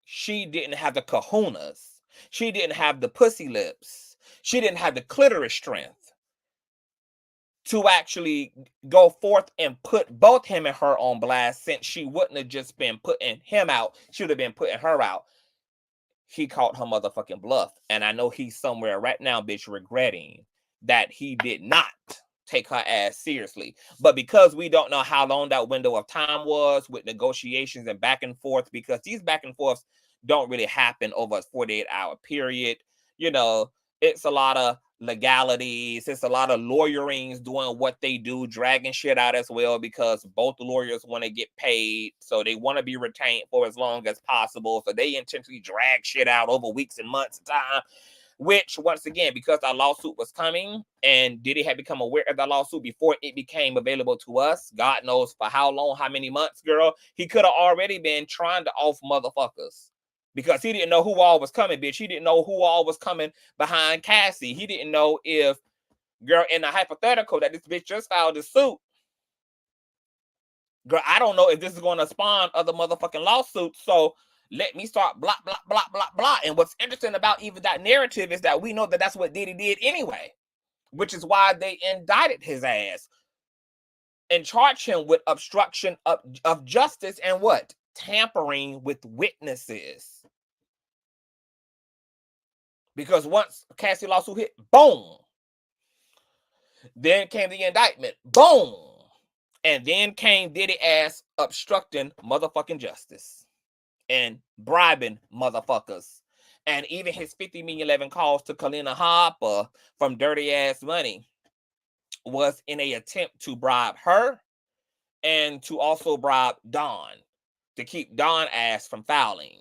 A: she didn't have the kahunas. She didn't have the pussy lips. She didn't have the clitoris strength to actually go forth and put both him and her on blast, since she wouldn't have just been putting him out. She would have been putting her out. He caught her motherfucking bluff. And I know he's somewhere right now, bitch, regretting that he did not take her ass seriously. But because we don't know how long that window of time was with negotiations and back and forth, because these back and forths don't really happen over a 48-hour period. You know, it's a lot of legalities. It's a lot of lawyerings doing what they do, dragging shit out as well, because both lawyers want to get paid. So they want to be retained for as long as possible. So they intentionally drag shit out over weeks and months of time. Which, once again, because our lawsuit was coming and Diddy had become aware of the lawsuit before it became available to us, God knows for how long, how many months, girl, he could have already been trying to off motherfuckers. Because he didn't know who all was coming, bitch. He didn't know who all was coming behind Cassie. He didn't know if, girl, in the hypothetical that this bitch just filed a suit, girl, I don't know if this is going to spawn other motherfucking lawsuits. So let me start blah, blah, blah, blah, blah. And what's interesting about even that narrative is that we know that that's what Diddy did anyway, which is why they indicted his ass and charged him with obstruction of justice and what? Tampering with witnesses. Because once Cassie lawsuit hit, boom. Then came the indictment, boom. And then came Diddy ass obstructing motherfucking justice and bribing motherfuckers. And even his 50 million 11 calls to Kalina Harper from Dirty Ass Money was in an attempt to bribe her and to also bribe Don, to keep Don ass from filing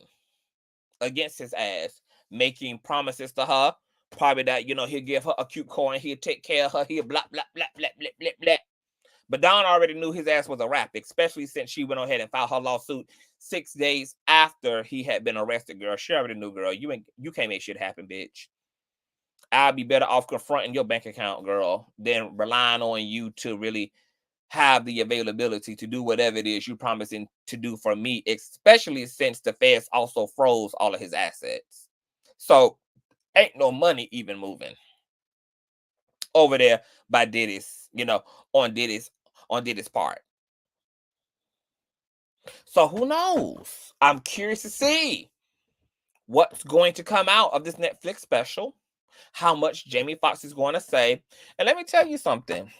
A: against his ass, making promises to her, probably that, you know, he'll give her a cute coin, he'll take care of her, he'll blah, blah, blah, blah, blah, blah, blah. But Don already knew his ass was a rap, especially since she went ahead and filed her lawsuit 6 days after he had been arrested, girl. She already knew, girl. You can't make shit happen, bitch. I'll be better off confronting your bank account, girl, than relying on you to really have the availability to do whatever it is you're promising to do for me, especially since the feds also froze all of his assets. So ain't no money even moving over there by Diddy's, you know, on Diddy's part. So who knows? I'm curious to see what's going to come out of this Netflix special, how much Jamie Foxx is going to say. And let me tell you something.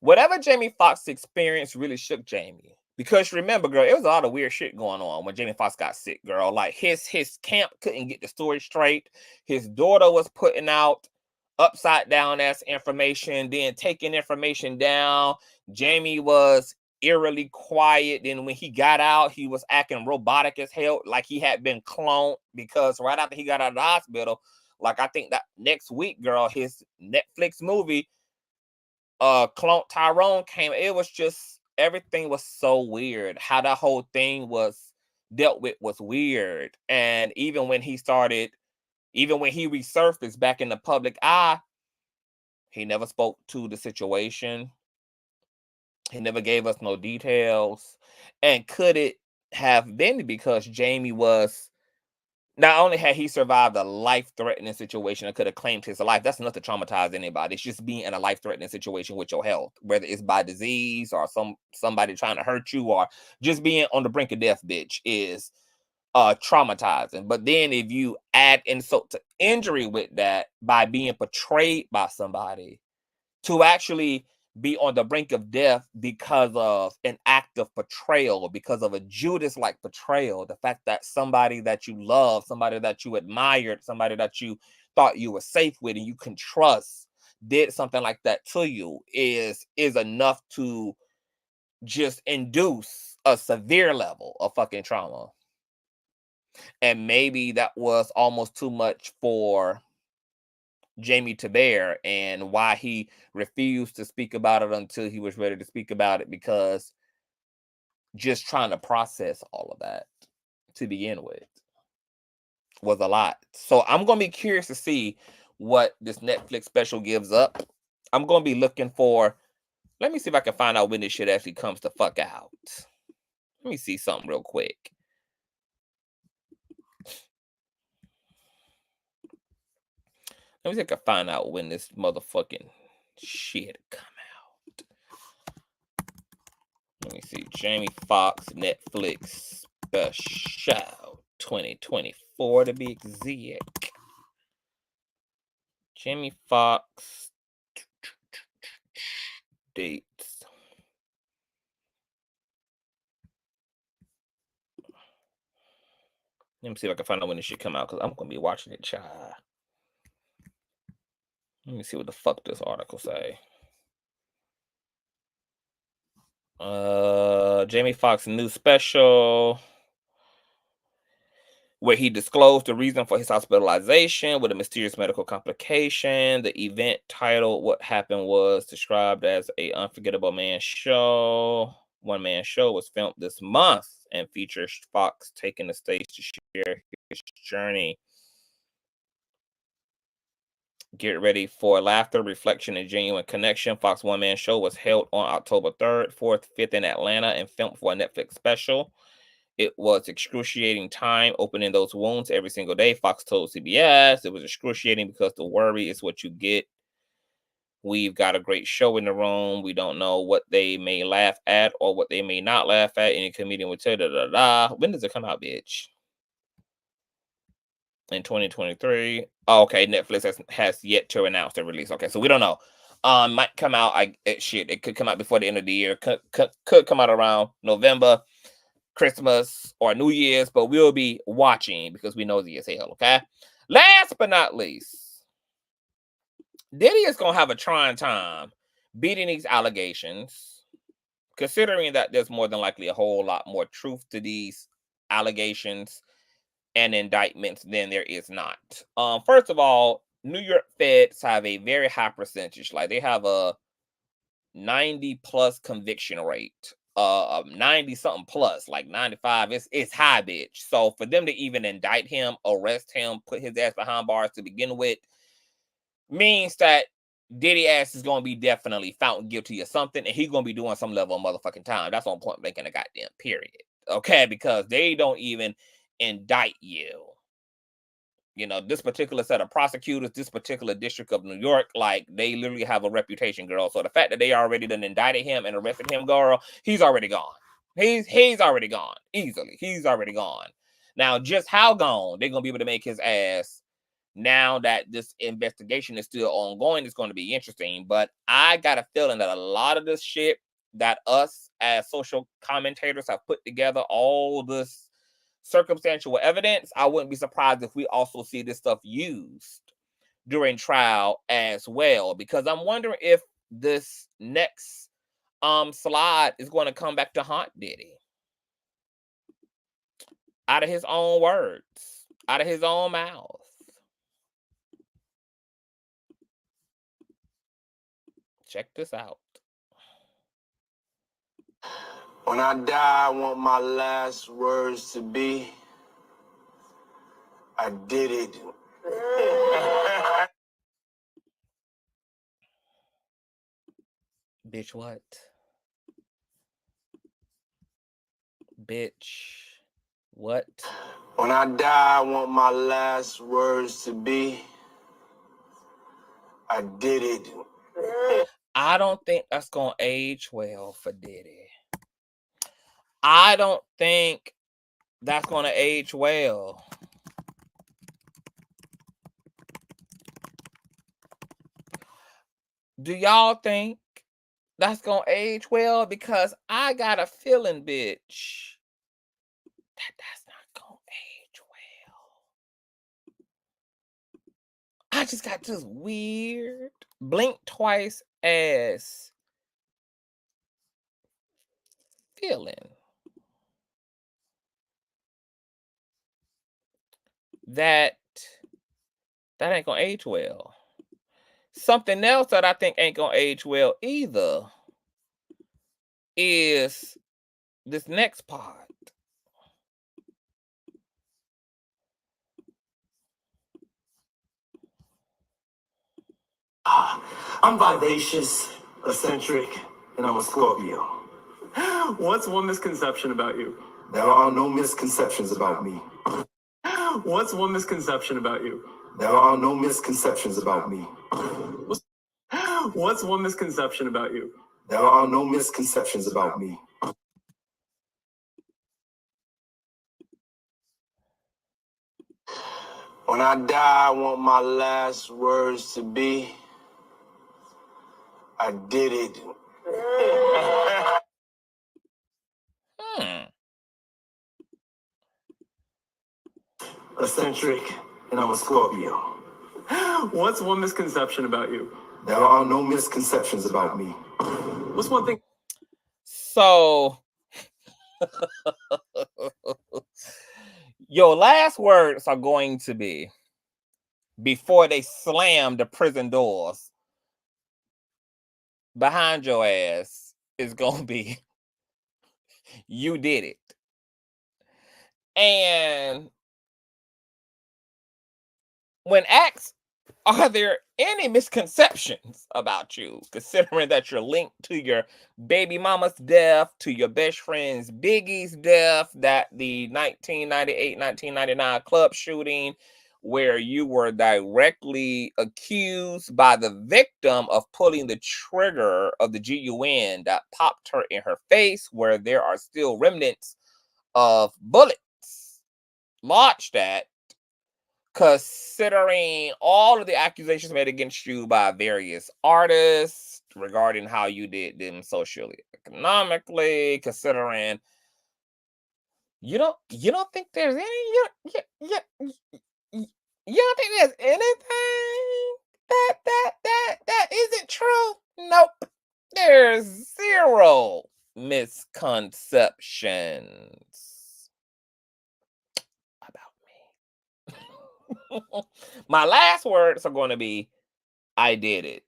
A: Whatever Jamie Foxx experienced really shook Jamie. Because remember, girl, it was a lot of weird shit going on when Jamie Foxx got sick, girl. Like his camp couldn't get the story straight. His daughter was putting out upside down ass information, then taking information down. Jamie was eerily quiet. Then when he got out, he was acting robotic as hell, like he had been cloned, because right after he got out of the hospital, like I think that next week, girl, his Netflix movie, Clone Tyrone came. It was just, everything was so weird. How that whole thing was dealt with was weird. And even when he resurfaced back in the public eye, he never spoke to the situation. He never gave us no details. And could it have been because Jamie was, not only had he survived a life-threatening situation and could have claimed his life, that's enough to traumatize anybody. It's just being in a life-threatening situation with your health, whether it's by disease or somebody trying to hurt you or just being on the brink of death, bitch, is traumatizing. But then if you add insult to injury with that by being portrayed by somebody to actually be on the brink of death because of an act of betrayal, because of a Judas-like betrayal, the fact that somebody that you love, somebody that you admired, somebody that you thought you were safe with and you can trust did something like that to you is enough to just induce a severe level of fucking trauma. And maybe that was almost too much for Jamie to bear, and why he refused to speak about it until he was ready to speak about it, because just trying to process all of that to begin with was a lot. So I'm going to be curious to see what this Netflix special gives up. I'm going to be looking for, let me see if I can find out when this shit actually comes the fuck out. Let me see something real quick. Let me see if I can find out when this motherfucking shit come out. Let me see. Jamie Foxx Netflix special 2024 to be exact. Jamie Foxx dates. Let me see if I can find out when this shit come out, because I'm gonna be watching it, child. Let me see what the fuck this article say. Jamie Foxx new special, where he disclosed the reason for his hospitalization with a mysterious medical complication. The event, titled "What Happened," was described as a unforgettable one-man show, was filmed this month and features Foxx taking the stage to share his journey. Get ready for laughter, reflection, and genuine connection. Foxx one-man show was held on October 3rd, 4th, 5th in Atlanta and filmed for a Netflix special. It was excruciating time opening those wounds every single day, Foxx told CBS. It was excruciating because the worry is what you get. We've got a great show in the room. We don't know what they may laugh at or what they may not laugh at. Any comedian would tell When does it come out, bitch? In 2023. Oh, okay, Netflix has yet to announce the release. Okay, so we don't know. Might come out. It could come out before the end of the year. Could come out around November, Christmas, or New Year's, but we'll be watching because we nosy as hell. Okay. Last but not least, Diddy is gonna have a trying time beating these allegations, considering that there's more than likely a whole lot more truth to these allegations and indictments than there is not. First of all, New York feds have a very high percentage. Like, they have a 90+ conviction rate, 90 something plus, like 95. It's high, bitch. So for them to even indict him, arrest him, put his ass behind bars to begin with, means that Diddy ass is gonna be definitely found guilty of something, and he's gonna be doing some level of motherfucking time. That's on point blank in a goddamn period. Okay, because they don't even indict you. You know, this particular set of prosecutors, this particular district of New York, like, they literally have a reputation, girl. So the fact that they already done indicted him and arrested him, girl, he's already gone. He's already gone. Easily. He's already gone. Now, just how gone they're gonna be able to make his ass now that this investigation is still ongoing is going to be interesting. But I got a feeling that a lot of this shit that us as social commentators have put together, all this circumstantial evidence, I wouldn't be surprised if we also see this stuff used during trial as well, because I'm wondering if this next slide is going to come back to haunt Diddy out of his own words, out of his own mouth. Check this out.
F: When I die, I want my last words to be, I did it.
A: Bitch, what? Bitch, what?
F: When I die, I want my last words to be, I did it.
A: I don't think that's gonna age well for Diddy. I don't think that's gonna age well. Do y'all think that's gonna age well? Because I got a feeling, bitch, that's not gonna age well. I just got this weird blink twice ass feeling that ain't gonna age well. Something else that I think ain't gonna age well either is this next part.
F: I'm vivacious, eccentric, and I'm a Scorpio.
K: What's one misconception about you?
F: There are no misconceptions about me.
K: What's one misconception about you?
F: There are no misconceptions about me.
K: What's one misconception about you?
F: There are no misconceptions about me. When I die, I want my last words to be, I did it. Eccentric, and I'm a Scorpio.
K: What's one misconception about you?
F: There are no misconceptions about me.
K: What's one thing?
A: So, your last words are going to be, before they slam the prison doors behind your ass, is going to be, you did it. And when asked, are there any misconceptions about you, considering that you're linked to your baby mama's death, to your best friend's Biggie's death, that the 1998-1999 club shooting, where you were directly accused by the victim of pulling the trigger of the GUN that popped her in her face, where there are still remnants of bullets lodged at, considering all of the accusations made against you by various artists regarding how you did them socially, economically, considering you don't think there's any you don't think there's anything that isn't true? Nope. There's zero misconceptions about me. My last words are going to be, I did it.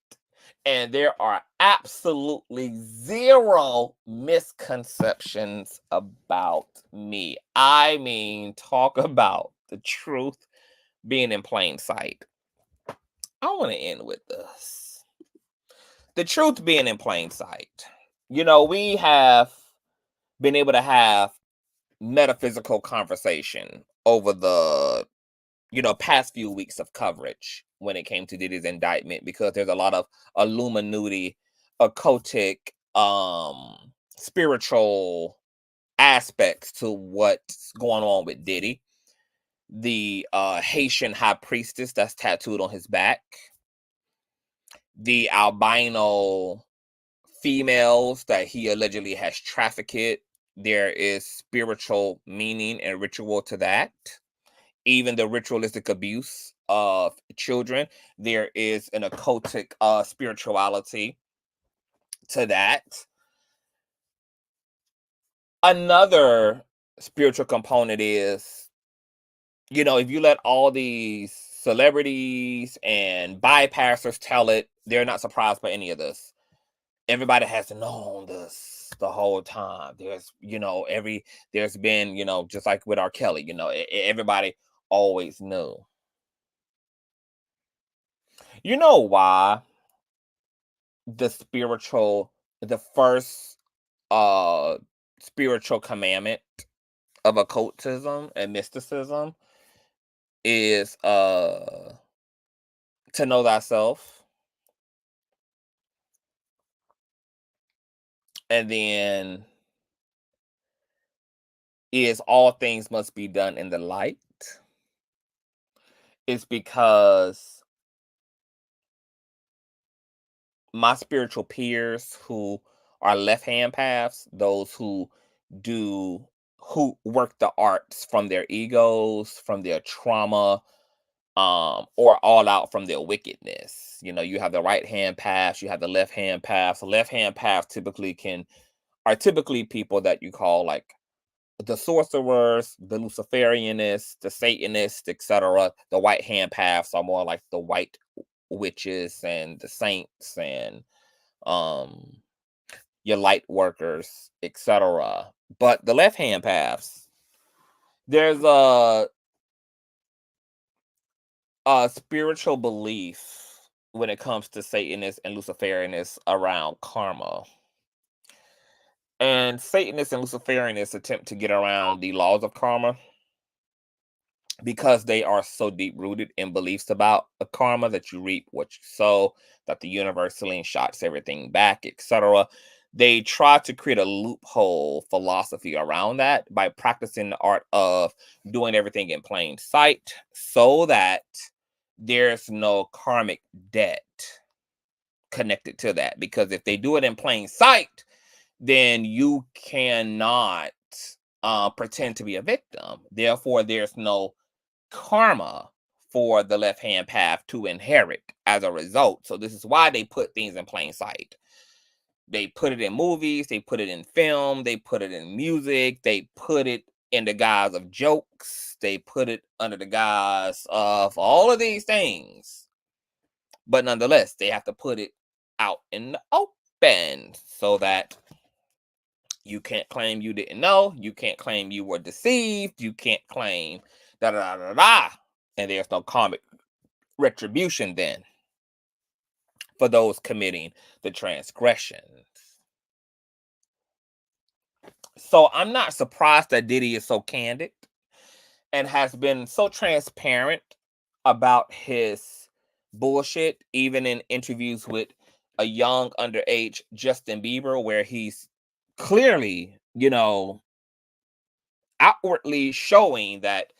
A: And there are absolutely zero misconceptions about me. I mean, talk about the truth being in plain sight. I want to end with this. The truth being in plain sight. You know, we have been able to have metaphysical conversation over the past few weeks of coverage when it came to Diddy's indictment, because there's a lot of Illuminati, occultic, spiritual aspects to what's going on with Diddy. The Haitian high priestess that's tattooed on his back, the albino females that he allegedly has trafficked. There is spiritual meaning and ritual to that. Even the ritualistic abuse of children, there is an occultic spirituality to that. Another spiritual component is, if you let all these celebrities and bypassers tell it, they're not surprised by any of this. everybody has known this the whole time. There's, there's been, just like with R. Kelly, everybody always knew. You know why the first spiritual commandment of occultism and mysticism is to know thyself, and then is all things must be done in the light. It's because my spiritual peers who are left-hand paths, those who work the arts from their egos, from their trauma, or all out from their wickedness. You have the right-hand paths, you have the left-hand paths. The left-hand paths are typically people that you call like the sorcerers, the Luciferianists, the Satanists, etc. The right-hand paths are more like the white witches and the saints and your light workers, etc. But the left-hand paths, there's a spiritual belief when it comes to Satanists and Luciferianists around karma. And Satanists and Luciferianists attempt to get around the laws of karma because they are so deep-rooted in beliefs about a karma that you reap what you sow, that the universe shots everything back, etc. They try to create a loophole philosophy around that by practicing the art of doing everything in plain sight so that there's no karmic debt connected to that. Because if they do it in plain sight, then you cannot pretend to be a victim. Therefore, there's no karma for the left-hand path to inherit as a result. So this is why they put things in plain sight. They put it in movies, they put it in film, they put it in music, they put it in the guise of jokes, they put it under the guise of all of these things. But nonetheless, they have to put it out in the open so that you can't claim you didn't know. You can't claim you were deceived. You can't claim da-da-da-da-da. And there's no karmic retribution then for those committing the transgressions. So I'm not surprised that Diddy is so candid and has been so transparent about his bullshit, even in interviews with a young underage Justin Bieber, where he's clearly, outwardly showing that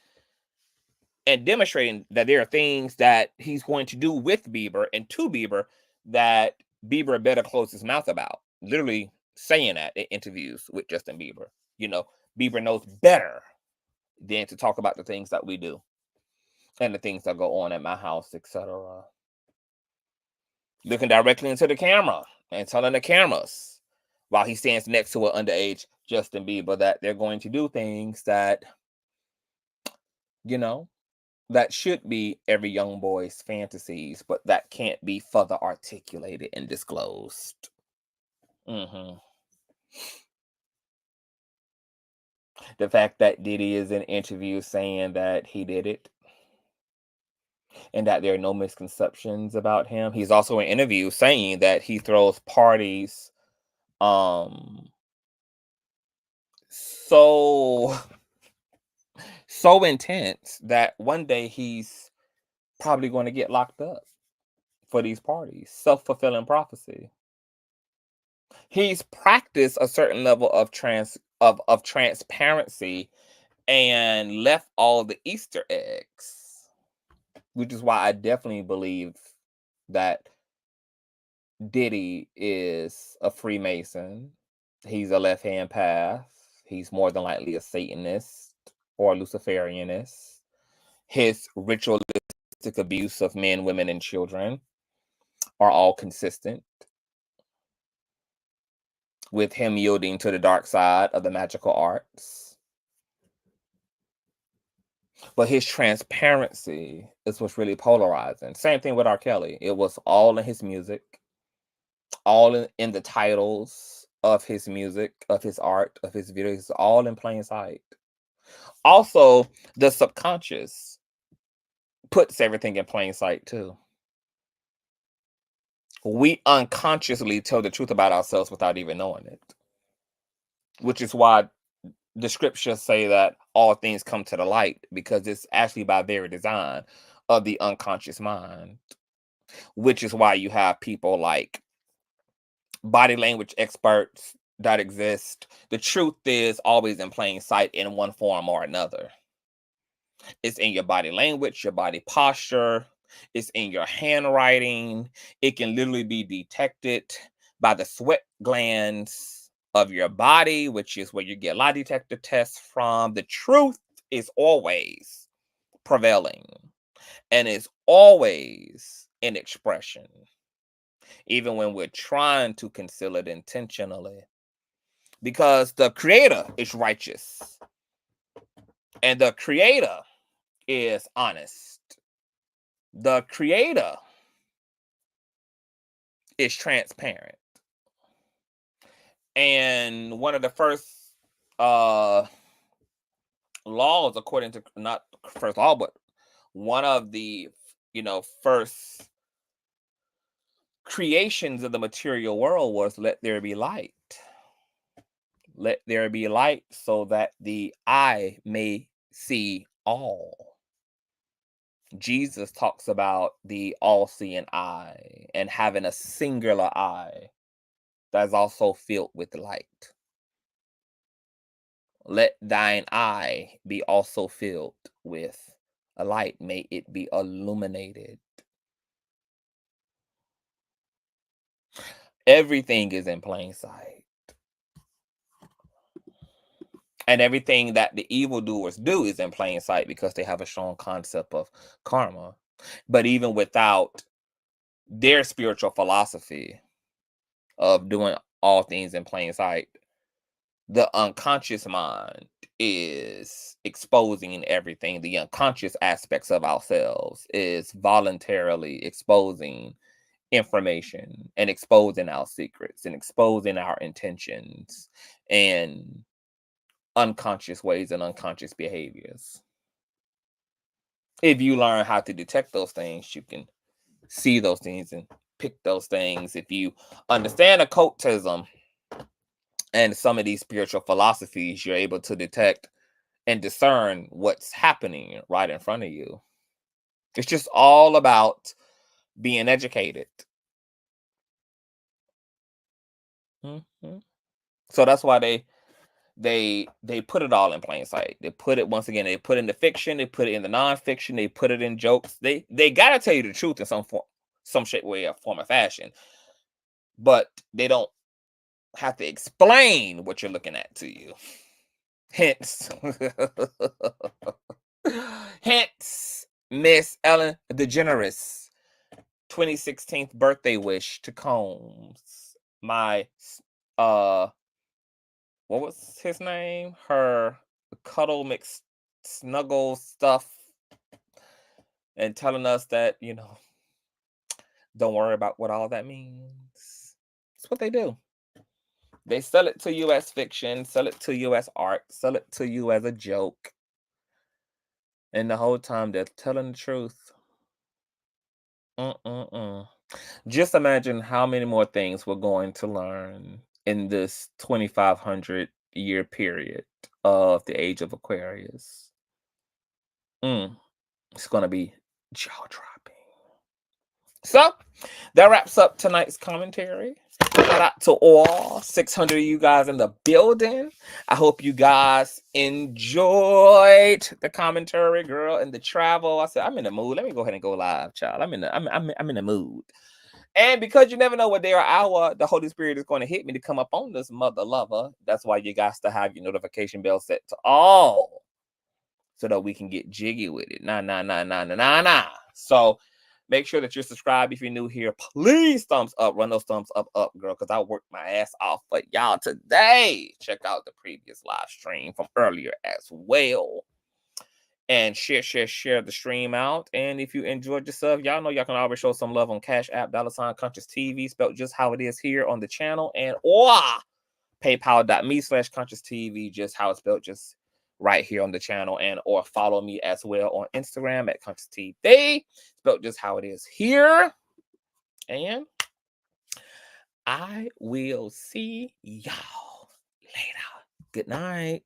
A: and demonstrating that there are things that he's going to do with Bieber and to Bieber that Bieber better close his mouth about. Literally saying that in interviews with Justin Bieber. Bieber knows better than to talk about the things that we do and the things that go on at my house, etc. Looking directly into the camera and telling the cameras while he stands next to an underage Justin Bieber that they're going to do things that, that should be every young boy's fantasies, but that can't be further articulated and disclosed. The fact that Diddy is in interviews saying that he did it and that there are no misconceptions about him. He's also in interviews saying that he throws parties so intense that one day he's probably going to get locked up for these parties. Self-fulfilling prophecy. He's practiced a certain level of transparency and left all the Easter eggs, which is why I definitely believe that Diddy is a Freemason. He's a left-hand path. He's more than likely a Satanist or a Luciferianist. His ritualistic abuse of men, women, and children are all consistent with him yielding to the dark side of the magical arts. But his transparency is what's really polarizing. Same thing with R. Kelly. It was all in his music. all in the titles of his music, of his art, of his videos. It's all in plain sight. Also, the subconscious puts everything in plain sight too. We unconsciously tell the truth about ourselves without even knowing it, which is why the scriptures say that all things come to the light, because it's actually by very design of the unconscious mind, which is why you have people like body language experts that exist. The truth is always in plain sight in one form or another. It's in your body language, your body posture. It's in your handwriting. It can literally be detected by the sweat glands of your body, which is where you get lie detector tests from. The truth is always prevailing, and it's always in expression, even when we're trying to conceal it intentionally, because the Creator is righteous and the Creator is honest. The Creator is transparent. And one of the first laws, according to, not first law, but one of the, first creations of the material world was, let there be light. Let there be light so that the eye may see all. Jesus talks about the all-seeing eye and having a singular eye that is also filled with light. Let thine eye be also filled with a light. May it be illuminated. Everything is in plain sight. And everything that the evildoers do is in plain sight because they have a strong concept of karma. But even without their spiritual philosophy of doing all things in plain sight, the unconscious mind is exposing everything. The unconscious aspects of ourselves is voluntarily exposing information and exposing our secrets and exposing our intentions and unconscious ways and unconscious behaviors. If you learn how to detect those things, you can see those things and pick those things. If you understand occultism and some of these spiritual philosophies, you're able to detect and discern what's happening right in front of you. It's just all about being educated. Mm-hmm. So that's why they put it all in plain sight. They put it, once again, they put it in the fiction, they put it in the nonfiction, they put it in jokes. They gotta tell you the truth in some form, some shape, way, or form, or fashion. But they don't have to explain what you're looking at to you. Hence, Miss Ellen DeGeneres 2016 birthday wish to Combs. My what was his name? Her cuddle mix snuggle stuff, and telling us that, don't worry about what all that means. That's what they do. They sell it to you as fiction, sell it to you as art, sell it to you as a joke. And the whole time they're telling the truth. Just imagine how many more things we're going to learn in this 2,500 year period of the age of Aquarius. It's going to be jaw-dropping. So, that wraps up tonight's commentary. Shout out to all 600 of you guys in the building. I hope you guys enjoyed the commentary, girl, and the travel. I said, I'm in the mood. Let me go ahead and go live, child. I'm in the mood. And because you never know what day or hour the Holy Spirit is going to hit me to come up on this mother lover, that's why you got to have your notification bell set to all, so that we can get jiggy with it. Nah. So make sure that you're subscribed if you're new here. Please thumbs up. Run those thumbs up, girl, because I worked my ass off for y'all today. Check out the previous live stream from earlier as well. and share the stream out. And if you enjoyed yourself, y'all know y'all can always show some love on Cash App, $Consciouztv, spelled just how it is here on the channel, and or paypal.me/Consciouztv, just how it's spelled, just right here on the channel, and or follow me as well on Instagram at Consciouztv, spelled just how it is here. And I will see y'all later. Good night.